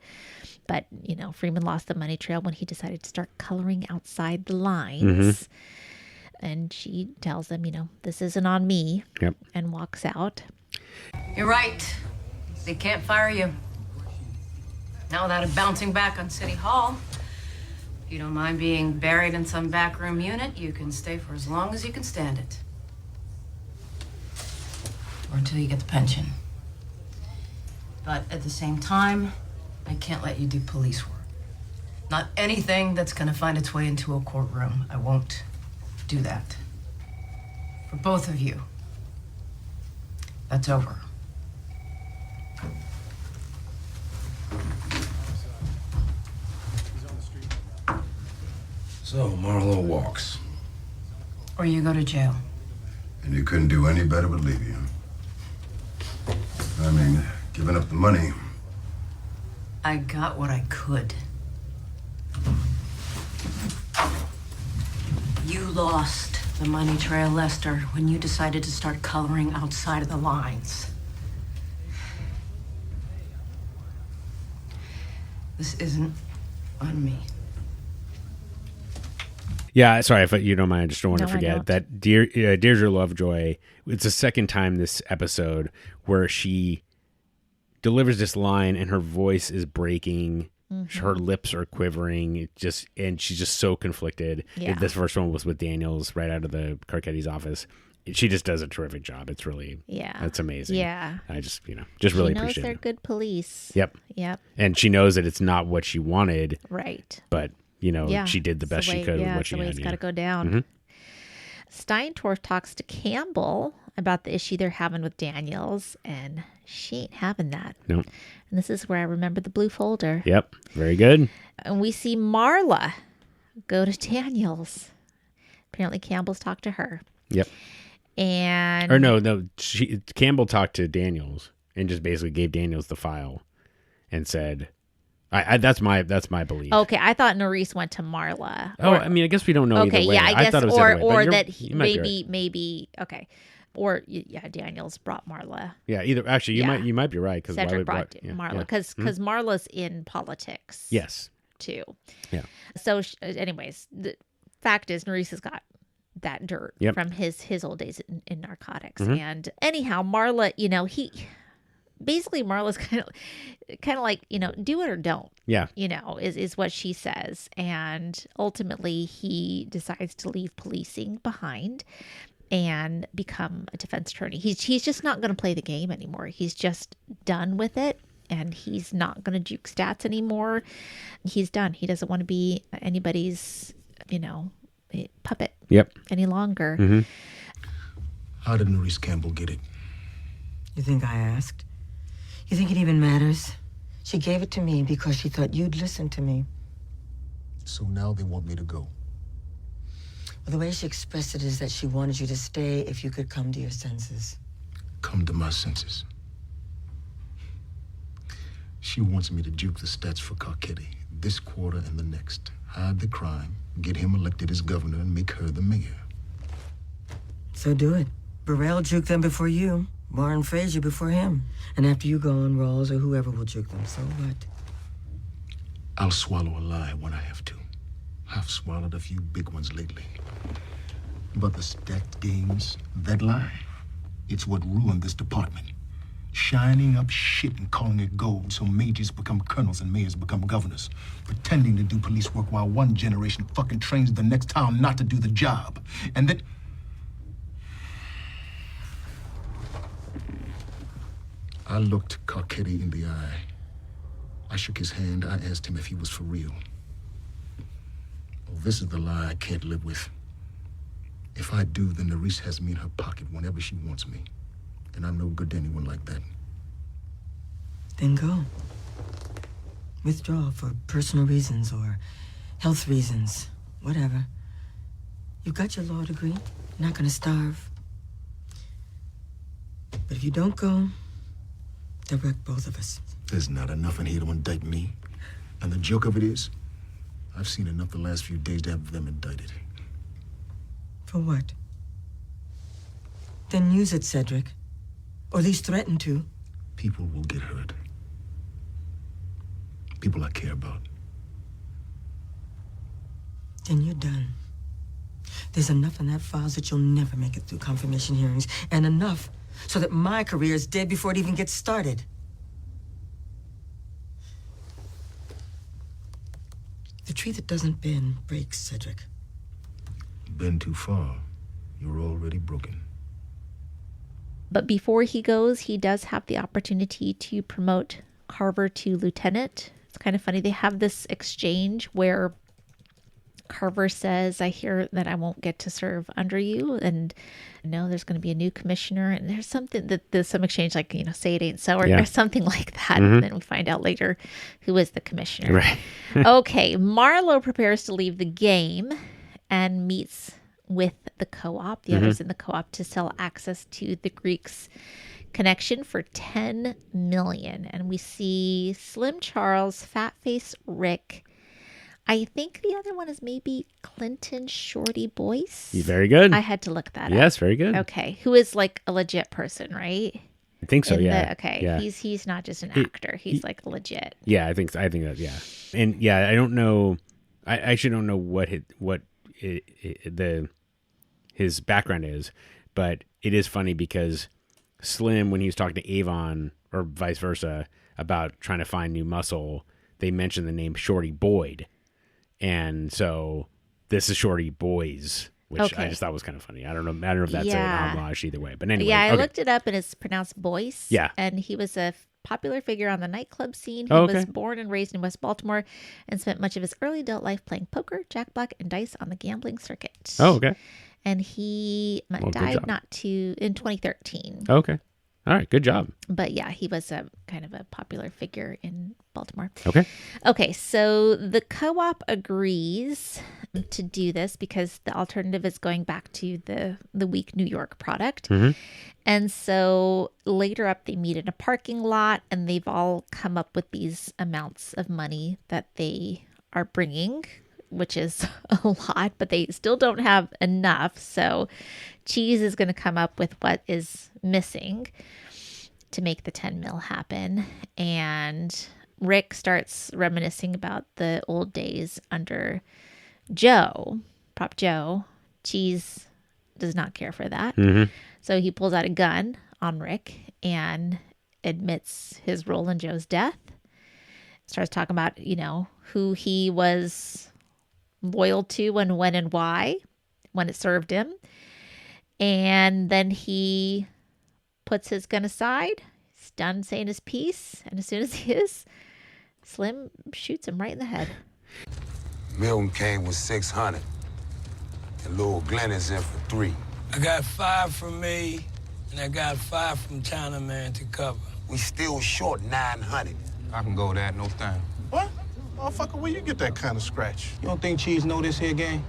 Speaker 2: But, Freamon lost the money trail when he decided to start coloring outside the lines. And she tells them, this isn't on me. And walks out.
Speaker 4: You're right. They can't fire you. Now without it bouncing back on City Hall. If you don't mind being buried in some backroom unit, you can stay for as long as you can stand it. Or until you get the pension. But at the same time, I can't let you do police work. Not anything that's gonna find its way into a courtroom. I won't do that. For both of you. That's over.
Speaker 13: So, Marlo walks.
Speaker 4: Or you go to jail.
Speaker 13: And you couldn't do any better with Levy, huh? I mean, giving up the money.
Speaker 4: I got what I could. You lost the money trail, Lester, when you decided to start coloring outside of the lines. This isn't on me.
Speaker 1: Yeah, sorry, if you don't mind, I just don't want to
Speaker 2: No, I
Speaker 1: forget
Speaker 2: don't.
Speaker 1: that Deirdre Lovejoy, it's the second time this episode where she delivers this line and her voice is breaking. Her lips are quivering, and she's just so conflicted.
Speaker 2: Yeah.
Speaker 1: This first one was with Daniels right out of the Carcetti's office. She just does a terrific job. It's really, it's amazing.
Speaker 2: Yeah.
Speaker 1: I just, really
Speaker 2: She knows
Speaker 1: appreciate
Speaker 2: they're
Speaker 1: it.
Speaker 2: good police.
Speaker 1: Yep. And she knows that it's not what she wanted.
Speaker 2: Right.
Speaker 1: But, she did the best she could with what she had.
Speaker 2: It's got to go down. Steintorf talks to Campbell about the issue they're having with Daniels, and she ain't having that.
Speaker 1: Nope.
Speaker 2: And this is where I remember the blue folder.
Speaker 1: Yep. Very good.
Speaker 2: And we see Marla go to Daniels. Apparently Campbell's talked to her.
Speaker 1: Yep.
Speaker 2: And...
Speaker 1: Or no. Campbell talked to Daniels and just basically gave Daniels the file and said, That's my belief.
Speaker 2: Okay, I thought Nerys went to Marla.
Speaker 1: I mean, I guess we don't know either way.
Speaker 2: Yeah, I guess,
Speaker 1: thought it was the other way,
Speaker 2: or
Speaker 1: but
Speaker 2: that he,
Speaker 1: maybe,
Speaker 2: maybe, okay. Or, yeah, Daniels brought Marla.
Speaker 1: Yeah, either. Actually, you might be right. Cause
Speaker 2: Cedric brought Marla, because Marla's in politics.
Speaker 1: Yes.
Speaker 2: Too.
Speaker 1: Yeah.
Speaker 2: So, anyways, the fact is, Nerys has got that dirt from his old days in narcotics.
Speaker 1: Mm-hmm.
Speaker 2: And anyhow, Marla, basically Marla's kind of like, do it or don't.
Speaker 1: Yeah.
Speaker 2: Is what she says. And ultimately he decides to leave policing behind and become a defense attorney. He's just not going to play the game anymore. He's just done with it, and he's not going to juke stats anymore. He's done. He doesn't want to be anybody's, puppet any longer.
Speaker 1: Mm-hmm.
Speaker 3: How did Nerys Campbell get it?
Speaker 21: You think I asked? You think it even matters? She gave it to me because she thought you'd listen to me.
Speaker 3: So now they want me to go.
Speaker 21: Well, the way she expressed it is that she wanted you to stay if you could come to your senses.
Speaker 3: Come to my senses. She wants me to juke the stats for Carcetti this quarter and the next. Hide the crime, get him elected as governor, and make her the mayor.
Speaker 21: So do it. Burrell juked them before you. Warren Frazier before him. And after you go on, Rawls or whoever will juke them. So what?
Speaker 3: I'll swallow a lie when I have to. I've swallowed a few big ones lately. But the stacked games, that lie, it's what ruined this department. Shining up shit and calling it gold so majors become colonels and mayors become governors. Pretending to do police work while one generation fucking trains the next town not to do the job. And then... I looked Carcetti in the eye. I shook his hand. I asked him if he was for real. Well, this is the lie I can't live with. If I do, then Nerys has me in her pocket whenever she wants me. And I'm no good to anyone like that.
Speaker 21: Then go. Withdraw for personal reasons or health reasons. Whatever. You got your law degree. You're not gonna starve. But if you don't go, they'll wreck both of us.
Speaker 3: There's not enough in here to indict me. And the joke of it is, I've seen enough the last few days to have them indicted.
Speaker 21: For what? Then use it, Cedric. Or at least threaten to.
Speaker 3: People will get hurt. People I care about.
Speaker 21: Then you're done. There's enough in that file that you'll never make it through confirmation hearings. And enough so that my career is dead before it even gets started. The tree that doesn't bend breaks, Cedric.
Speaker 3: Bend too far, you're already broken.
Speaker 2: But before he goes, he does have the opportunity to promote Carver to lieutenant. It's kind of funny. They have this exchange where Carver says, I hear that I won't get to serve under you. And no, there's going to be a new commissioner. And there's something that there's some exchange like, say it ain't so or something like that. Mm-hmm. And then we find out later who is the commissioner.
Speaker 1: Right.
Speaker 2: Okay. Marlo prepares to leave the game and meets with the co-op, the others in the co-op, to sell access to the Greeks connection for $10 million. And we see Slim Charles, Fat Face Rick. I think the other one is maybe Clinton Shorty Boyce.
Speaker 1: Very good.
Speaker 2: I had to look that up.
Speaker 1: Yes, very good.
Speaker 2: Okay. Who is like a legit person, right?
Speaker 1: I think so, yeah.
Speaker 2: Okay.
Speaker 1: Yeah.
Speaker 2: He's not just an actor. He's like legit.
Speaker 1: Yeah, I think that, yeah. And yeah, I don't know. I actually don't know what his background is, but it is funny because Slim, when he was talking to Avon or vice versa about trying to find new muscle, they mentioned the name Shorty Boyd. And so this is Shorty Boys, which I just thought was kind of funny. I don't know if that's an homage either way, but anyway.
Speaker 2: Yeah, I looked it up and it's pronounced Boyce.
Speaker 1: Yeah.
Speaker 2: And he was a popular figure on the nightclub scene. He was born and raised in West Baltimore and spent much of his early adult life playing poker, jackpot, and dice on the gambling circuit.
Speaker 1: Oh, okay.
Speaker 2: And he died in 2013.
Speaker 1: Okay. All right. Good job.
Speaker 2: But yeah, he was kind of a popular figure in Baltimore.
Speaker 1: Okay.
Speaker 2: Okay, so the co-op agrees to do this because the alternative is going back to the weak New York product.
Speaker 1: Mhm.
Speaker 2: And so later up, they meet in a parking lot, and they've all come up with these amounts of money that they are bringing, which is a lot, but they still don't have enough. So Cheese is going to come up with what is missing to make the 10 mil happen. And Rick starts reminiscing about the old days under Joe, Prop Joe. Cheese does not care for that.
Speaker 1: Mhm.
Speaker 2: So he pulls out a gun on Rick and admits his role in Joe's death. Starts talking about, who he was loyal to and when and why, when it served him. And then he puts his gun aside. He's done saying his piece. And as soon as he is, Slim shoots him right in the head.
Speaker 8: Milton came with 600. And Lil Glenn is in for 3.
Speaker 14: I got 5 from me, and I got 5 from Chinaman to cover.
Speaker 8: We still short 900.
Speaker 23: I can go that, no thing.
Speaker 10: What? Motherfucker, where you get that kind of scratch?
Speaker 23: You don't think Cheese know this here game?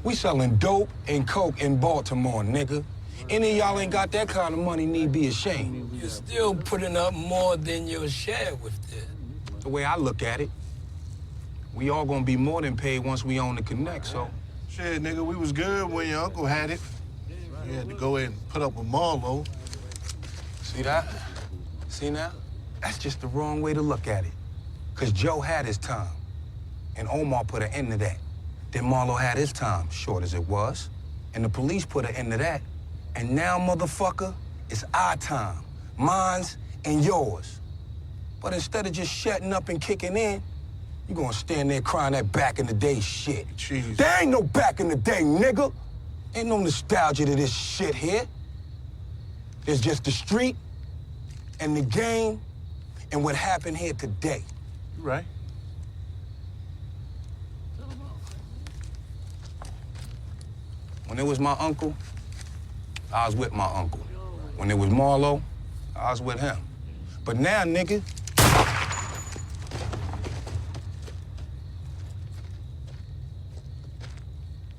Speaker 23: We selling dope and coke in Baltimore, nigga. Any of y'all ain't got that kind of money need be ashamed.
Speaker 14: You're still putting up more than your share with this.
Speaker 23: The way I look at it, we all gonna be more than paid once we own the Connect, so.
Speaker 10: Shit, nigga, we was good when your uncle had it. You had to go in and put up with Marlo.
Speaker 23: See that? See now? That's just the wrong way to look at it. Because Joe had his time, and Omar put an end to that. Then Marlo had his time, short as it was, and the police put an end to that. And now, motherfucker, it's our time, mine's and yours. But instead of just shutting up and kicking in, you're gonna stand there crying that back in the day shit.
Speaker 10: Jeez.
Speaker 23: There ain't no back in the day, nigga. Ain't no nostalgia to this shit here. There's just the street and the game and what happened here today.
Speaker 10: You right.
Speaker 23: When it was my uncle, I was with my uncle. When it was Marlo, I was with him. But now, nigga,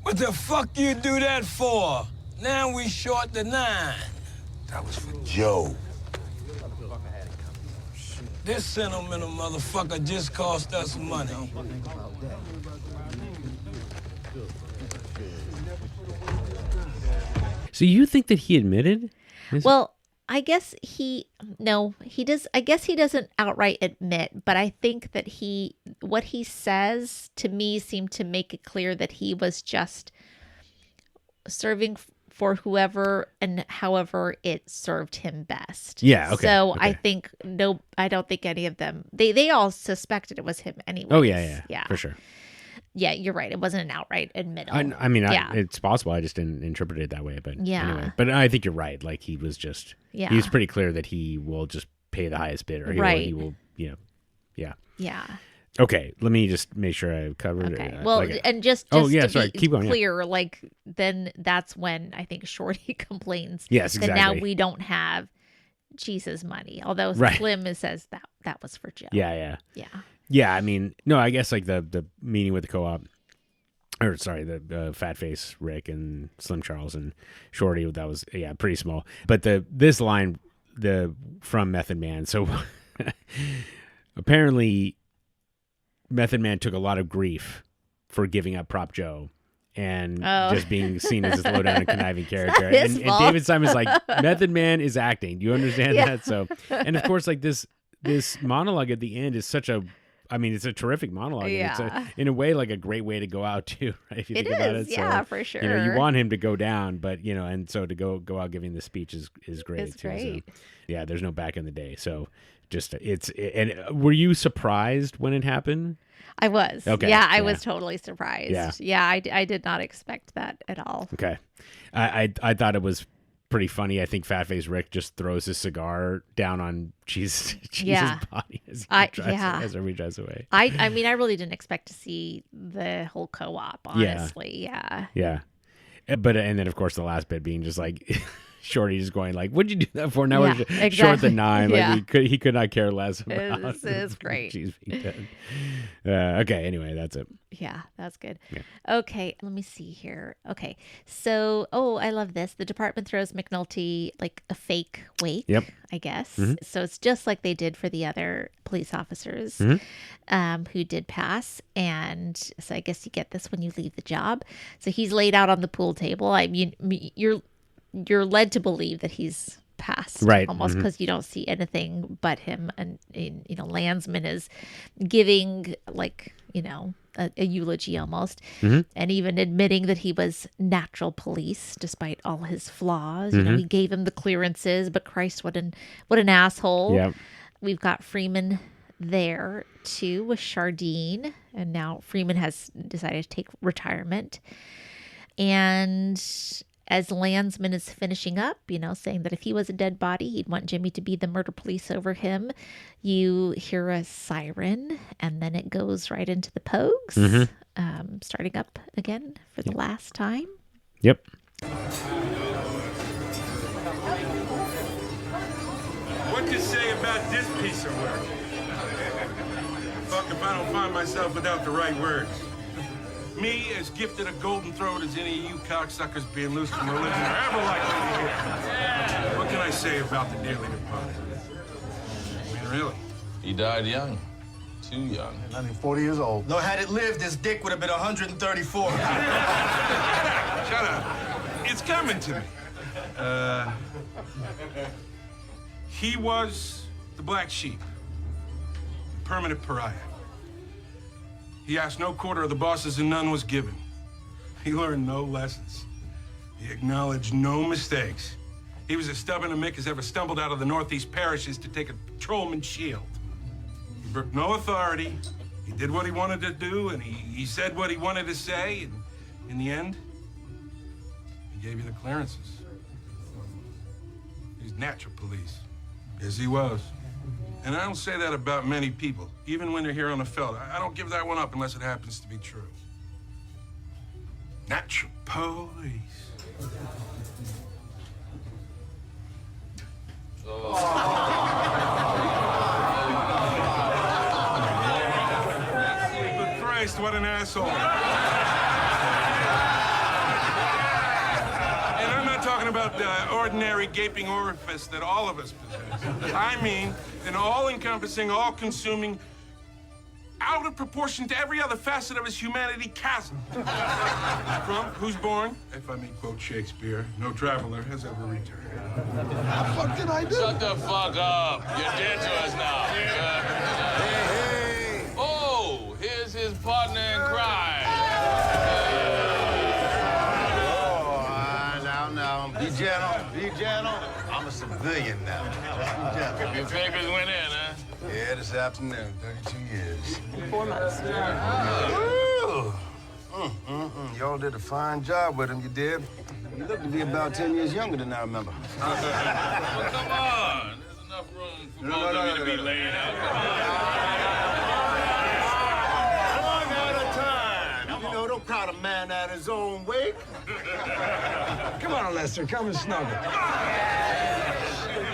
Speaker 14: What the fuck you do that for? Now we short the 9.
Speaker 8: That was for Joe.
Speaker 14: This sentimental motherfucker just cost us money.
Speaker 1: So you think that he admitted?
Speaker 2: Well, I guess he does. I guess he doesn't outright admit, but I think that what he says to me seemed to make it clear that he was just serving for whoever and however it served him best.
Speaker 1: Yeah. Okay.
Speaker 2: So
Speaker 1: okay.
Speaker 2: I don't think any of them, they all suspected it was him anyway.
Speaker 1: Oh yeah, for sure.
Speaker 2: Yeah, you're right. It wasn't an outright admittal.
Speaker 1: I mean,
Speaker 2: yeah.
Speaker 1: it's possible. I just didn't interpret it that way. But
Speaker 2: Yeah.
Speaker 1: anyway. But I think you're right. Like he was just,
Speaker 2: Yeah.
Speaker 1: he was pretty clear that he will just pay the highest bid, or
Speaker 2: Right.
Speaker 1: he will, yeah.
Speaker 2: Yeah.
Speaker 1: Okay, let me just make sure I covered
Speaker 2: Okay.
Speaker 1: it.
Speaker 2: Well, and just
Speaker 1: sorry.
Speaker 2: be
Speaker 1: Keep going.
Speaker 2: clear, like then that's when I think Shorty complains.
Speaker 1: Yes,
Speaker 2: that now
Speaker 1: exactly.
Speaker 2: we don't have Cheese's money, although
Speaker 1: Right.
Speaker 2: Slim says that was for Joe.
Speaker 1: Yeah.
Speaker 2: Yeah.
Speaker 1: I mean, no, I guess like the meeting with the co-op, or sorry, the Fat Face Rick and Slim Charles and Shorty, that was pretty small. But this line from Method Man, so apparently Method Man took a lot of grief for giving up Prop Joe and just being seen as this low down and conniving character.
Speaker 2: his
Speaker 1: And
Speaker 2: fault.
Speaker 1: David Simon's like, Method Man is acting. Do you understand
Speaker 2: Yeah.
Speaker 1: that? So, and of course, like this monologue at the end is such a, I mean, it's a terrific monologue. And it's
Speaker 2: Yeah.
Speaker 1: in a way, like a great way to go out too, right? If you
Speaker 2: It
Speaker 1: think about
Speaker 2: is,
Speaker 1: it.
Speaker 2: yeah,
Speaker 1: So,
Speaker 2: for
Speaker 1: You
Speaker 2: sure.
Speaker 1: want him to go down, but and so to go out giving the speech is great.
Speaker 2: It's
Speaker 1: too. So,
Speaker 2: great.
Speaker 1: yeah, there's no back in the day. So just and were you surprised when it happened?
Speaker 2: I was.
Speaker 1: Okay.
Speaker 2: Yeah, I was totally surprised.
Speaker 1: Yeah.
Speaker 2: Yeah, I did not expect that at all.
Speaker 1: Okay. I thought it was pretty funny. I think Fat Face Rick just throws his cigar down on Cheese's body as he drives away.
Speaker 2: I mean, I really didn't expect to see the whole co-op, honestly. Yeah.
Speaker 1: Yeah. But and then of course the last bit being just like Shorty's going like, "What'd you do that for?" Now
Speaker 2: Yeah,
Speaker 1: we're
Speaker 2: exactly.
Speaker 1: short than 9.
Speaker 2: Yeah.
Speaker 1: Like he could not care less about.
Speaker 2: This is great.
Speaker 1: She's being done. Okay. Anyway, that's it.
Speaker 2: Yeah, that's good.
Speaker 1: Yeah.
Speaker 2: Okay, let me see here. Okay, so, I love this. The department throws McNulty like a fake wake,
Speaker 1: Yep.
Speaker 2: I guess.
Speaker 1: Mhm.
Speaker 2: So it's just like they did for the other police officers who did pass. And so I guess you get this when you leave the job. So he's laid out on the pool table. I mean, you're led to believe that he's passed,
Speaker 1: Right.
Speaker 2: almost, because you don't see anything but him. And Landsman is giving a eulogy almost, and even admitting that he was natural police despite all his flaws. He gave him the clearances, but Christ, what an asshole.
Speaker 1: Yep.
Speaker 2: We've got Freeman there too with Chardine, and now Freeman has decided to take retirement. And as Landsman is finishing up, saying that if he was a dead body, he'd want Jimmy to be the murder police over him. You hear a siren, and then it goes right into the Pogues, starting up again for the last time.
Speaker 1: Yep.
Speaker 15: What to say about this piece of work? Fuck if I don't find myself without the right words. Me, as gifted a golden throat as any of you cocksuckers being loose from religion are ever likely to hear. What can I say about the dearly departed? I mean, really?
Speaker 6: He died young. Too young.
Speaker 23: Not even 40 years old. No, had it lived, his dick would have been 134.
Speaker 15: Shut up. It's coming to me. He was the black sheep. Permanent pariah. He asked no quarter of the bosses and none was given. He learned no lessons. He acknowledged no mistakes. He was as stubborn a Mick as ever stumbled out of the Northeast parishes to take a patrolman's shield. He broke no authority. He did what he wanted to do, and he said what he wanted to say, and in the end, he gave you the clearances. He's natural police. Yes, he was. And I don't say that about many people, even when they're here on the felt. I don't give that one up unless it happens to be true. Natural police. But Christ, what an asshole. And I'm not talking about the ordinary gaping orifice that all of us possess. I mean an all-encompassing, all-consuming, out of proportion to every other facet of his humanity chasm. From who's born, if I may quote Shakespeare, no traveler has ever returned.
Speaker 23: What the fuck did I do?
Speaker 6: Shut the fuck up. You're dead to us now.
Speaker 23: Hey.
Speaker 6: Oh, here's his partner in crime.
Speaker 23: Now, be gentle. I'm a civilian now. Just be gentle.
Speaker 6: Your papers went in, huh?
Speaker 23: Yeah, this afternoon, 32 years.
Speaker 22: 4 months.
Speaker 23: Y'all did a fine job with him, you did. You look to be about 10 years younger than I remember.
Speaker 6: Well, come on. There's enough room for both of you to be laying out.
Speaker 23: One at a time. You know, don't count a man at his own wake. Come on, Lester, come and snuggle.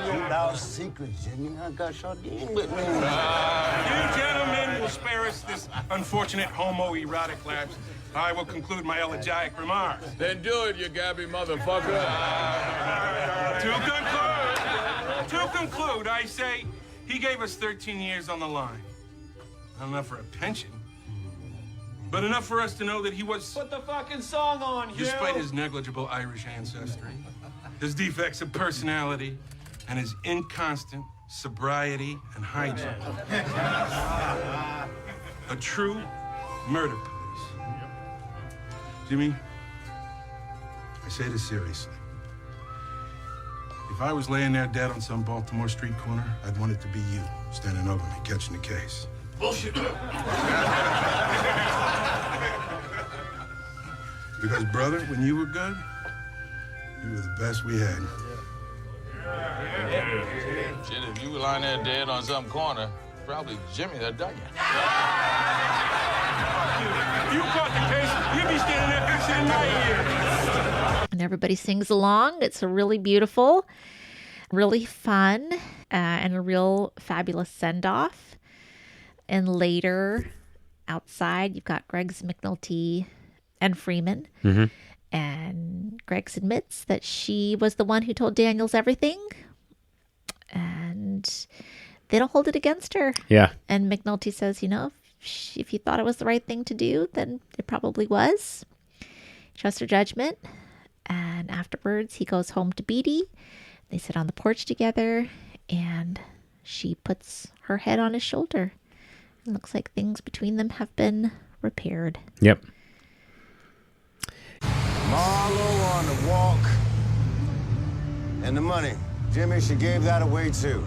Speaker 23: Keep our secret, Jimmy. I got Chardine with me.
Speaker 15: You gentlemen will spare us this unfortunate homoerotic lapse. I will conclude my elegiac remarks.
Speaker 6: Then do it, you gabby motherfucker.
Speaker 15: To conclude, I say he gave us 13 years on the line. Not enough for a pension, but enough for us to know that he was...
Speaker 14: Put the fucking song on, Hugh.
Speaker 15: Despite his negligible Irish ancestry, his defects of personality, and his inconstant sobriety and hygiene. A true murder police. Jimmy, I say this seriously. If I was laying there dead on some Baltimore street corner, I'd want it to be you, standing over me, catching the case. Bullshit. Because, brother, when you were good, you were the best we had.
Speaker 6: Shit, if you were lying there dead on some corner, probably Jimmy that done you.
Speaker 15: If you caught the case, you'd be standing there fixing in my ear.
Speaker 2: And everybody sings along. It's a really beautiful, really fun, and a real fabulous send-off. And later, outside, you've got Greg's McNulty and Freeman.
Speaker 1: Mm-hmm.
Speaker 2: And Greg's admits that she was the one who told Daniels everything. And they don't hold it against her.
Speaker 1: Yeah.
Speaker 2: And McNulty says, if you thought it was the right thing to do, then it probably was. Trust her judgment. And afterwards, he goes home to Beatty. They sit on the porch together, and she puts her head on his shoulder. It looks like things between them have been repaired.
Speaker 1: Yep.
Speaker 8: Marlo on the walk. And the money. Jimmy, she gave that away too.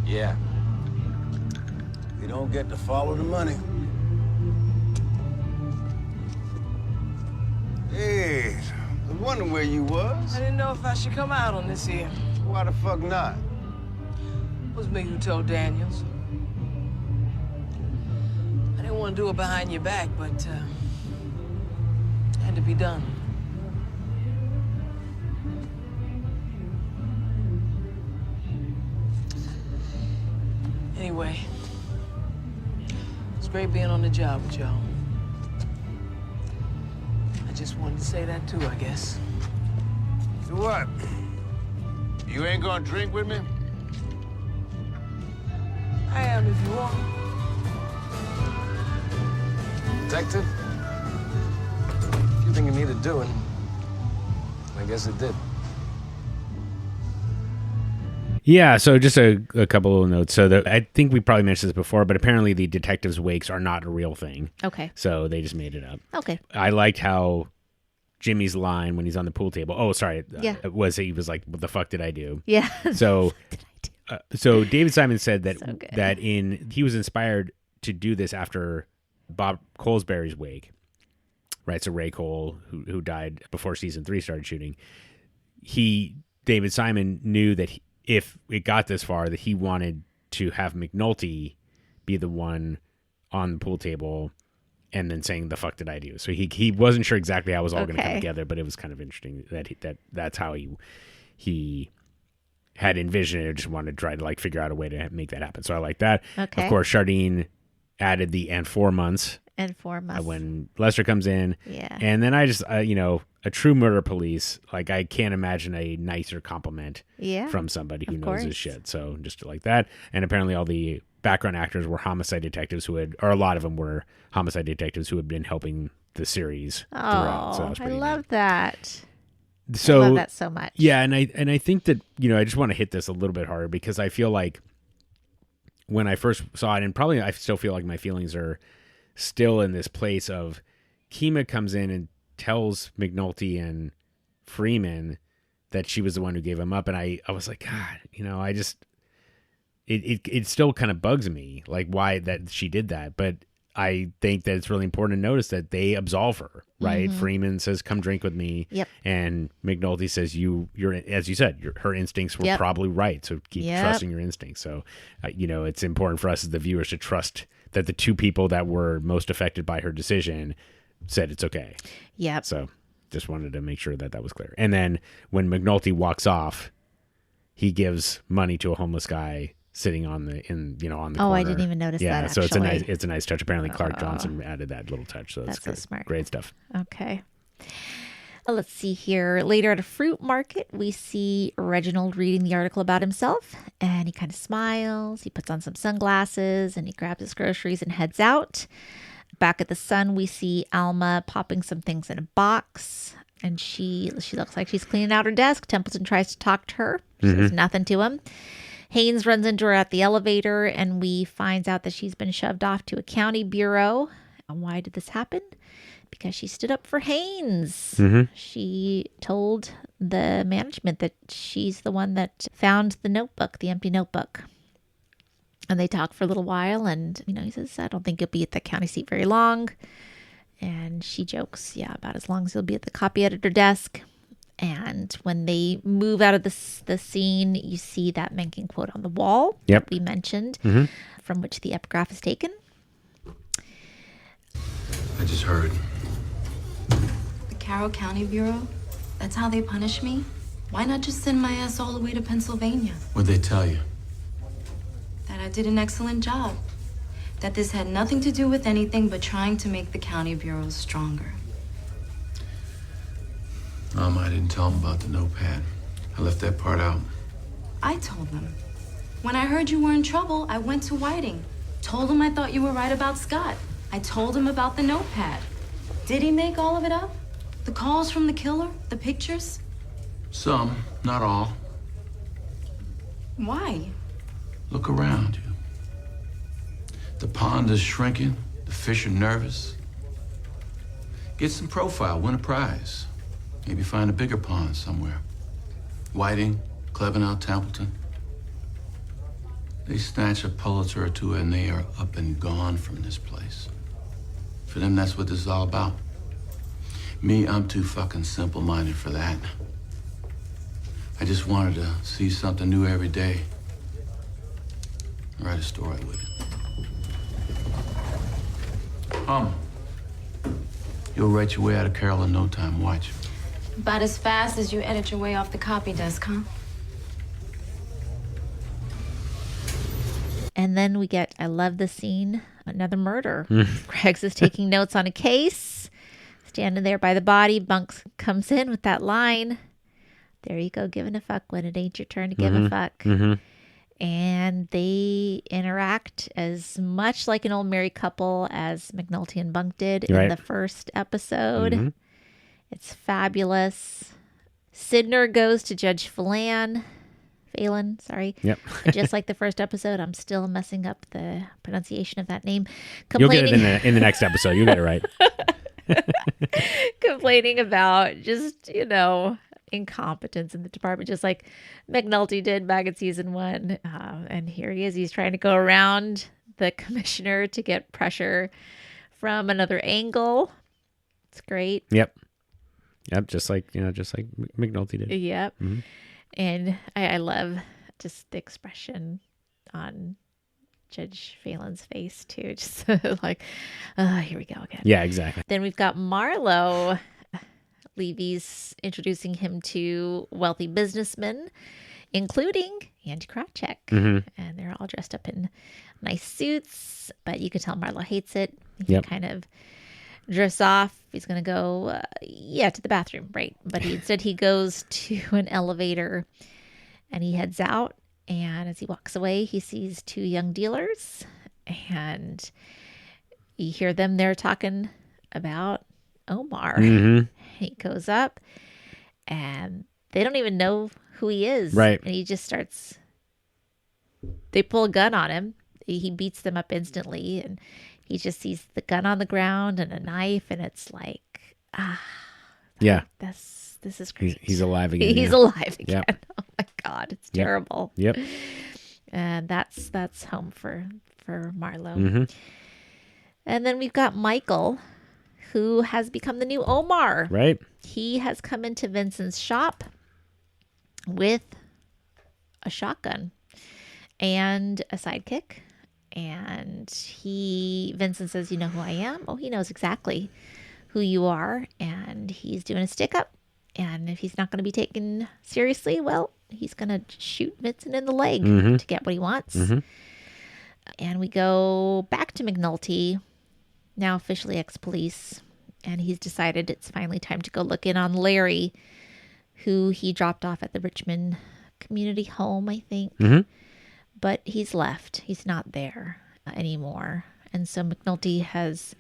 Speaker 11: Yeah.
Speaker 8: You don't get to follow the money. Hey, I was wondering where you was.
Speaker 14: I didn't know if I should come out on this here.
Speaker 8: Why the fuck not?
Speaker 14: It was me who told Daniels. I didn't want to do it behind your back, but it had to be done. Anyway, it's great being on the job with y'all. I just wanted to say that too, I guess.
Speaker 8: So what? You ain't gonna drink with me?
Speaker 14: I am if you want.
Speaker 11: Detective? If you think it needed doing, I guess it did.
Speaker 1: Yeah, so just a couple of notes. So I think we probably mentioned this before, but apparently the detectives' wakes are not a real thing.
Speaker 2: Okay.
Speaker 1: So they just made it up.
Speaker 2: Okay.
Speaker 1: I liked how Jimmy's line when he's on the pool table. Oh, sorry.
Speaker 2: Yeah.
Speaker 1: He was like, "What the fuck did I do?"
Speaker 2: Yeah.
Speaker 1: So, so David Simon said that he was inspired to do this after Bob Colesbury's wake, right? So Ray Cole, who died before season 3 started shooting, David Simon knew that if it got this far, that he wanted to have McNulty be the one on the pool table and then saying, "The fuck did I do?" So he wasn't sure exactly how it was all going to come together, but it was kind of interesting that's how he had envisioned it. Just wanted to try to figure out a way to make that happen. So I like that.
Speaker 2: Okay.
Speaker 1: Of course, Chardine added the and 4 months.
Speaker 2: And 4 months.
Speaker 1: When Lester comes in.
Speaker 2: Yeah.
Speaker 1: And then I just, a true murder police, I can't imagine a nicer compliment from somebody who knows his shit. So just like that. And apparently all the background actors were homicide detectives or a lot of them were homicide detectives who had been helping the series throughout. So
Speaker 2: I love that.
Speaker 1: So,
Speaker 2: I love that so much.
Speaker 1: Yeah. And I think that, I just want to hit this a little bit harder because I feel like when I first saw it, and probably I still feel like my feelings are still in this place of Kima comes in and tells McNulty and Freeman that she was the one who gave him up. And I was like, God, I just, it still kind of bugs me, why that she did that. But I think that it's really important to notice that they absolve her, right?
Speaker 2: Mm-hmm.
Speaker 1: Freeman says, "Come drink with me."
Speaker 2: Yep.
Speaker 1: And McNulty says, you're, as you said, her instincts were probably right. So keep trusting your instincts. So, it's important for us as the viewers to trust that the two people that were most affected by her decision said it's okay.
Speaker 2: Yeah.
Speaker 1: So just wanted to make sure that was clear. And then when McNulty walks off, he gives money to a homeless guy sitting on the corner.
Speaker 2: I didn't even notice that.
Speaker 1: Yeah, so
Speaker 2: actually.
Speaker 1: it's a nice touch. Apparently Clark Johnson added that little touch. So
Speaker 2: that's so smart.
Speaker 1: Great stuff.
Speaker 2: Okay. Well, let's see here. Later at a fruit market, we see Reginald reading the article about himself, and he kind of smiles. He puts on some sunglasses, and he grabs his groceries and heads out. Back at the Sun, we see Alma popping some things in a box, and she looks like she's cleaning out her desk. Templeton tries to talk to her. She says nothing to him. Haynes runs into her at the elevator, and we find out that she's been shoved off to a county bureau. And why did this happen? Because she stood up for Haynes.
Speaker 1: Mm-hmm.
Speaker 2: She told the management that she's the one that found the notebook, the empty notebook. And they talk for a little while, and, he says, "I don't think you'll be at the county seat very long." And she jokes, about as long as you'll be at the copy editor desk. And when they move out of the scene, you see that Mencken quote on the wall that we mentioned, from which the epigraph is taken.
Speaker 13: I just heard.
Speaker 12: Carroll County Bureau? That's how they punish me? Why not just send my ass all the way to Pennsylvania?
Speaker 15: What'd they tell you?
Speaker 12: That I did an excellent job. That this had nothing to do with anything but trying to make the county bureaus stronger.
Speaker 6: I didn't tell them about the notepad. I left that part out.
Speaker 12: I told them. When I heard you were in trouble, I went to Whiting. Told him I thought you were right about Scott. I told him about the notepad. Did he make all of it up? The calls from the killer? The pictures?
Speaker 6: Some, not all.
Speaker 12: Why?
Speaker 6: Look around you. The pond is shrinking. The fish are nervous. Get some profile, win a prize. Maybe find a bigger pond somewhere. Whiting, Clevenaut, Templeton. They snatch a Pulitzer or two and they are up and gone from this place. For them, that's what this is all about. Me, I'm too fucking simple-minded for that. I just wanted to see something new every day. Write a story with it. You'll write your way out of Carroll in no time, watch.
Speaker 12: About as fast as you edit your way off the copy desk, huh?
Speaker 2: And then we get, I love the scene, another murder. Greggs is taking notes on a case, standing there by the body. Bunks comes in with that line, there you go, giving a fuck when it ain't your turn to give a fuck. And they interact as much like an old married couple as McNulty and Bunk did in the first episode. It's fabulous. Sidner goes to Judge Phelan, sorry.
Speaker 1: Yep.
Speaker 2: Just like the first episode, I'm still messing up the pronunciation of that name.
Speaker 1: You'll get it in the next episode. You'll get it right.
Speaker 2: Complaining about just, incompetence in the department, just like McNulty did back in season 1. And here he is. He's trying to go around the commissioner to get pressure from another angle. It's great.
Speaker 1: Yep. Just like McNulty did.
Speaker 2: Yep. And I love just the expression on Judge Phelan's face too. Just like, here we go again.
Speaker 1: Yeah, exactly.
Speaker 2: Then we've got Marlo. Levy's introducing him to wealthy businessmen, including Andy Krawcheck. And they're all dressed up in nice suits, but you could tell Marlo hates it. He kind of dress off. He's going to go, to the bathroom, right? But instead he goes to an elevator and he heads out. And as he walks away, he sees 2 young dealers and you hear them there talking about Omar. He goes up and they don't even know who he is.
Speaker 1: Right.
Speaker 2: And he just starts, they pull a gun on him. He beats them up instantly and he just sees the gun on the ground and a knife and it's like,
Speaker 1: yeah,
Speaker 2: this is great.
Speaker 1: He's alive again.
Speaker 2: He's alive again.
Speaker 1: Yep.
Speaker 2: Oh my God, it's terrible.
Speaker 1: Yep.
Speaker 2: And that's home for Marlo. And then we've got Michael, who has become the new Omar.
Speaker 1: Right.
Speaker 2: He has come into Vincent's shop with a shotgun and a sidekick. And Vincent says, you know who I am? Oh, he knows exactly who you are. And he's doing a stick up. And if he's not going to be taken seriously, well, he's going to shoot Vincent in the leg to get what he wants. And we go back to McNulty, now officially ex-police. And he's decided it's finally time to go look in on Larry, who he dropped off at the Richmond community home, I think. But he's left. He's not there anymore. And so McNulty has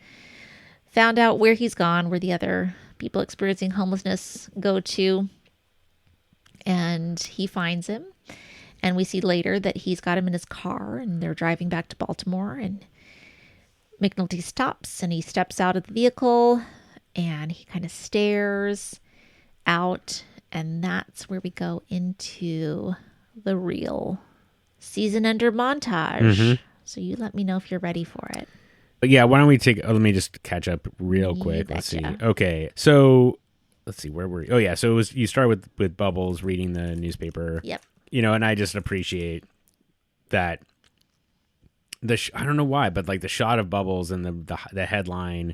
Speaker 2: found out where he's gone, where the other people experiencing homelessness go to. And he finds him. And we see later that he's got him in his car and they're driving back to Baltimore. And McNulty stops and he steps out of the vehicle and he kind of stares out. And that's where we go into the real season ender montage. So you let me know if you're ready for it.
Speaker 1: But yeah, why don't we let me just catch up real quick. Let's see. Okay. So let's see, where were you? Oh yeah. So you start with Bubbles reading the newspaper.
Speaker 2: Yep.
Speaker 1: And I just appreciate that. I don't know why, but like the shot of Bubbles and the headline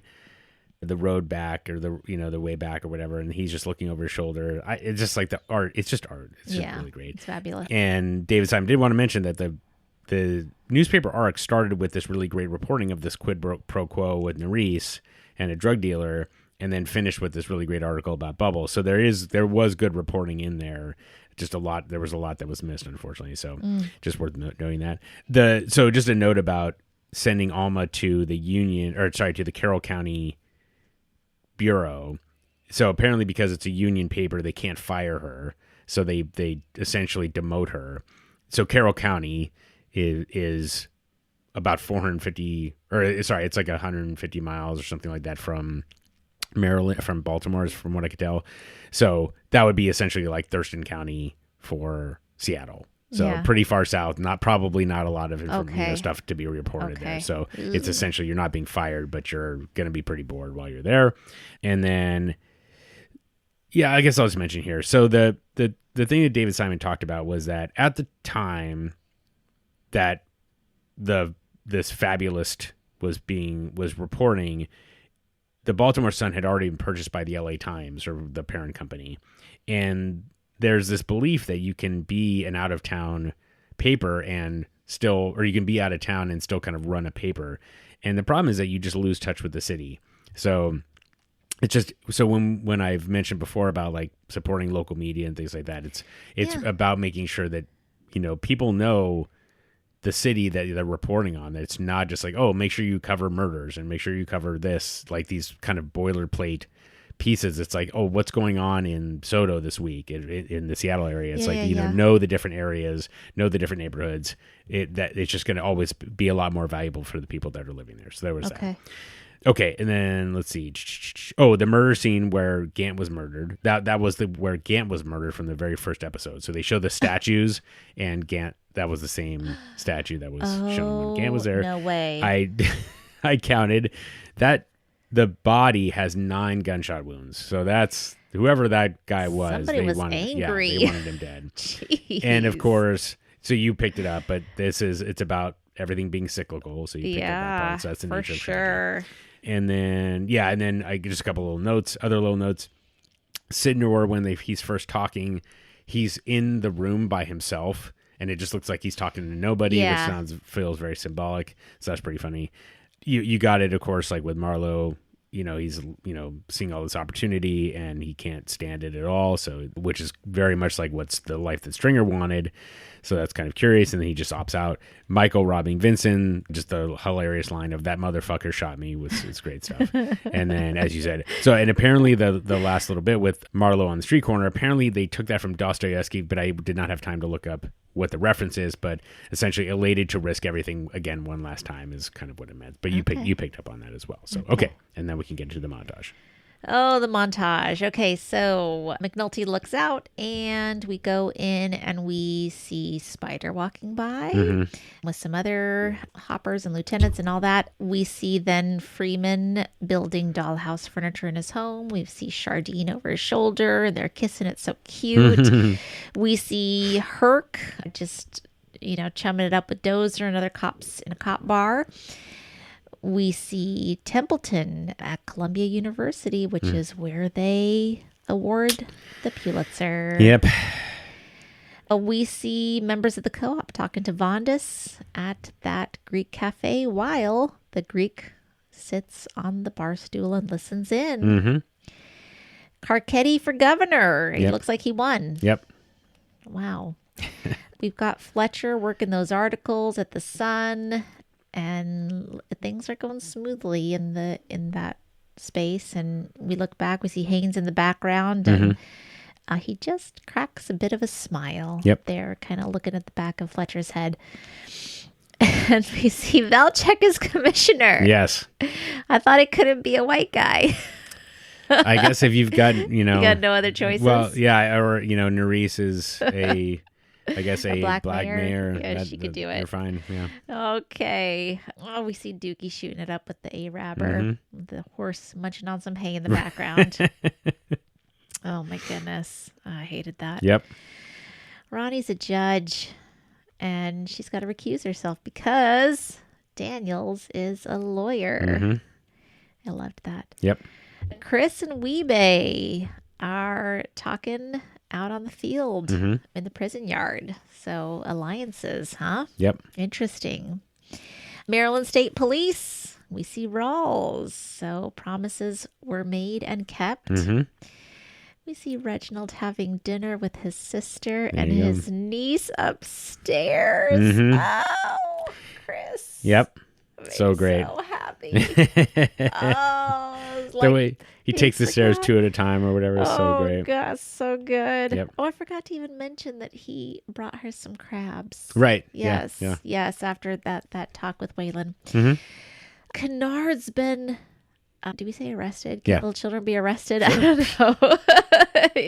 Speaker 1: the road back or the way back or whatever, and he's just looking over his shoulder. It's just like the art. It's just art. It's just really great.
Speaker 2: It's fabulous.
Speaker 1: And David Simon did want to mention that the newspaper arc started with this really great reporting of this quid pro quo with Nerys and a drug dealer, and then finished with this really great article about Bubble. So there was good reporting in there. There was a lot that was missed, unfortunately. So just worth noting that. So just a note about sending Alma to the Carroll County Bureau. So apparently because it's a union paper, they can't fire her. So they essentially demote her. So Carroll County is about 450, it's like 150 miles or something like that from Maryland, from Baltimore, from what I could tell. So that would be essentially like Thurston County for Seattle. So pretty far south, probably not a lot of stuff to be reported there. So it's essentially you're not being fired, but you're going to be pretty bored while you're there. And then, I guess I'll just mention here. So the thing that David Simon talked about was that at the time that this fabulist was reporting, the Baltimore Sun had already been purchased by the LA Times, or the parent company, and there's this belief that you can be an out-of-town paper or you can be out of town and still kind of run a paper. And the problem is that you just lose touch with the city. So it's just, when I've mentioned before about like supporting local media and things like that, it's about making sure that, people know the city that they're reporting on. That it's not just like, oh, make sure you cover murders and make sure you cover this, like these kind of boilerplate pieces. It's like, oh, what's going on in Soto this week in the Seattle area? It's know the different areas, know the different neighborhoods. It's just going to always be a lot more valuable for the people that are living there. So there was that. Okay, and then let's see. Oh, the murder scene where Gant was murdered. That was where Gant was murdered from the very first episode. So they show the statues, and Gant. That was the same statue that was shown when Gant was there.
Speaker 2: No way.
Speaker 1: I counted that. The body has 9 gunshot wounds. So that's whoever that guy was.
Speaker 2: Somebody was angry.
Speaker 1: Yeah, they wanted him dead.
Speaker 2: Jeez.
Speaker 1: And of course, so you picked it up, but it's about everything being cyclical. So you picked up that part. So that's the nature of tragedy. And then I just a couple other little notes. Sidnor, when he's first talking, he's in the room by himself, and it just looks like he's talking to nobody, which feels very symbolic. So that's pretty funny. You got it, of course, like with Marlo, he's, seeing all this opportunity and he can't stand it at all. So, which is very much like what's the life that Stringer wanted. So that's kind of curious. And then he just opts out. Michael robbing Vincent, just the hilarious line of that motherfucker shot me it's great stuff. And then, as you said, and apparently the last little bit with Marlo on the street corner, apparently they took that from Dostoevsky, but I did not have time to look up what the reference is, but essentially elated to risk everything again one last time is kind of what it meant. But you picked up on that as well. So, okay. And then we can get into the montage.
Speaker 2: Oh, the montage. Okay, so McNulty looks out and we go in and we see Spider walking by with some other hoppers and lieutenants and all that. We see then Freeman building dollhouse furniture in his home. We see Chardine over his shoulder. They're kissing. It's so cute. We see Herc just, chumming it up with Dozer and other cops in a cop bar. We see Templeton at Columbia University, which is where they award the Pulitzer.
Speaker 1: Yep.
Speaker 2: We see members of the co-op talking to Vondas at that Greek cafe while the Greek sits on the bar stool and listens in. Carcetti for governor. He looks like he won.
Speaker 1: Yep.
Speaker 2: Wow. We've got Fletcher working those articles at the Sun. And things are going smoothly in that space. And we look back, we see Haynes in the background, and he just cracks a bit of a smile. There, kind of looking at the back of Fletcher's head. And we see Valchek as commissioner.
Speaker 1: Yes.
Speaker 2: I thought it couldn't be a white guy.
Speaker 1: I guess if you've got, you
Speaker 2: got no other choices.
Speaker 1: Well, yeah, or, Nerys is a black mayor.
Speaker 2: Yeah, she could do it.
Speaker 1: You're fine. Yeah.
Speaker 2: Okay. Oh, we see Dookie shooting it up with the Arabber, the horse munching on some hay in the background. Oh my goodness, I hated that.
Speaker 1: Yep.
Speaker 2: Ronnie's a judge, and she's got to recuse herself because Daniels is a lawyer. I loved that.
Speaker 1: Yep.
Speaker 2: Chris and Weebay are talking out on the field in the prison yard. So alliances, huh?
Speaker 1: Yep.
Speaker 2: Interesting. Maryland State Police. We see Rawls. So promises were made and kept. We see Reginald having dinner with his sister and his niece upstairs. Oh, Chris.
Speaker 1: Yep. So great.
Speaker 2: So happy.
Speaker 1: The way he takes the stairs 2 at a time or whatever is so great.
Speaker 2: Oh, gosh, so good.
Speaker 1: Yep.
Speaker 2: Oh, I forgot to even mention that he brought her some crabs.
Speaker 1: Right.
Speaker 2: Yes.
Speaker 1: Yeah.
Speaker 2: Yes, after that talk with Waylon. Kennard's been... do we say arrested? Can little children be arrested? Sure. I don't know.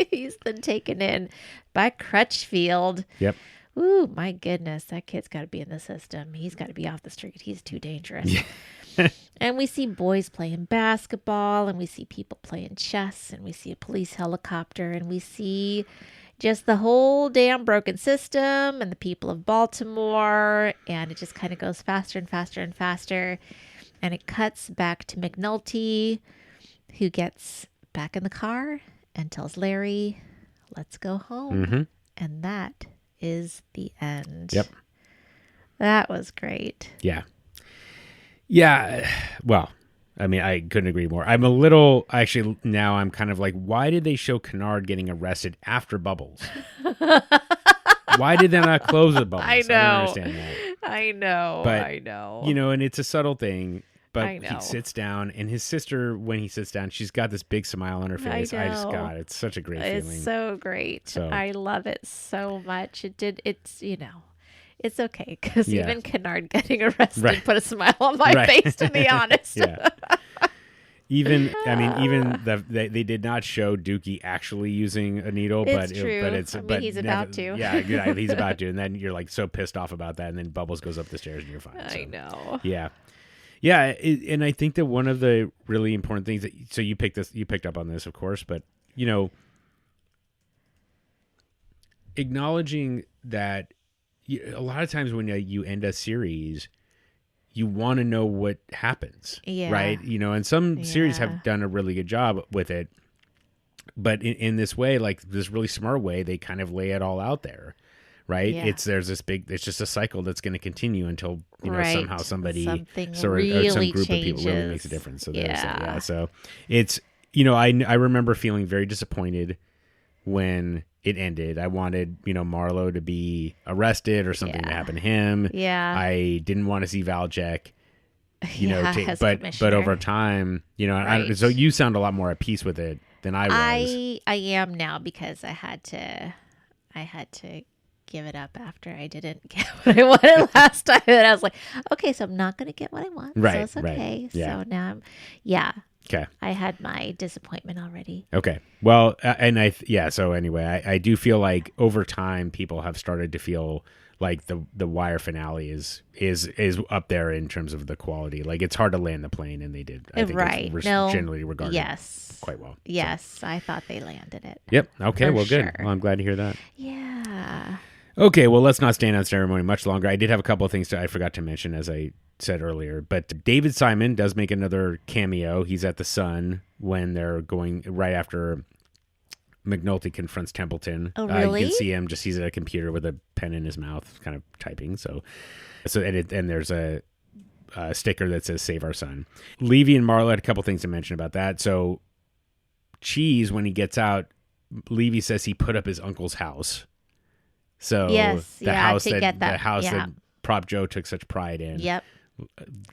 Speaker 2: He's been taken in by Crutchfield.
Speaker 1: Yep.
Speaker 2: Ooh, my goodness. That kid's got to be in the system. He's got to be off the street. He's too dangerous. And we see boys playing basketball, and we see people playing chess, and we see a police helicopter, and we see just the whole damn broken system and the people of Baltimore. And it just kind of goes faster and faster and faster. And it cuts back to McNulty, who gets back in the car and tells Larry, let's go home. And that is the end.
Speaker 1: Yep.
Speaker 2: That was great.
Speaker 1: Yeah. Yeah. Well, I mean, I couldn't agree more. I'm a little, actually, now I'm kind of like, why did they show Kennard getting arrested after Bubbles? Why did they not close with Bubbles?
Speaker 2: I know.
Speaker 1: I don't understand that.
Speaker 2: I know.
Speaker 1: But,
Speaker 2: I know.
Speaker 1: You know, and it's a subtle thing. But
Speaker 2: I know.
Speaker 1: he sits down, and his sister, when he sits down, she's got this big smile on her face.
Speaker 2: I
Speaker 1: just
Speaker 2: know.
Speaker 1: got it. It's such a great feeling.
Speaker 2: It's so great.
Speaker 1: So.
Speaker 2: I love it so much. It's, it's okay, because even Kennard getting arrested put a smile on my face, to be honest.
Speaker 1: Even they did not show Dookie actually using a needle, but
Speaker 2: he's about to.
Speaker 1: Yeah, he's about to, and then you're like so pissed off about that, and then Bubbles goes up the stairs, and you're fine.
Speaker 2: I know.
Speaker 1: Yeah, and I think that one of the really important things so you picked up on this, of course, but acknowledging that a lot of times when you end a series, you want to know what happens, right? And some series have done a really good job with it, but in this way, like this really smart way, they kind of lay it all out there, right? It's just a cycle that's going to continue until somehow somebody or some group
Speaker 2: changes.
Speaker 1: of people really makes a difference. So so it's I remember feeling very disappointed when it ended. I wanted, Marlo to be arrested or something to happen to him.
Speaker 2: Yeah.
Speaker 1: I didn't want to see Valjack, but over time, so you sound a lot more at peace with it than I was.
Speaker 2: I am now, because I had to give it up after I didn't get what I wanted last time. And I was like, okay, so I'm not going to get what I want.
Speaker 1: Right.
Speaker 2: So it's okay.
Speaker 1: Right. Yeah.
Speaker 2: So now
Speaker 1: Okay.
Speaker 2: I had my disappointment already.
Speaker 1: Okay. Well, so anyway, I do feel like over time people have started to feel like the Wire finale is up there in terms of the quality. Like it's hard to land the plane, and they did. I think it's generally regarded quite well.
Speaker 2: Yes,
Speaker 1: so.
Speaker 2: I thought they landed it.
Speaker 1: Yep. Okay, well, good.
Speaker 2: Sure.
Speaker 1: Well, I'm glad to hear that.
Speaker 2: Yeah.
Speaker 1: Okay, well, let's not stand on ceremony much longer. I did have a couple of things I forgot to mention, as I said earlier, but David Simon does make another cameo. He's at the Sun when they're going right after McNulty confronts Templeton.
Speaker 2: Oh, really?
Speaker 1: You can see him he's at a computer with a pen in his mouth, kind of typing. And there's a sticker that says "Save Our Son." Levy and Marlo had a couple things to mention about that. So Cheese, when he gets out, Levy says he put up his uncle's house. So the house that Prop Joe took such pride in.
Speaker 2: Yep.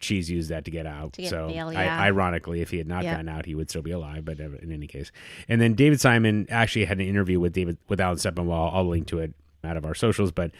Speaker 1: Cheese used that to get out.
Speaker 2: Bail,
Speaker 1: ironically, if he had not gotten out, he would still be alive. But in any case, and then David Simon actually had an interview with Alan Sepinwall. I'll link to it out of our socials, but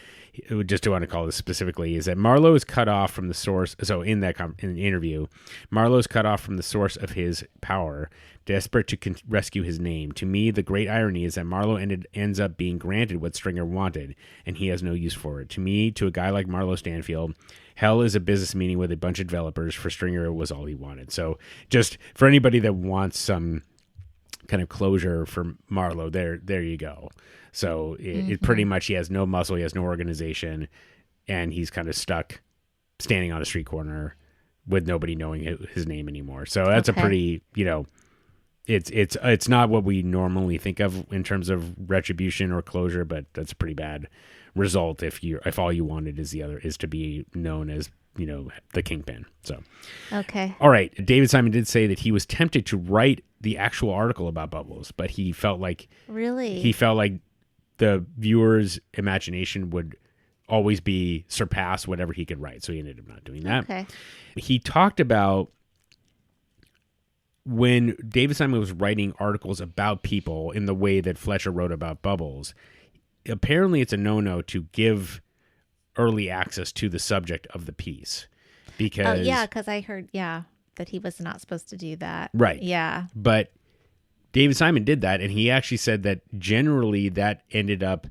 Speaker 1: just to want to call this specifically is that Marlo is cut off from the source. So in the interview, Marlo is cut off from the source of his power, desperate to rescue his name. To me, the great irony is that Marlo ends up being granted what Stringer wanted, and he has no use for it. To me, to a guy like Marlo Stanfield, hell is a business meeting with a bunch of developers. For Stringer, it was all he wanted. So just for anybody that wants some kind of closure for Marlo, there you go. So it pretty much, he has no muscle, he has no organization, and he's kind of stuck standing on a street corner with nobody knowing his name anymore. So that's a pretty, it's not what we normally think of in terms of retribution or closure, but that's a pretty bad result if all you wanted is to be known as, the Kingpin. So,
Speaker 2: okay.
Speaker 1: All right. David Simon did say that he was tempted to write the actual article about Bubbles, but he felt like the viewer's imagination would always be surpass whatever he could write. So he ended up not doing that.
Speaker 2: Okay.
Speaker 1: He talked about when David Simon was writing articles about people in the way that Fletcher wrote about Bubbles. Apparently it's a no-no to give early access to the subject of the piece because
Speaker 2: because I heard that he was not supposed to do that.
Speaker 1: Right.
Speaker 2: Yeah.
Speaker 1: But David Simon did that, and he actually said that generally that ended up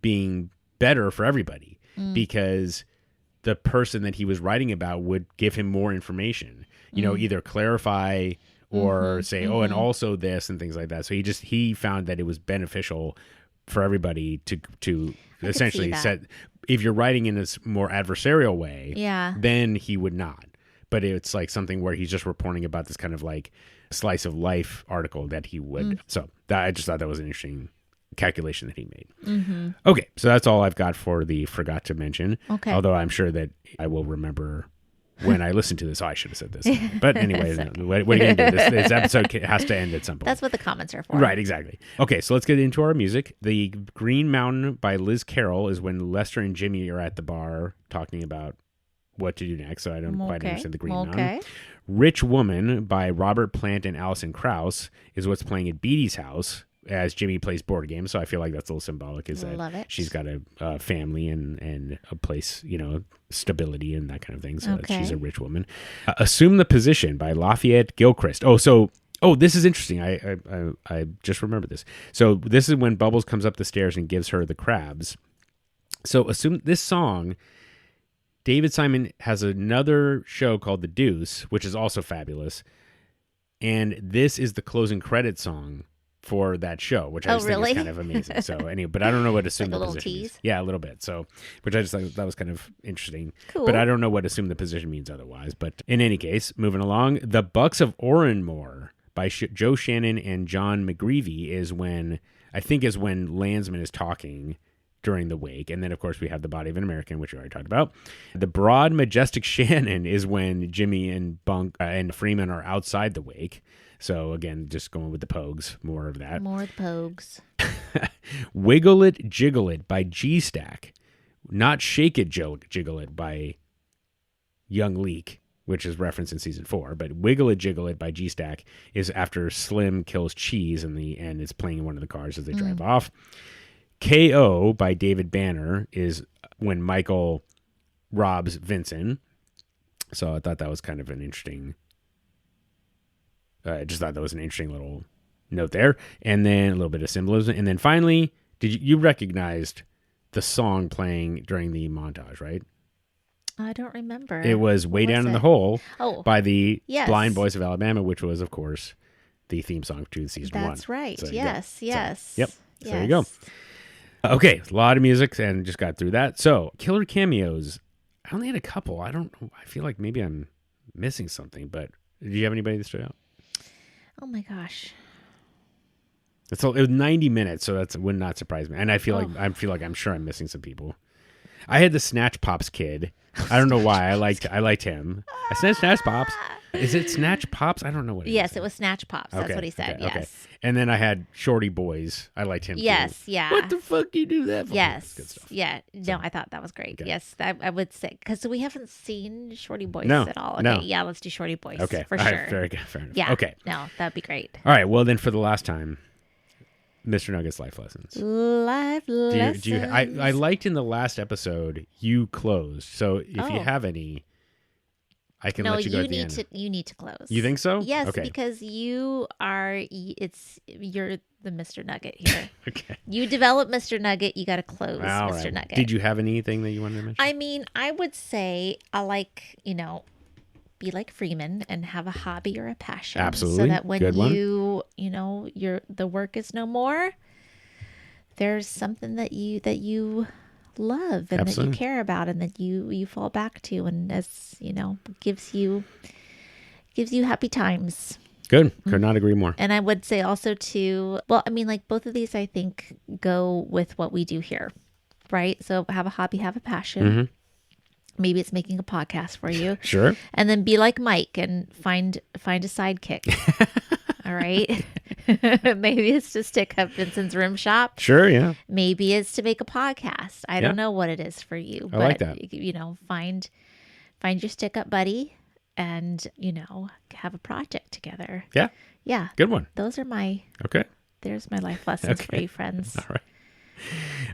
Speaker 1: being better for everybody because the person that he was writing about would give him more information, either clarify or say, oh, and also this and things like that. So he found that it was beneficial for everybody to essentially set, if you're writing in this more adversarial way, then he would not. But it's like something where he's just reporting about this kind of like slice of life article that he would. So I just thought that was an interesting calculation that he made. Okay, so that's all I've got for the forgot to mention.
Speaker 2: Okay.
Speaker 1: Although I'm sure that I will remember when I listen to this. Oh, I should have said this. But anyway,
Speaker 2: okay.
Speaker 1: what are you going to do? This episode has to end at some point.
Speaker 2: That's what the comments are for.
Speaker 1: Right, exactly. Okay, so let's get into our music. The Green Mountain by Liz Carroll is when Lester and Jimmy are at the bar talking about what to do next. So I don't quite understand the Green Mountain. Rich Woman by Robert Plant and Allison Krauss is what's playing at Beatty's house as Jimmy plays board games. So I feel like that's a little symbolic, is that she's got a family and a place, stability and that kind of thing. So that she's a rich woman. Assume the Position by Lafayette Gilchrist. This is interesting. I just remembered this. So this is when Bubbles comes up the stairs and gives her the crabs. So assume this song, David Simon has another show called The Deuce, which is also fabulous. And this is the closing credit song for that show, which I just think is kind of amazing. So anyway, but I don't know what Assume the Position means. Yeah, a little bit. So, which I just thought that was kind of interesting.
Speaker 2: Cool.
Speaker 1: But I don't know what Assume the Position means otherwise. But in any case, moving along, The Bucks of Oranmore by Joe Shannon and John McGreevy is when Landsman is talking during the wake. And then, of course, we have The Body of an American, which we already talked about. The Broad Majestic Shannon is when Jimmy and Bunk and Freeman are outside the wake. So, again, just going with the Pogues, more of that.
Speaker 2: More Pogues.
Speaker 1: Wiggle It, Jiggle It by G-Stack. Not Shake It, Jiggle It by Young Leak, which is referenced in season 4. But Wiggle It, Jiggle It by G-Stack is after Slim kills Cheese in the end. It's playing in one of the cars as they drive off. K.O. by David Banner is when Michael robs Vincent. So I thought that was kind of an interesting... I just thought that was an interesting little note there. And then a little bit of symbolism. And then finally, you recognized the song playing during the montage, right?
Speaker 2: I don't remember.
Speaker 1: It was Way Down in the Hole by the
Speaker 2: Yes.
Speaker 1: Blind Boys of Alabama, which was, of course, the theme song to season 1.
Speaker 2: That's right.
Speaker 1: So,
Speaker 2: Yes.
Speaker 1: So, yep. So there you go. Okay, a lot of music and just got through that. So, killer cameos. I only had a couple. I feel like maybe I'm missing something, but did you have anybody that stood out?
Speaker 2: Oh my gosh.
Speaker 1: It was 90 minutes, so that would not surprise me. And I feel like I'm sure I'm missing some people. I had the Snatch Pops kid. I don't know why. I liked him. I said Snatch Pops. Is it Snatch Pops? I don't know what it is.
Speaker 2: Yes, it was Snatch Pops. That's what he said.
Speaker 1: Okay,
Speaker 2: yes.
Speaker 1: okay. And then I had Shorty Boys. I liked him
Speaker 2: Yes,
Speaker 1: too.
Speaker 2: yeah.
Speaker 1: What the fuck do you do that for?
Speaker 2: Yes.
Speaker 1: That's good stuff.
Speaker 2: Yeah. No, I thought that was great. Okay. Yes, I would say, because we haven't seen Shorty Boys at all. Okay,
Speaker 1: no.
Speaker 2: Yeah, let's do Shorty Boys.
Speaker 1: Okay,
Speaker 2: for
Speaker 1: all
Speaker 2: sure.
Speaker 1: Right, very good. Fair enough.
Speaker 2: Yeah.
Speaker 1: Okay.
Speaker 2: No, that'd be great.
Speaker 1: All right. Well, then for the last time, Mr. Nugget's life lessons.
Speaker 2: Life lessons.
Speaker 1: I liked in the last episode you closed. So if you have any, I can let you go at the end.
Speaker 2: You need to close.
Speaker 1: You think so?
Speaker 2: Yes,
Speaker 1: okay.
Speaker 2: Because you're the Mr. Nugget here.
Speaker 1: Okay.
Speaker 2: You develop Mr. Nugget, you got to close
Speaker 1: All
Speaker 2: Mr.
Speaker 1: right.
Speaker 2: Nugget.
Speaker 1: Did you have anything that you wanted to mention?
Speaker 2: I mean, I would say I like, be like Freeman and have a hobby or a passion.
Speaker 1: Absolutely.
Speaker 2: So that when
Speaker 1: Good
Speaker 2: the work is no more, there's something that you love and that
Speaker 1: Absolutely.
Speaker 2: you care about and that you fall back to, and as gives you happy times.
Speaker 1: Good. Could not agree more.
Speaker 2: And I would say also too, well, I mean, like both of these I think go with what we do here, right? So have a hobby, have a passion.
Speaker 1: Mm-hmm.
Speaker 2: Maybe it's making a podcast for you.
Speaker 1: Sure.
Speaker 2: And then be like Mike and find a sidekick. All right. Maybe it's to stick up Vincent's rim shop.
Speaker 1: Sure, yeah.
Speaker 2: Maybe it's to make a podcast. I don't know what it is for you.
Speaker 1: I like that.
Speaker 2: Find your stick up buddy and, have a project together.
Speaker 1: Yeah.
Speaker 2: Yeah.
Speaker 1: Good one.
Speaker 2: Those are there's my life lessons for you, friends.
Speaker 1: All right.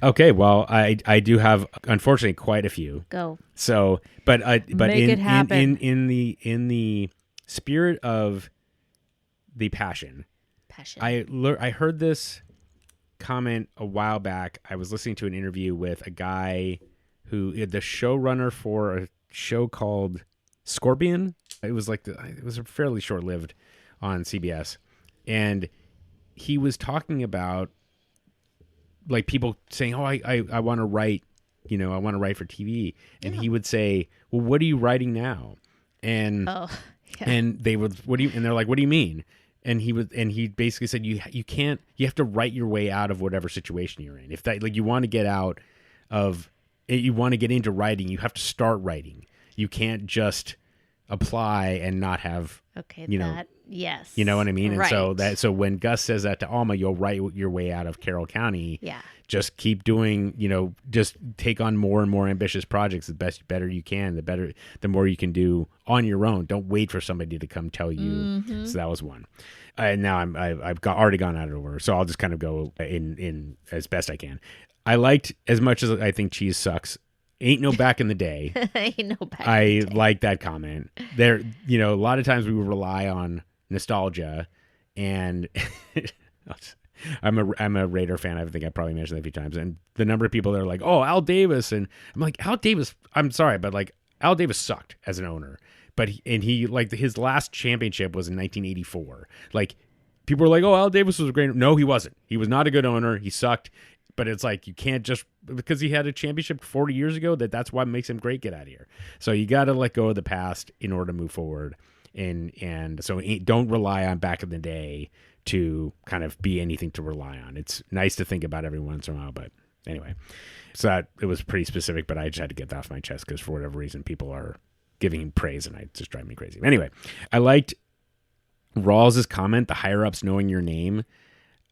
Speaker 1: Okay, well, I do have, unfortunately, quite a few.
Speaker 2: Go.
Speaker 1: So, but
Speaker 2: Make it happen.
Speaker 1: in the spirit of the passion. I heard this comment a while back. I was listening to an interview with a guy who the showrunner for a show called Scorpion. It was it was fairly short-lived on CBS, and he was talking about like people saying, "Oh, I want to write, I want to write for TV," and he would say, "Well, what are you writing now?" And and they would, and they're like, "What do you mean?" And he basically said, you have to write your way out of whatever situation you're in. If that, like, you want to get out of, you want to get into writing, you have to start writing. You can't just apply and not have,
Speaker 2: yes.
Speaker 1: You know what I mean? And
Speaker 2: Right.
Speaker 1: so when Gus says that to Alma, you'll write your way out of Carroll County.
Speaker 2: Yeah.
Speaker 1: Just keep doing, just take on more and more ambitious projects. The better you can, the more you can do on your own. Don't wait for somebody to come tell you.
Speaker 2: Mm-hmm.
Speaker 1: So that was one. And now I've already gone out of order. So I'll just kind of go in as best I can. I liked, as much as I think cheese sucks, ain't no back in the day.
Speaker 2: Ain't no back.
Speaker 1: I like that comment. There, a lot of times we rely on nostalgia, and I'm a Raider fan. I think I probably mentioned that a few times. And the number of people that are like, "Oh, Al Davis," and I'm like, Al Davis. I'm sorry, but like Al Davis sucked as an owner. But he like his last championship was in 1984. Like people were like, "Oh, Al Davis was a great." No, he wasn't. He was not a good owner. He sucked. But it's like you can't just because he had a championship 40 years ago that's what makes him great. Get out of here. So you got to let go of the past in order to move forward. And so don't rely on back in the day to kind of be anything to rely on. It's nice to think about every once in a while, but anyway. So it was pretty specific, but I just had to get that off my chest because for whatever reason people are giving him praise and it just drives me crazy. Anyway, I liked Rawls' comment, the higher ups knowing your name.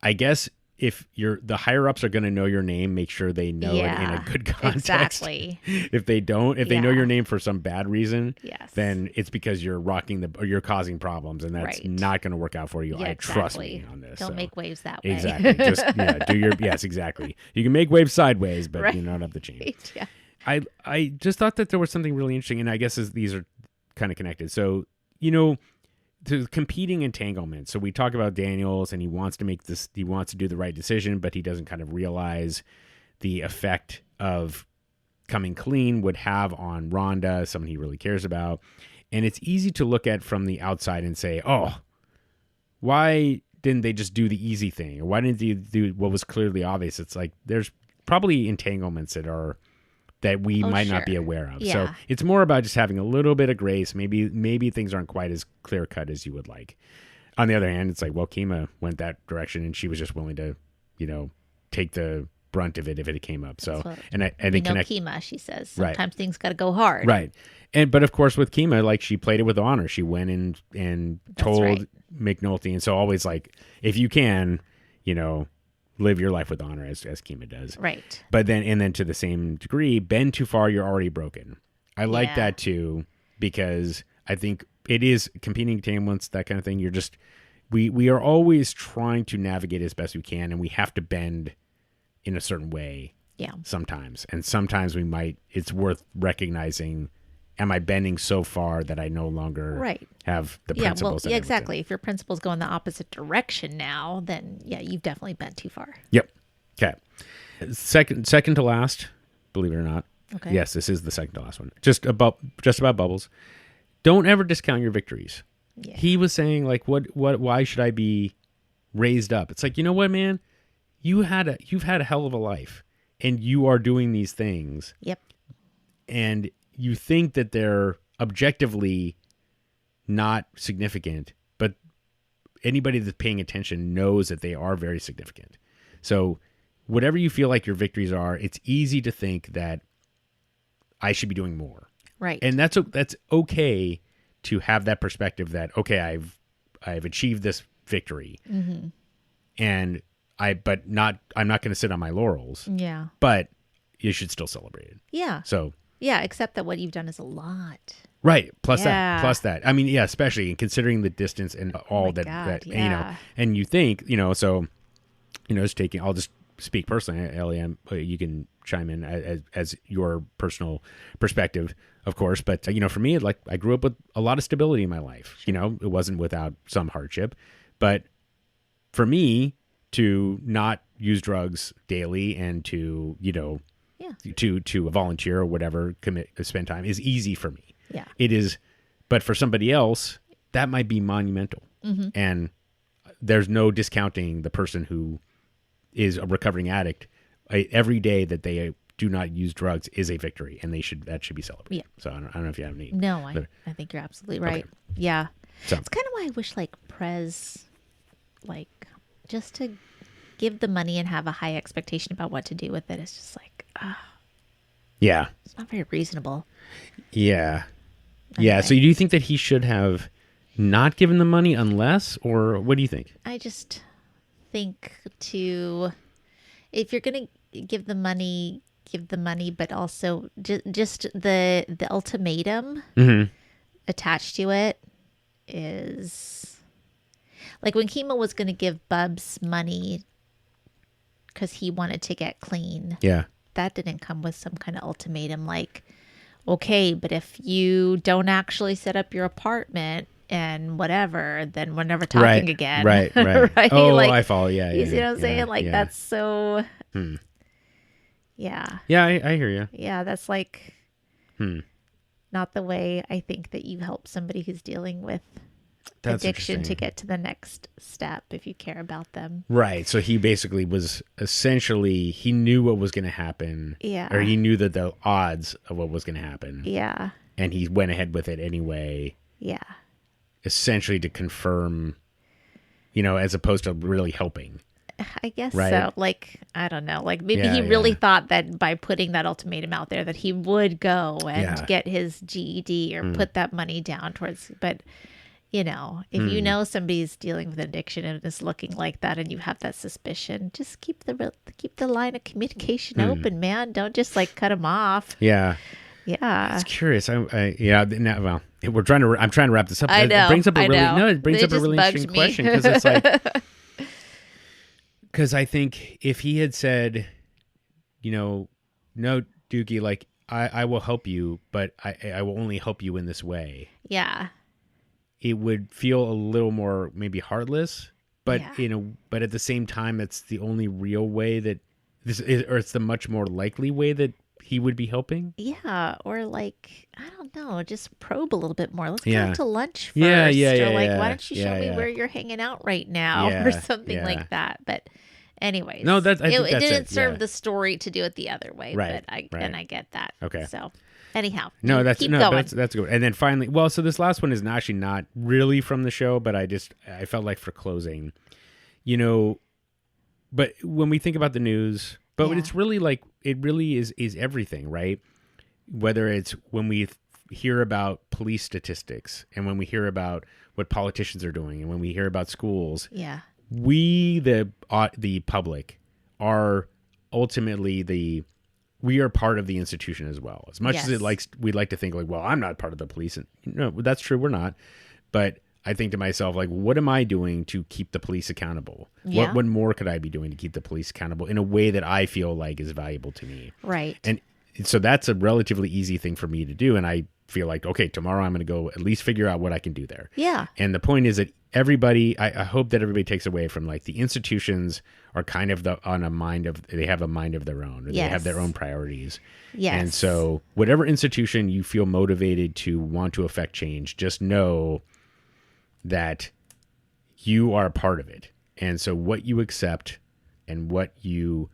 Speaker 1: I guess if the higher ups are going to know your name, make sure they know it in a good context.
Speaker 2: Exactly.
Speaker 1: If they don't, if they know your name for some bad reason,
Speaker 2: yes,
Speaker 1: then it's because you're you're causing problems, and that's not going to work out for you.
Speaker 2: Yeah,
Speaker 1: trust me on this.
Speaker 2: Don't make waves that way.
Speaker 1: Exactly. Just do your yes, exactly. You can make waves sideways, but you're not up the chain.
Speaker 2: Yeah.
Speaker 1: I just thought that there was something really interesting, and I guess these are kind of connected. So to competing entanglements. So we talk about Daniels, and he wants to do the right decision, but he doesn't kind of realize the effect of coming clean would have on Rhonda, someone he really cares about. And it's easy to look at from the outside and say, "Oh, why didn't they just do the easy thing? Or why didn't they do what was clearly obvious?" It's like there's probably entanglements that we might not be aware of.
Speaker 2: Yeah.
Speaker 1: So it's more about just having a little bit of grace. Maybe things aren't quite as clear cut as you would like. On the other hand, it's like, well, Kima went that direction and she was just willing to, take the brunt of it if it came up. So, and
Speaker 2: Kima, she says, sometimes things got to go hard.
Speaker 1: Right. But of course with Kima, like she played it with honor. She went and told McNulty. And so always like, if you can, live your life with honor as Kima does.
Speaker 2: Right.
Speaker 1: But then to the same degree, bend too far, you're already broken. I like that too, because I think it is competing entanglements, that kind of thing. You're just, we are always trying to navigate as best we can, and we have to bend in a certain way.
Speaker 2: Yeah.
Speaker 1: Sometimes. And sometimes it's worth recognizing, am I bending so far that I no longer have the principles?
Speaker 2: Yeah, exactly. If your principles go in the opposite direction now, then you've definitely bent too far.
Speaker 1: Yep. Okay. Second to last, believe it or not.
Speaker 2: Okay.
Speaker 1: Yes, this is the second to last one. Just about Bubbles. Don't ever discount your victories. Yeah. He was saying like, why should I be raised up? It's like, you know what, man? You've had a hell of a life. and you are doing these things.
Speaker 2: Yep.
Speaker 1: And you think that they're objectively not significant, but anybody that's paying attention knows that they are very significant. So whatever you feel like your victories are, it's easy to think that I should be doing more.
Speaker 2: Right.
Speaker 1: And that's okay to have that perspective that, okay, I've achieved this victory.
Speaker 2: Mm-hmm.
Speaker 1: And I'm not going to sit on my laurels.
Speaker 2: Yeah.
Speaker 1: But you should still celebrate it.
Speaker 2: Yeah.
Speaker 1: So.
Speaker 2: Yeah, except that what you've done is a lot.
Speaker 1: Right. Plus that. I mean, yeah, especially considering the distance and all and you think, so, I'll just speak personally, Ellie, you can chime in as your personal perspective, of course. But, for me, I grew up with a lot of stability in my life. Sure. It wasn't without some hardship. But for me to not use drugs daily and to, to volunteer or whatever, spend time is easy for me.
Speaker 2: Yeah.
Speaker 1: It is. But for somebody else, that might be monumental.
Speaker 2: Mm-hmm.
Speaker 1: And there's no discounting the person who is a recovering addict. Every day that they do not use drugs is a victory, and that should be celebrated.
Speaker 2: Yeah.
Speaker 1: So I don't know if you have any.
Speaker 2: No, I think you're absolutely right. Okay. Yeah.
Speaker 1: So.
Speaker 2: It's kind of why I wish Prez, just to give the money and have a high expectation about what to do with it. It's just
Speaker 1: yeah.
Speaker 2: It's not very reasonable.
Speaker 1: Yeah. Anyway. Yeah. So do you think that he should have not given the money unless, or what do you think?
Speaker 2: I just think if you're going to give the money, but also just the ultimatum attached to it is when Kima was going to give Bubs money because he wanted to get clean.
Speaker 1: Yeah.
Speaker 2: That didn't come with some kind of ultimatum okay, but if you don't actually set up your apartment and whatever, then we're never talking again.
Speaker 1: Right.
Speaker 2: Right?
Speaker 1: Oh, I follow. Yeah.
Speaker 2: You see what I'm saying? That's so...
Speaker 1: Yeah. Yeah, I hear you.
Speaker 2: Yeah, that's not the way I think that you help somebody who's dealing with addiction to get to the next step if you care about them.
Speaker 1: Right. So he basically was he knew what was going to happen.
Speaker 2: Yeah.
Speaker 1: Or he knew that the odds of what was going to happen.
Speaker 2: Yeah.
Speaker 1: And he went ahead with it anyway.
Speaker 2: Yeah.
Speaker 1: Essentially to confirm, as opposed to really helping.
Speaker 2: I guess
Speaker 1: right?
Speaker 2: so. I don't know. Maybe he really thought that by putting that ultimatum out there that he would go and get his GED or put that money down towards, but if you know somebody's dealing with addiction and is looking like that and you have that suspicion, just keep the line of communication open, man. Don't just cut them off.
Speaker 1: Yeah.
Speaker 2: Yeah.
Speaker 1: It's curious. I'm trying to wrap this up.
Speaker 2: I know.
Speaker 1: It brings up a really interesting question because it's because I think if he had said, no, Dookie, I will help you, but I will only help you in this way.
Speaker 2: Yeah.
Speaker 1: It would feel a little more maybe heartless, but but at the same time, it's the only real way that this is, or it's the much more likely way that he would be helping.
Speaker 2: Yeah, or I don't know, just probe a little bit more. Let's go out to lunch first.
Speaker 1: Yeah.
Speaker 2: Or why don't you show me where you're hanging out right now, or something like that. But anyways,
Speaker 1: no, it
Speaker 2: didn't serve the story to do it the other way.
Speaker 1: Right.
Speaker 2: But and I get that.
Speaker 1: Okay.
Speaker 2: So. Anyhow,
Speaker 1: that's
Speaker 2: keep going.
Speaker 1: That's good. And then finally, so this last one is actually not really from the show, but I felt like for closing, but when we think about the news, but it's really it really is everything, right? Whether it's when we hear about police statistics and when we hear about what politicians are doing and when we hear about schools, we the public are ultimately we are part of the institution as well. As much as we'd like to think I'm not part of the police. And no, that's true. We're not. But I think to myself, what am I doing to keep the police accountable?
Speaker 2: Yeah.
Speaker 1: What more could I be doing to keep the police accountable in a way that I feel is valuable to me?
Speaker 2: Right.
Speaker 1: And so that's a relatively easy thing for me to do. And I feel okay, tomorrow I'm going to go at least figure out what I can do there.
Speaker 2: Yeah.
Speaker 1: And the point is that I hope that everybody takes away from the institutions are kind of they have a mind of their own, or they have their own priorities.
Speaker 2: Yes.
Speaker 1: And so whatever institution you feel motivated to want to affect change, just know that you are a part of it. And so what you accept and what you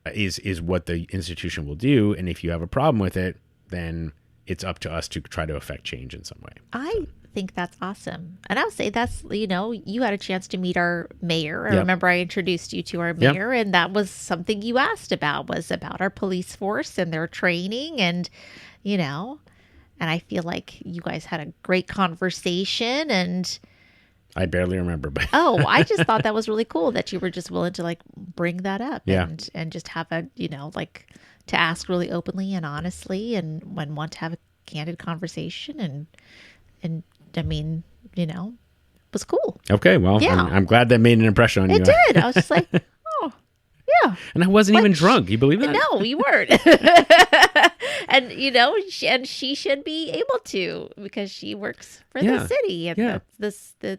Speaker 1: is what the institution will do. And if you have a problem with it, then it's up to us to try to affect change in some way.
Speaker 2: I think that's awesome. And I'll say that's, you had a chance to meet our mayor. I
Speaker 1: Yep.
Speaker 2: remember I introduced you to our
Speaker 1: Yep.
Speaker 2: mayor, and that was something you asked about, was about our police force and their training. And, and I feel like you guys had a great conversation. And
Speaker 1: I barely remember, but
Speaker 2: I just thought that was really cool that you were just willing to bring that up
Speaker 1: Yeah.
Speaker 2: and just have a, to ask really openly and honestly, and want to have a candid conversation. And I mean, it was cool.
Speaker 1: Okay, well,
Speaker 2: Yeah.
Speaker 1: I'm glad that made an impression on you.
Speaker 2: It did. I was just like, oh, yeah.
Speaker 1: And I wasn't even drunk. You believe that?
Speaker 2: No, you weren't. And, and she should be able to, because she works for
Speaker 1: Yeah.
Speaker 2: the city. And
Speaker 1: Yeah.
Speaker 2: the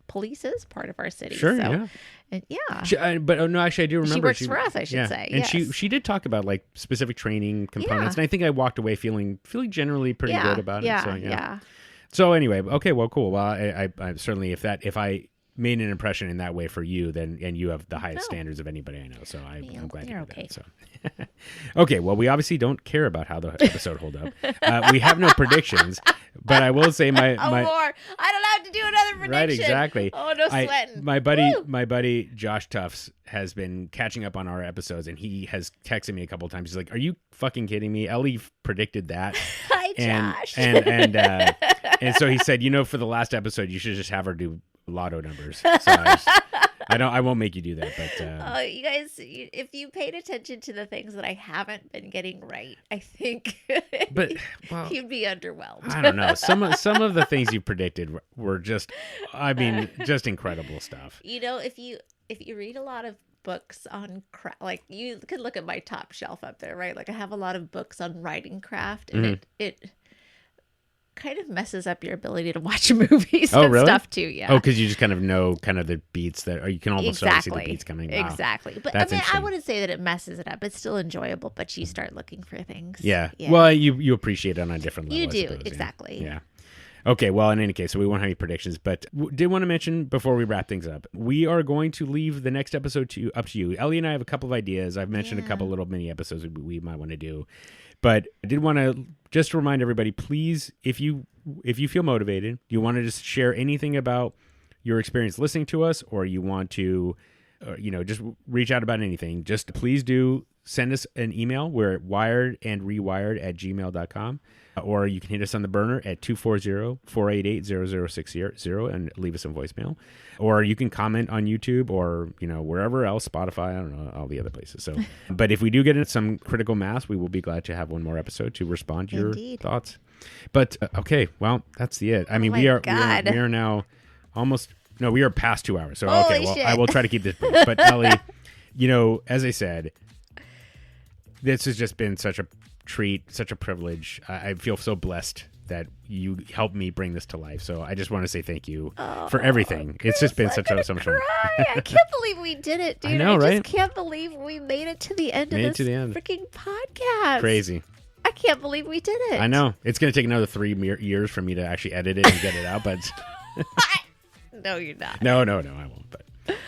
Speaker 2: police is part of our city.
Speaker 1: Sure,
Speaker 2: so,
Speaker 1: yeah.
Speaker 2: And yeah.
Speaker 1: No, actually, I do remember.
Speaker 2: She works for us, I should say.
Speaker 1: And
Speaker 2: yes.
Speaker 1: she did talk about specific training components,
Speaker 2: Yeah.
Speaker 1: and I think I walked away feeling generally pretty good about
Speaker 2: yeah,
Speaker 1: it. So,
Speaker 2: yeah.
Speaker 1: So anyway, okay, well, cool. Well, I certainly, if I made an impression in that way for you, then and you have the highest standards of anybody I know. So I'm glad you did that. So okay, well, we obviously don't care about how the episode hold up. We have no predictions, but I will say my
Speaker 2: more. I don't have to do another prediction.
Speaker 1: Right, exactly.
Speaker 2: Oh, no sweating.
Speaker 1: My buddy Josh Tufts has been catching up on our episodes, and he has texted me a couple of times. He's like, "Are you fucking kidding me? Ellie predicted that."
Speaker 2: Hi, Josh.
Speaker 1: And so he said, for the last episode, you should just have her do lotto numbers. So I won't make you do that. But
Speaker 2: you guys, if you paid attention to the things that I haven't been getting right, I think you'd be underwhelmed.
Speaker 1: I don't know. Some of the things you predicted were just incredible stuff.
Speaker 2: If you read a lot of books on craft, you could look at my top shelf up there, right? I have a lot of books on writing craft, and it kind of messes up your ability to watch movies and
Speaker 1: really?
Speaker 2: Stuff too. Yeah.
Speaker 1: Oh, because you just kind of know the beats or you can almost start to see the beats coming. Wow.
Speaker 2: Exactly. But
Speaker 1: That's
Speaker 2: I wouldn't say that it messes it up. It's still enjoyable, but you start looking for things.
Speaker 1: Yeah. Well, you appreciate it on a different level.
Speaker 2: You do,
Speaker 1: I suppose,
Speaker 2: exactly.
Speaker 1: Yeah. Okay, well, in any case, so we won't have any predictions, but did want to mention before we wrap things up, we are going to leave the next episode up to you. Ellie and I have a couple of ideas. I've mentioned a couple little mini episodes we might want to do, but I did want to just remind everybody, please, if you feel motivated, you want to just share anything about your experience listening to us, or you want to, just reach out about anything, just please do send us an email. We're at wiredandrewired@gmail.com. Or you can hit us on the burner at 240-488-0060 and leave us a voicemail. Or you can comment on YouTube or, wherever else, Spotify, I don't know, all the other places. So, but if we do get some critical mass, we will be glad to have one more episode to respond to your thoughts. But, okay, well, that's the it. I mean, we are now almost, no, we are past 2 hours. So, okay, well, I will try to keep this brief. But Ellie, as I said, this has just been such a treat, such a privilege. I feel so blessed that you helped me bring this to life. So I just want to say thank you for everything.
Speaker 2: Chris,
Speaker 1: it's just been so much fun.
Speaker 2: I can't believe we did it, dude.
Speaker 1: I know, right?
Speaker 2: Just can't believe we made it to the end of this freaking podcast.
Speaker 1: Crazy.
Speaker 2: I can't believe we did it.
Speaker 1: I know. It's going to take another 3 years for me to actually edit it and get it out, but
Speaker 2: no, you're not.
Speaker 1: No, I won't. But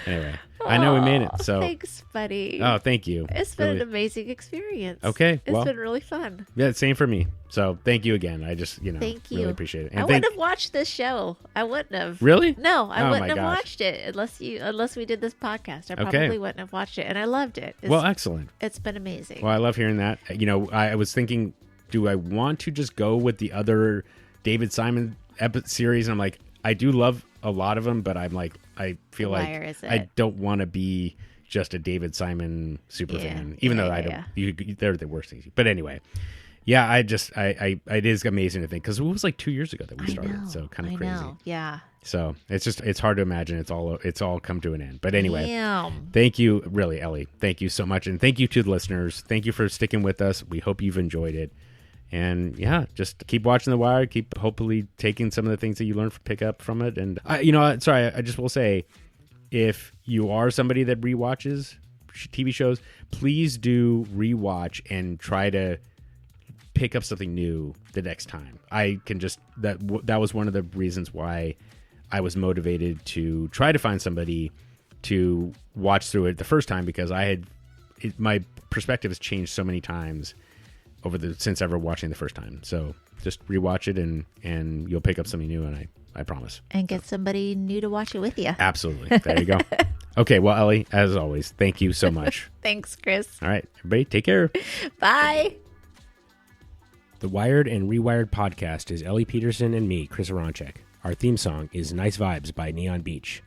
Speaker 1: anyway, I know we made it. So
Speaker 2: thanks, buddy.
Speaker 1: Oh, thank you.
Speaker 2: It's been an amazing experience.
Speaker 1: Okay,
Speaker 2: it's been really fun.
Speaker 1: Yeah, same for me. So thank you again. I just
Speaker 2: thank you.
Speaker 1: Really appreciate it. And
Speaker 2: I wouldn't have watched this show. I wouldn't have.
Speaker 1: Really?
Speaker 2: No, I wouldn't have
Speaker 1: gosh.
Speaker 2: watched it unless we did this podcast. I probably wouldn't have watched it, and I loved it.
Speaker 1: Well, excellent.
Speaker 2: It's been amazing.
Speaker 1: Well, I love hearing that. I was thinking, do I want to just go with the other David Simon series? And I'm like, I do love a lot of them, but I'm like, I feel like I don't want to be just a David Simon super fan, even though I don't. They're the worst things. But anyway, yeah, it is amazing to think, because it was like 2 years ago that we started, so kind of crazy.
Speaker 2: Yeah.
Speaker 1: So it's hard to imagine it's all come to an end. But anyway,
Speaker 2: Damn.
Speaker 1: Thank you, really, Ellie. Thank you so much, and thank you to the listeners. Thank you for sticking with us. We hope you've enjoyed it. And yeah, just keep watching The Wire. Keep hopefully taking some of the things that you learned, pick up from it. And I just will say, if you are somebody that rewatches TV shows, please do rewatch and try to pick up something new the next time. I can just that was one of the reasons why I was motivated to try to find somebody to watch through it the first time, because I had my perspective has changed so many times since ever watching the first time. So just rewatch it and you'll pick up something new, and I promise.
Speaker 2: And get somebody new to watch it with you.
Speaker 1: Absolutely. There you go. Okay, well, Ellie, as always, thank you so much.
Speaker 2: Thanks, Chris.
Speaker 1: All right, everybody, take care.
Speaker 2: Bye.
Speaker 1: The Wired and Rewired podcast is Ellie Peterson and me, Chris Aronchek. Our theme song is Nice Vibes by Neon Beach.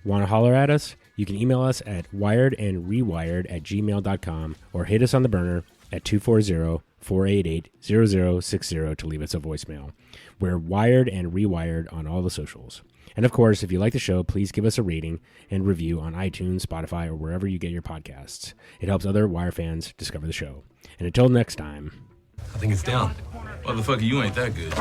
Speaker 1: Want to holler at us? You can email us at wiredandrewired@gmail.com or hit us on the burner at 240-488-0060 to leave us a voicemail. We're Wired and Rewired on all the socials. And of course, if you like the show, please give us a rating and review on iTunes, Spotify, or wherever you get your podcasts. It helps other Wire fans discover the show. And until next time.
Speaker 6: I think it's down. Motherfucker, you ain't that good.